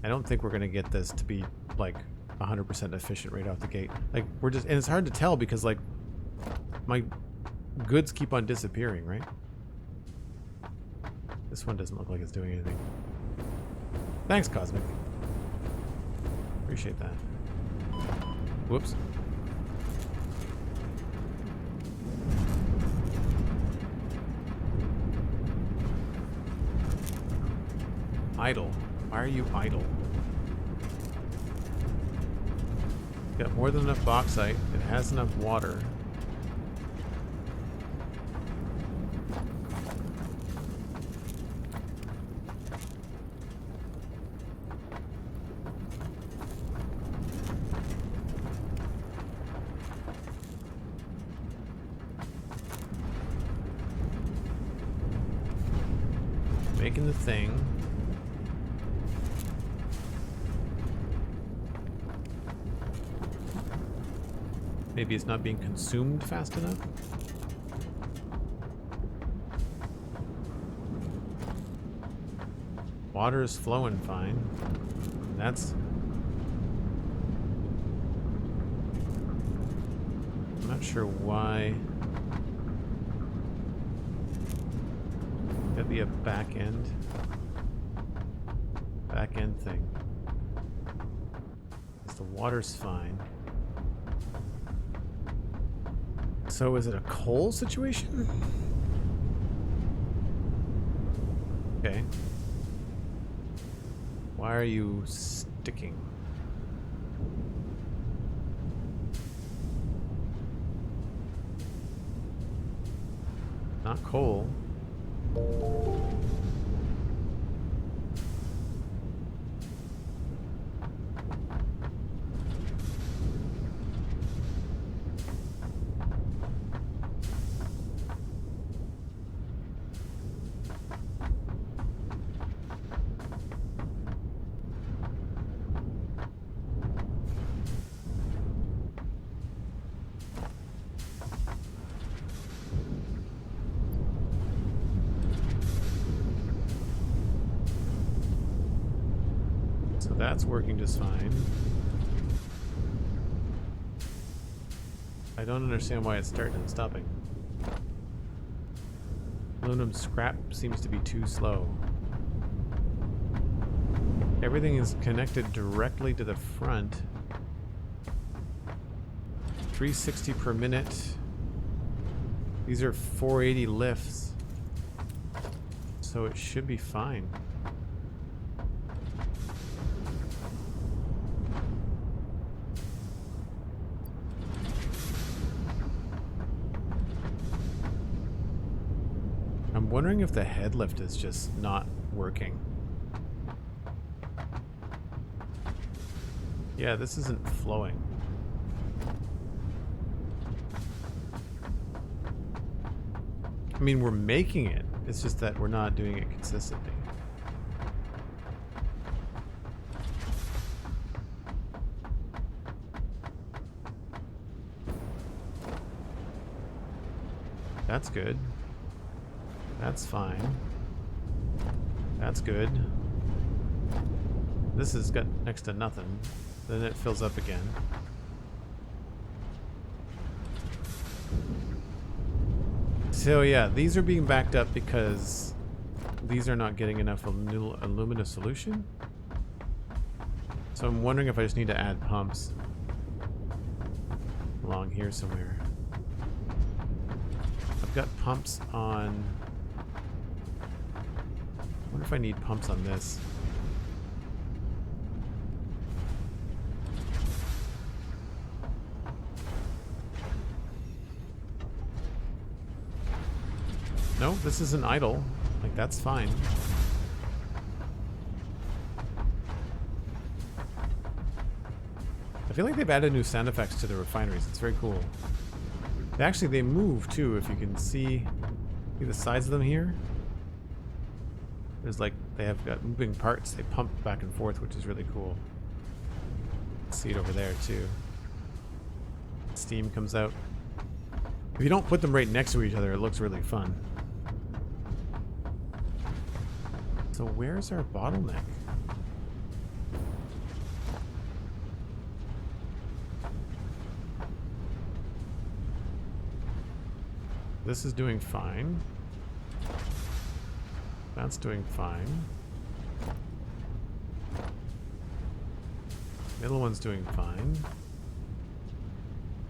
Speaker 1: I don't think we're going to get this to be, like, 100% efficient right off the gate. Like, we're just... And it's hard to tell because, like, my goods keep on disappearing, right? This one doesn't look like it's doing anything. Thanks, Cosmic. Appreciate that. Whoops. Idle. Why are you idle? Got more than enough bauxite. It has enough water. Making the thing. Maybe it's not being consumed fast enough? Water is flowing fine. That's... I'm not sure why. Could be a back end thing. 'Cause the water's fine. So is it a coal situation? Okay. Why are you sticking? Not coal. that's working just fine. I don't understand why it's starting and stopping. Aluminum scrap seems to be too slow. Everything is connected directly to the front. 360 per minute. These are 480 lifts. So it should be fine. I'm wondering if the head lift is just not working. Yeah, this isn't flowing. I mean, we're making it. It's just that we're not doing it consistently. That's good. That's fine. That's good. This has got next to nothing. Then it fills up again. So yeah, these are being backed up because these are not getting enough alumina solution. So I'm wondering if I just need to add pumps along here somewhere. I've got pumps on... I wonder if I need pumps on this. No, this isn't idle. Like, that's fine. I feel like they've added new sound effects to the refineries. It's very cool. Actually, they move too, if you can see the sides of them here. There's like, they have got moving parts. They pump back and forth, which is really cool. See it over there too. Steam comes out. If you don't put them right next to each other, it looks really fun. So where's our bottleneck? This is doing fine. That's doing fine. Middle one's doing fine.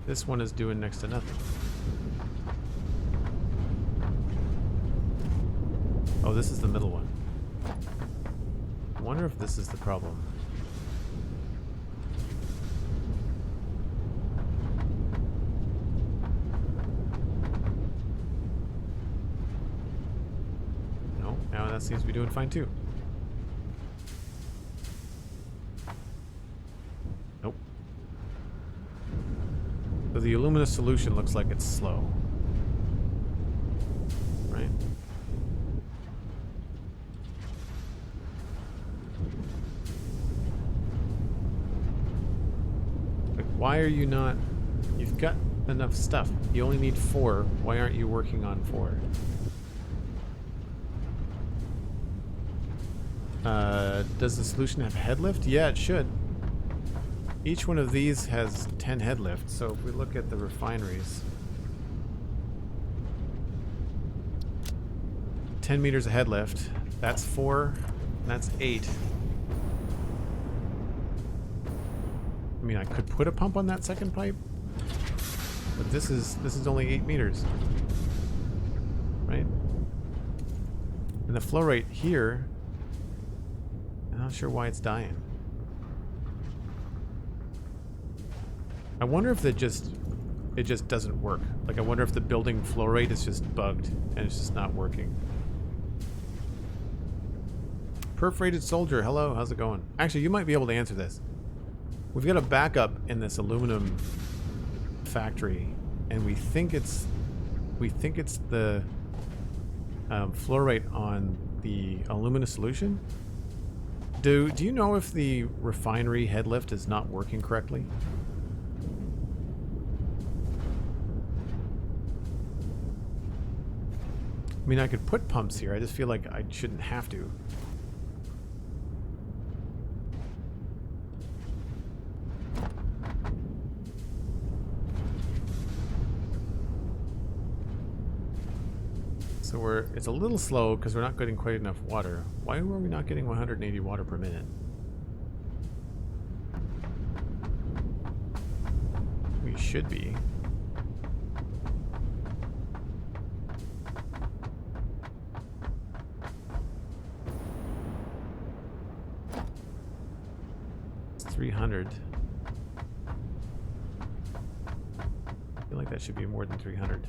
Speaker 1: This one is doing next to nothing. Oh, this is the middle one. I wonder if this is the problem. No, now that seems to be doing fine too. Nope. So the alumina solution looks like it's slow. Right? Why are you not... You've got enough stuff. You only need 4. Why aren't you working on 4? Does the solution have head lift? Yeah, it should. Each one of these has 10 head lift, so if we look at the refineries... 10 meters of head lift. That's 4. That's 8. I mean, I could put a pump on that second pipe, but this is only 8 meters, right? And the flow rate here, I'm not sure why it's dying. I wonder if it just doesn't work. Like, I wonder if the building flow rate is just bugged and it's just not working. Perforated soldier, hello, how's it going? Actually, you might be able to answer this. We've got a backup in this aluminum factory, and we think it's the flow rate on the alumina solution. Do you know if the refinery head lift is not working correctly? I mean, I could put pumps here. I just feel like I shouldn't have to. So it's a little slow because we're not getting quite enough water. Why were we not getting 180 water per minute? We should be. It's 300. I feel like that should be more than 300.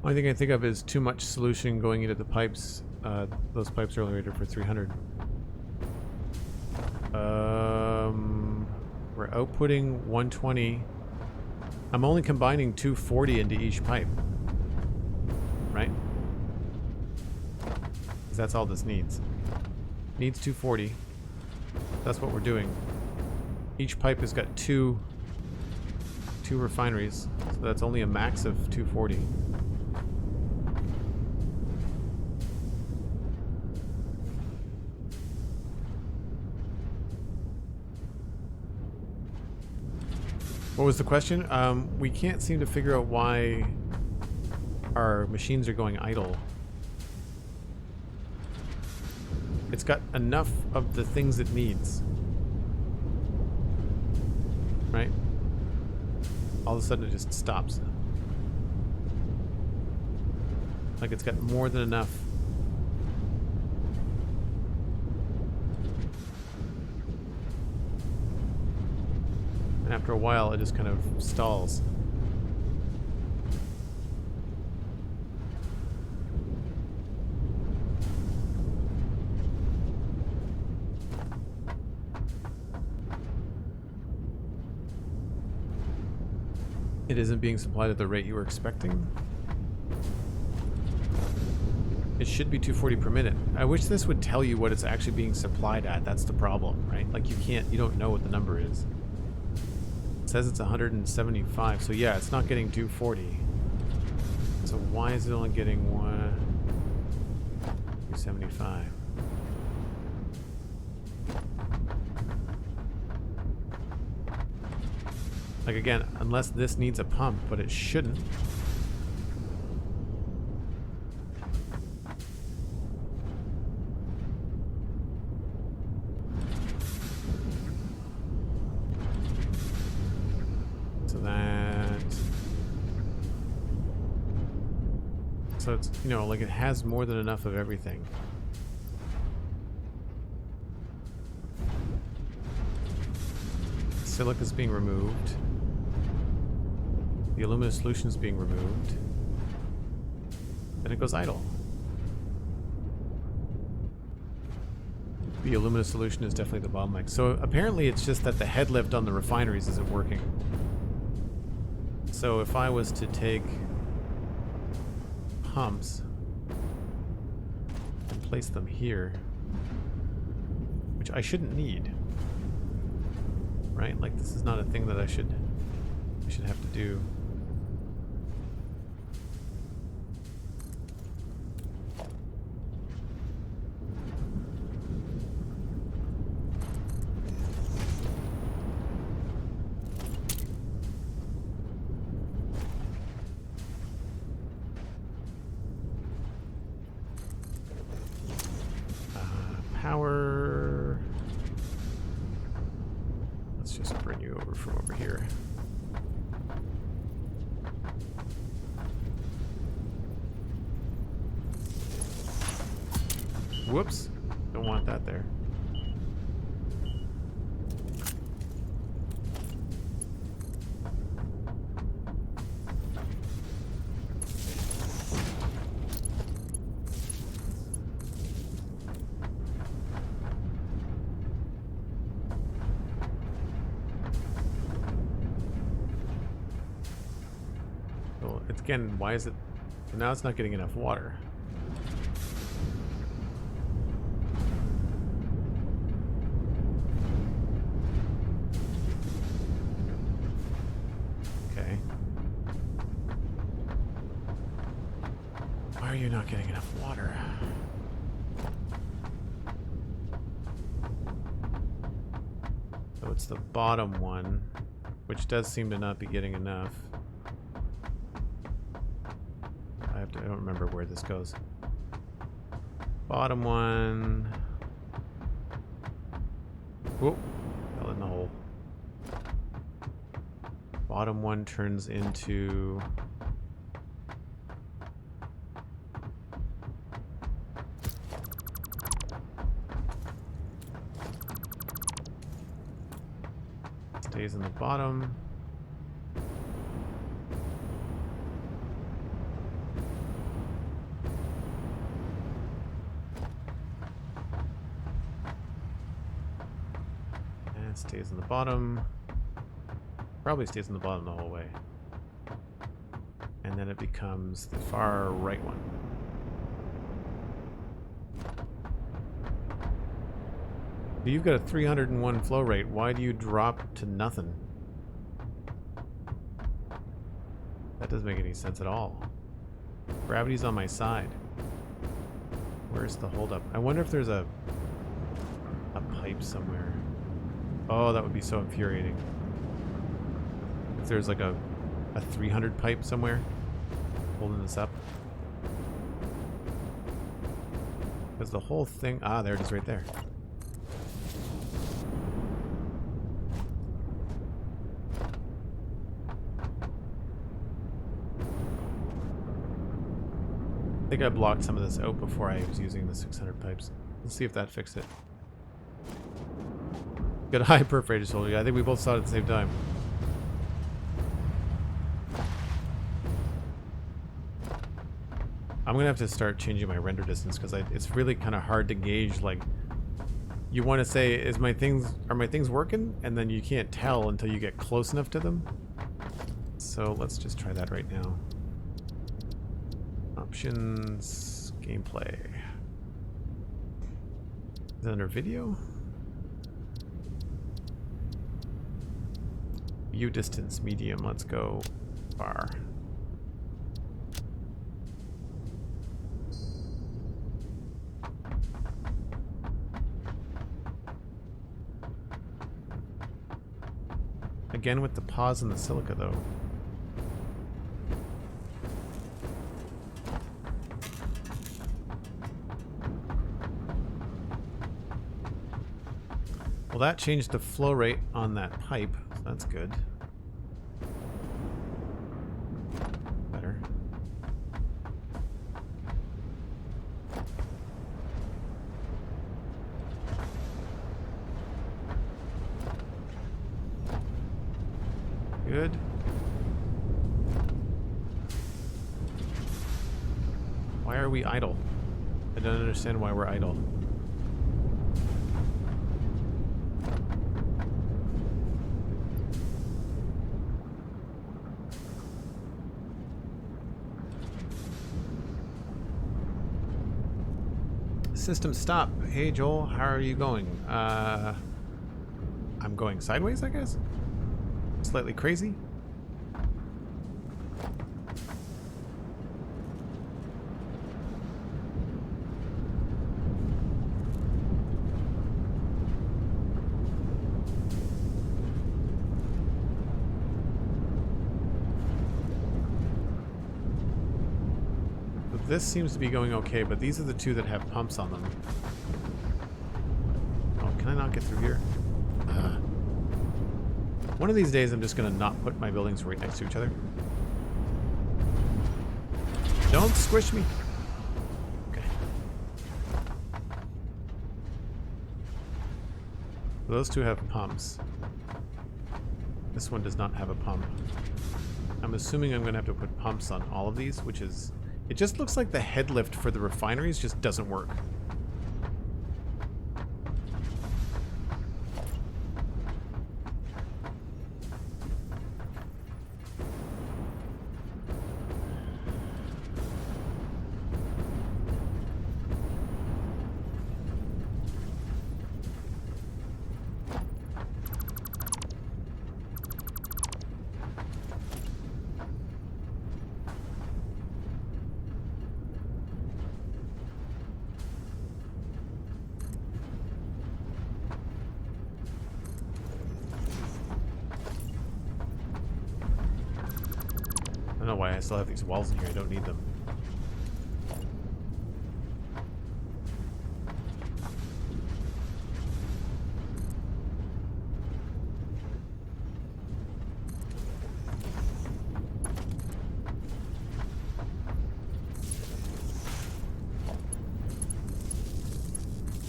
Speaker 1: Only thing I think of is too much solution going into the pipes. Those pipes are only rated for 300. We're outputting 120. I'm only combining 240 into each pipe. Right? Because that's all this needs. Needs 240. That's what we're doing. Each pipe has got two refineries. So that's only a max of 240. What was the question? We can't seem to figure out why our machines are going idle. It's got enough of the things it needs. Right? All of a sudden it just stops. Like it's got more than enough. And after a while, it just kind of stalls. It isn't being supplied at the rate you were expecting. It should be 240 per minute. I wish this would tell you what it's actually being supplied at. That's the problem, right? Like you don't know what the number is. It says it's 175, so yeah, it's not getting 240. So why is it only getting 275? Like again, unless this needs a pump, but it shouldn't. So it's, you know, like it has more than enough of everything. Silica is being removed. The aluminum solution is being removed. Then it goes idle. The aluminum solution is definitely the bottleneck. So apparently it's just that the head lift on the refineries isn't working. So if I was to take pumps and place them here, which I shouldn't need, right? Like this is not a thing that I should have to do. Power. Let's just bring you over from over here. Whoops. Don't want that there. Again, why is it... Now it's not getting enough water. Why are you not getting enough water? So it's the bottom one, which does seem to not be getting enough. I don't remember where this goes. Bottom one. Whoop. Fell in the hole. Bottom one turns into... Stays in the bottom. And stays in the bottom. Probably stays in the bottom the whole way. And then it becomes the far right one. You've got a 301 flow rate. Why do you drop to nothing? That doesn't make any sense at all. Gravity's on my side. Where's the holdup? I wonder if there's a pipe somewhere. Oh, that would be so infuriating. If there's like a 300 pipe somewhere holding this up. Because the whole thing... Ah, there it is right there. I think I blocked some of this out before I was using the 600 pipes. Let's see if that fixed it. Got a high perforated soldier. I think we both saw it at the same time. I'm gonna have to start changing my render distance because it's really kind of hard to gauge. Like, you want to say, are my things working? And then you can't tell until you get close enough to them. So let's just try that right now. Options, gameplay. Is it under video? View distance, medium. Let's go far. Again with the pause and the silica though. Well, that changed the flow rate on that pipe, so that's good. Better. Good. Why are we idle? I don't understand why we're idle. System stop. Hey Joel, how are you going? I'm going sideways, I guess? Slightly crazy? This seems to be going okay, but these are the two that have pumps on them. Oh, can I not get through here? One of these days I'm just going to not put my buildings right next to each other. Don't squish me. Okay. Those two have pumps. This one does not have a pump. I'm assuming I'm going to have to put pumps on all of these, which is... It just looks like the head lift for the refineries just doesn't work. why I still have these walls in here. I don't need them.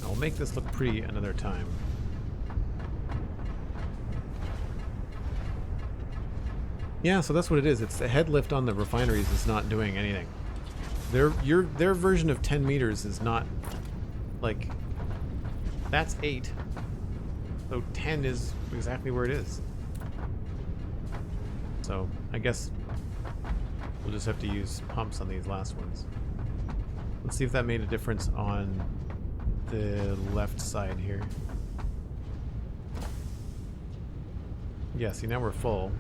Speaker 1: I'll make this look pretty another time. Yeah, so that's what it is. It's the head lift on the refineries is not doing anything. Their version of 10 meters is not like, that's 8. So 10 is exactly where it is. So I guess we'll just have to use pumps on these last ones. Let's see if that made a difference on the left side here. Yeah, see, now we're full.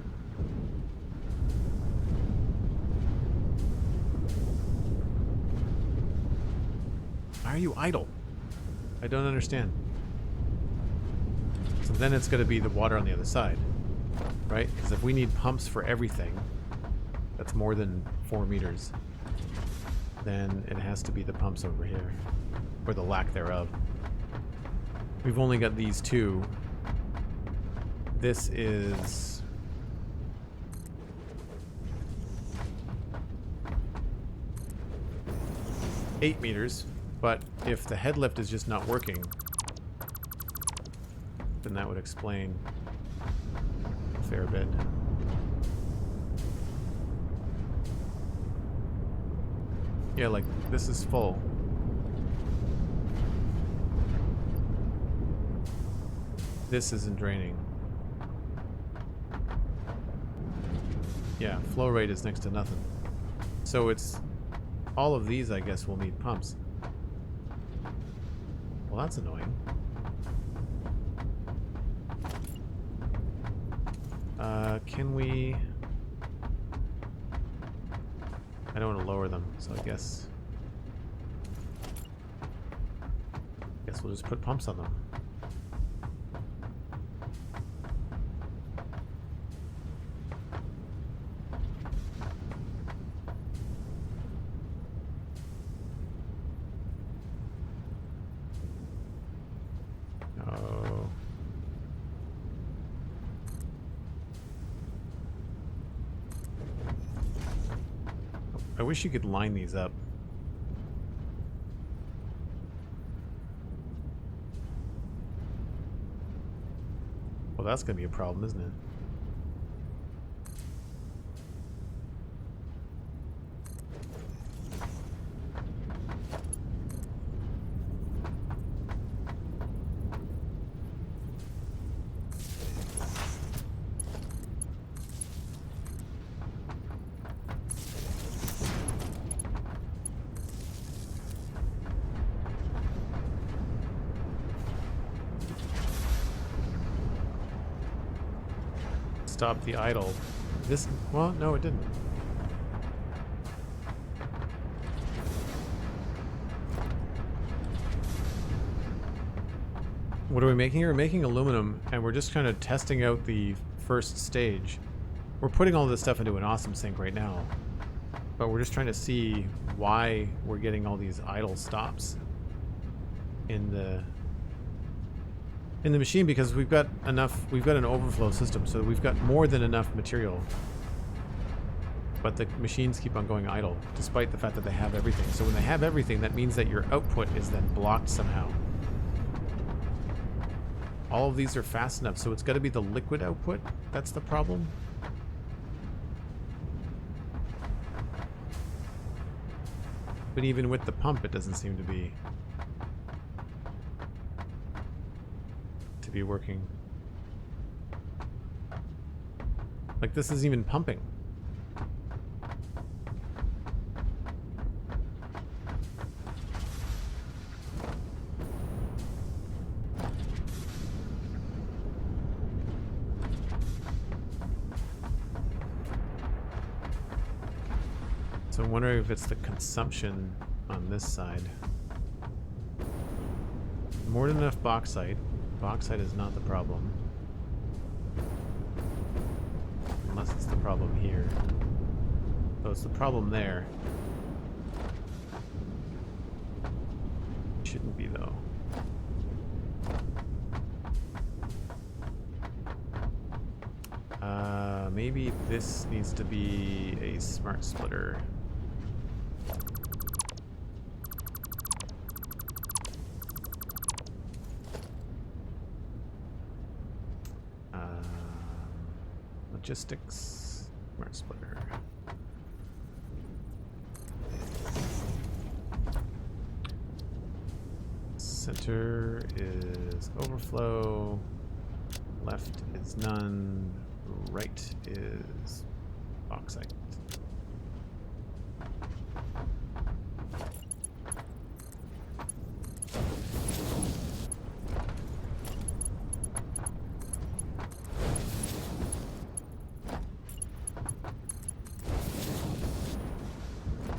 Speaker 1: Why are you idle? I don't understand. So then it's going to be the water on the other side, right? Because if we need pumps for everything, that's more than 4 meters, then it has to be the pumps over here, or the lack thereof. We've only got these two. This is... $8 meters. But if the head lift is just not working, then that would explain a fair bit. Yeah, like, this is full. This isn't draining. Yeah, flow rate is next to nothing. So it's... all of these, I guess, will need pumps. Well, that's annoying. Can we... I don't want to lower them, so I guess we'll just put pumps on them. I wish you could line these up. Well, that's going to be a problem, isn't it? Stop the idle. This, well, no, it didn't. What are we making here? We're making aluminum, and we're just kind of testing out the first stage. We're putting all this stuff into an awesome sink right now, but we're just trying to see why we're getting all these idle stops in the machine, because we've got an overflow system, so we've got more than enough material, but the machines keep on going idle despite the fact that they have everything. So when they have everything, that means that your output is then blocked somehow. All of these are fast enough, so it's got to be the liquid output that's the problem. But even with the pump, it doesn't seem to be working. Like, this isn't even pumping. So I'm wondering if it's the consumption on this side. More than enough bauxite. Bauxite is not the problem. Unless it's the problem here. So it's the problem there. Shouldn't be though. Maybe this needs to be a smart splitter. Logistics, smart splitter. Center is overflow. Left is none. Right is bauxite.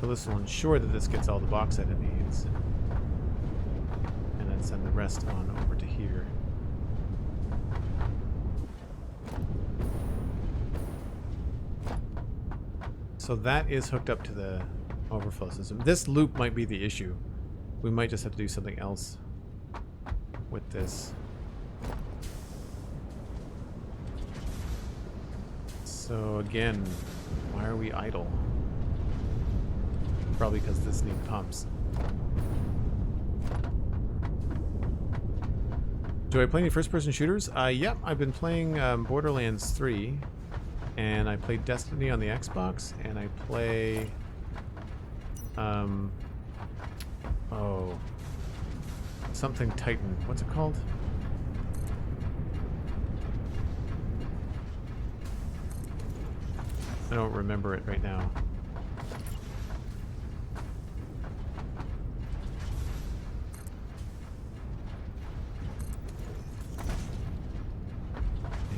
Speaker 1: So this will ensure that this gets all the bauxite it needs. And then send the rest on over to here. So that is hooked up to the overflow system. This loop might be the issue. We might just have to do something else with this. So again, why are we idle? Probably because this needs pumps. Do I play any first-person shooters? Yep, I've been playing Borderlands 3. And I play Destiny on the Xbox, and I play, something Titan. What's it called? I don't remember it right now.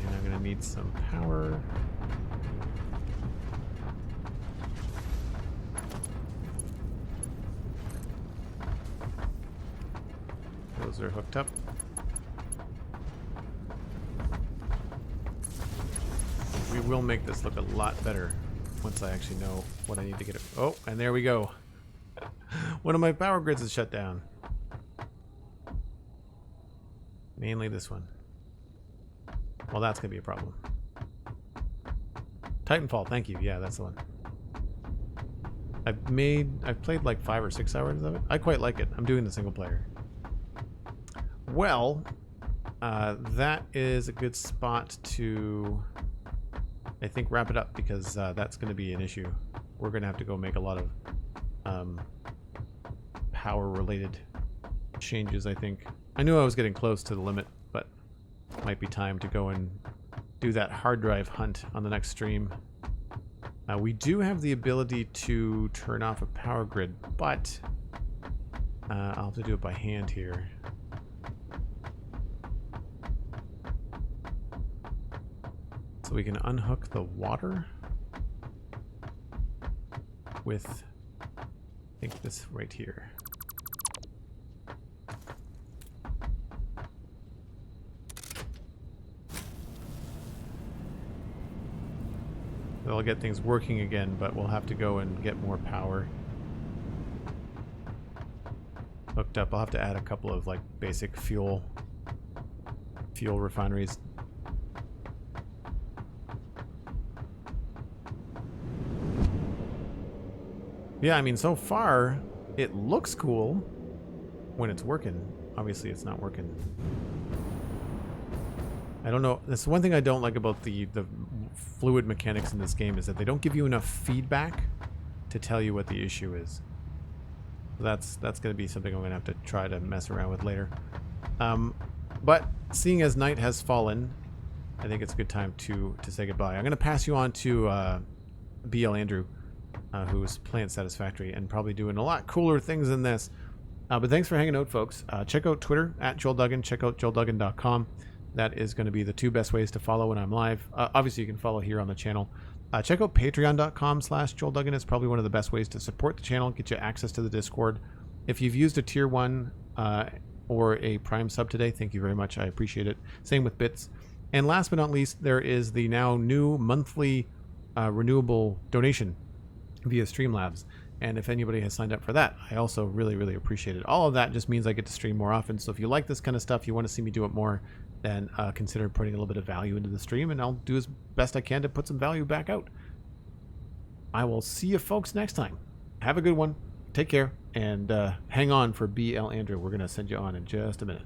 Speaker 1: And I'm gonna need some power. Those are hooked up. We will make this look a lot better once I actually know what I need to get it. Oh, and there we go. One of my power grids is shut down. Mainly this one. Well, that's going to be a problem. Titanfall, thank you. Yeah, that's the one. I've played like 5 or 6 hours of it. I quite like it. I'm doing the single player. Well, that is a good spot to, I think, wrap it up, because that's going to be an issue. We're going to have to go make a lot of power-related changes, I think. I knew I was getting close to the limit, but it might be time to go and do that hard drive hunt on the next stream. We do have the ability to turn off a power grid, but I'll have to do it by hand here. So we can unhook the water with, I think, this right here. That'll get things working again, but we'll have to go and get more power hooked up. I'll have to add a couple of like basic fuel refineries. Yeah, I mean, so far it looks cool when it's working. Obviously it's not working. I don't know. That's one thing I don't like about the fluid mechanics in this game, is that they don't give you enough feedback to tell you what the issue is. So that's going to be something I'm going to have to try to mess around with later. But seeing as night has fallen, I think it's a good time to say goodbye. I'm going to pass you on to BL Andrew, who's playing Satisfactory and probably doing a lot cooler things than this. But thanks for hanging out, folks. Check out Twitter at Joel Duggan. Check out joelduggan.com. That is going to be the 2 best ways to follow when I'm live. Obviously, you can follow here on the channel. Check out patreon.com/JoelDuggan. It's probably one of the best ways to support the channel, get you access to the Discord. If you've used a tier 1 or a Prime sub today, thank you very much. I appreciate it. Same with bits. And last but not least, there is the now new monthly renewable donation via Streamlabs. And if anybody has signed up for that, I also really, really appreciate it. All of that just means I get to stream more often. So if you like this kind of stuff, you want to see me do it more, then consider putting a little bit of value into the stream, and I'll do as best I can to put some value back out. I will see you folks next time. Have a good one. Take care, and hang on for BL Andrew. We're going to send you on in just a minute.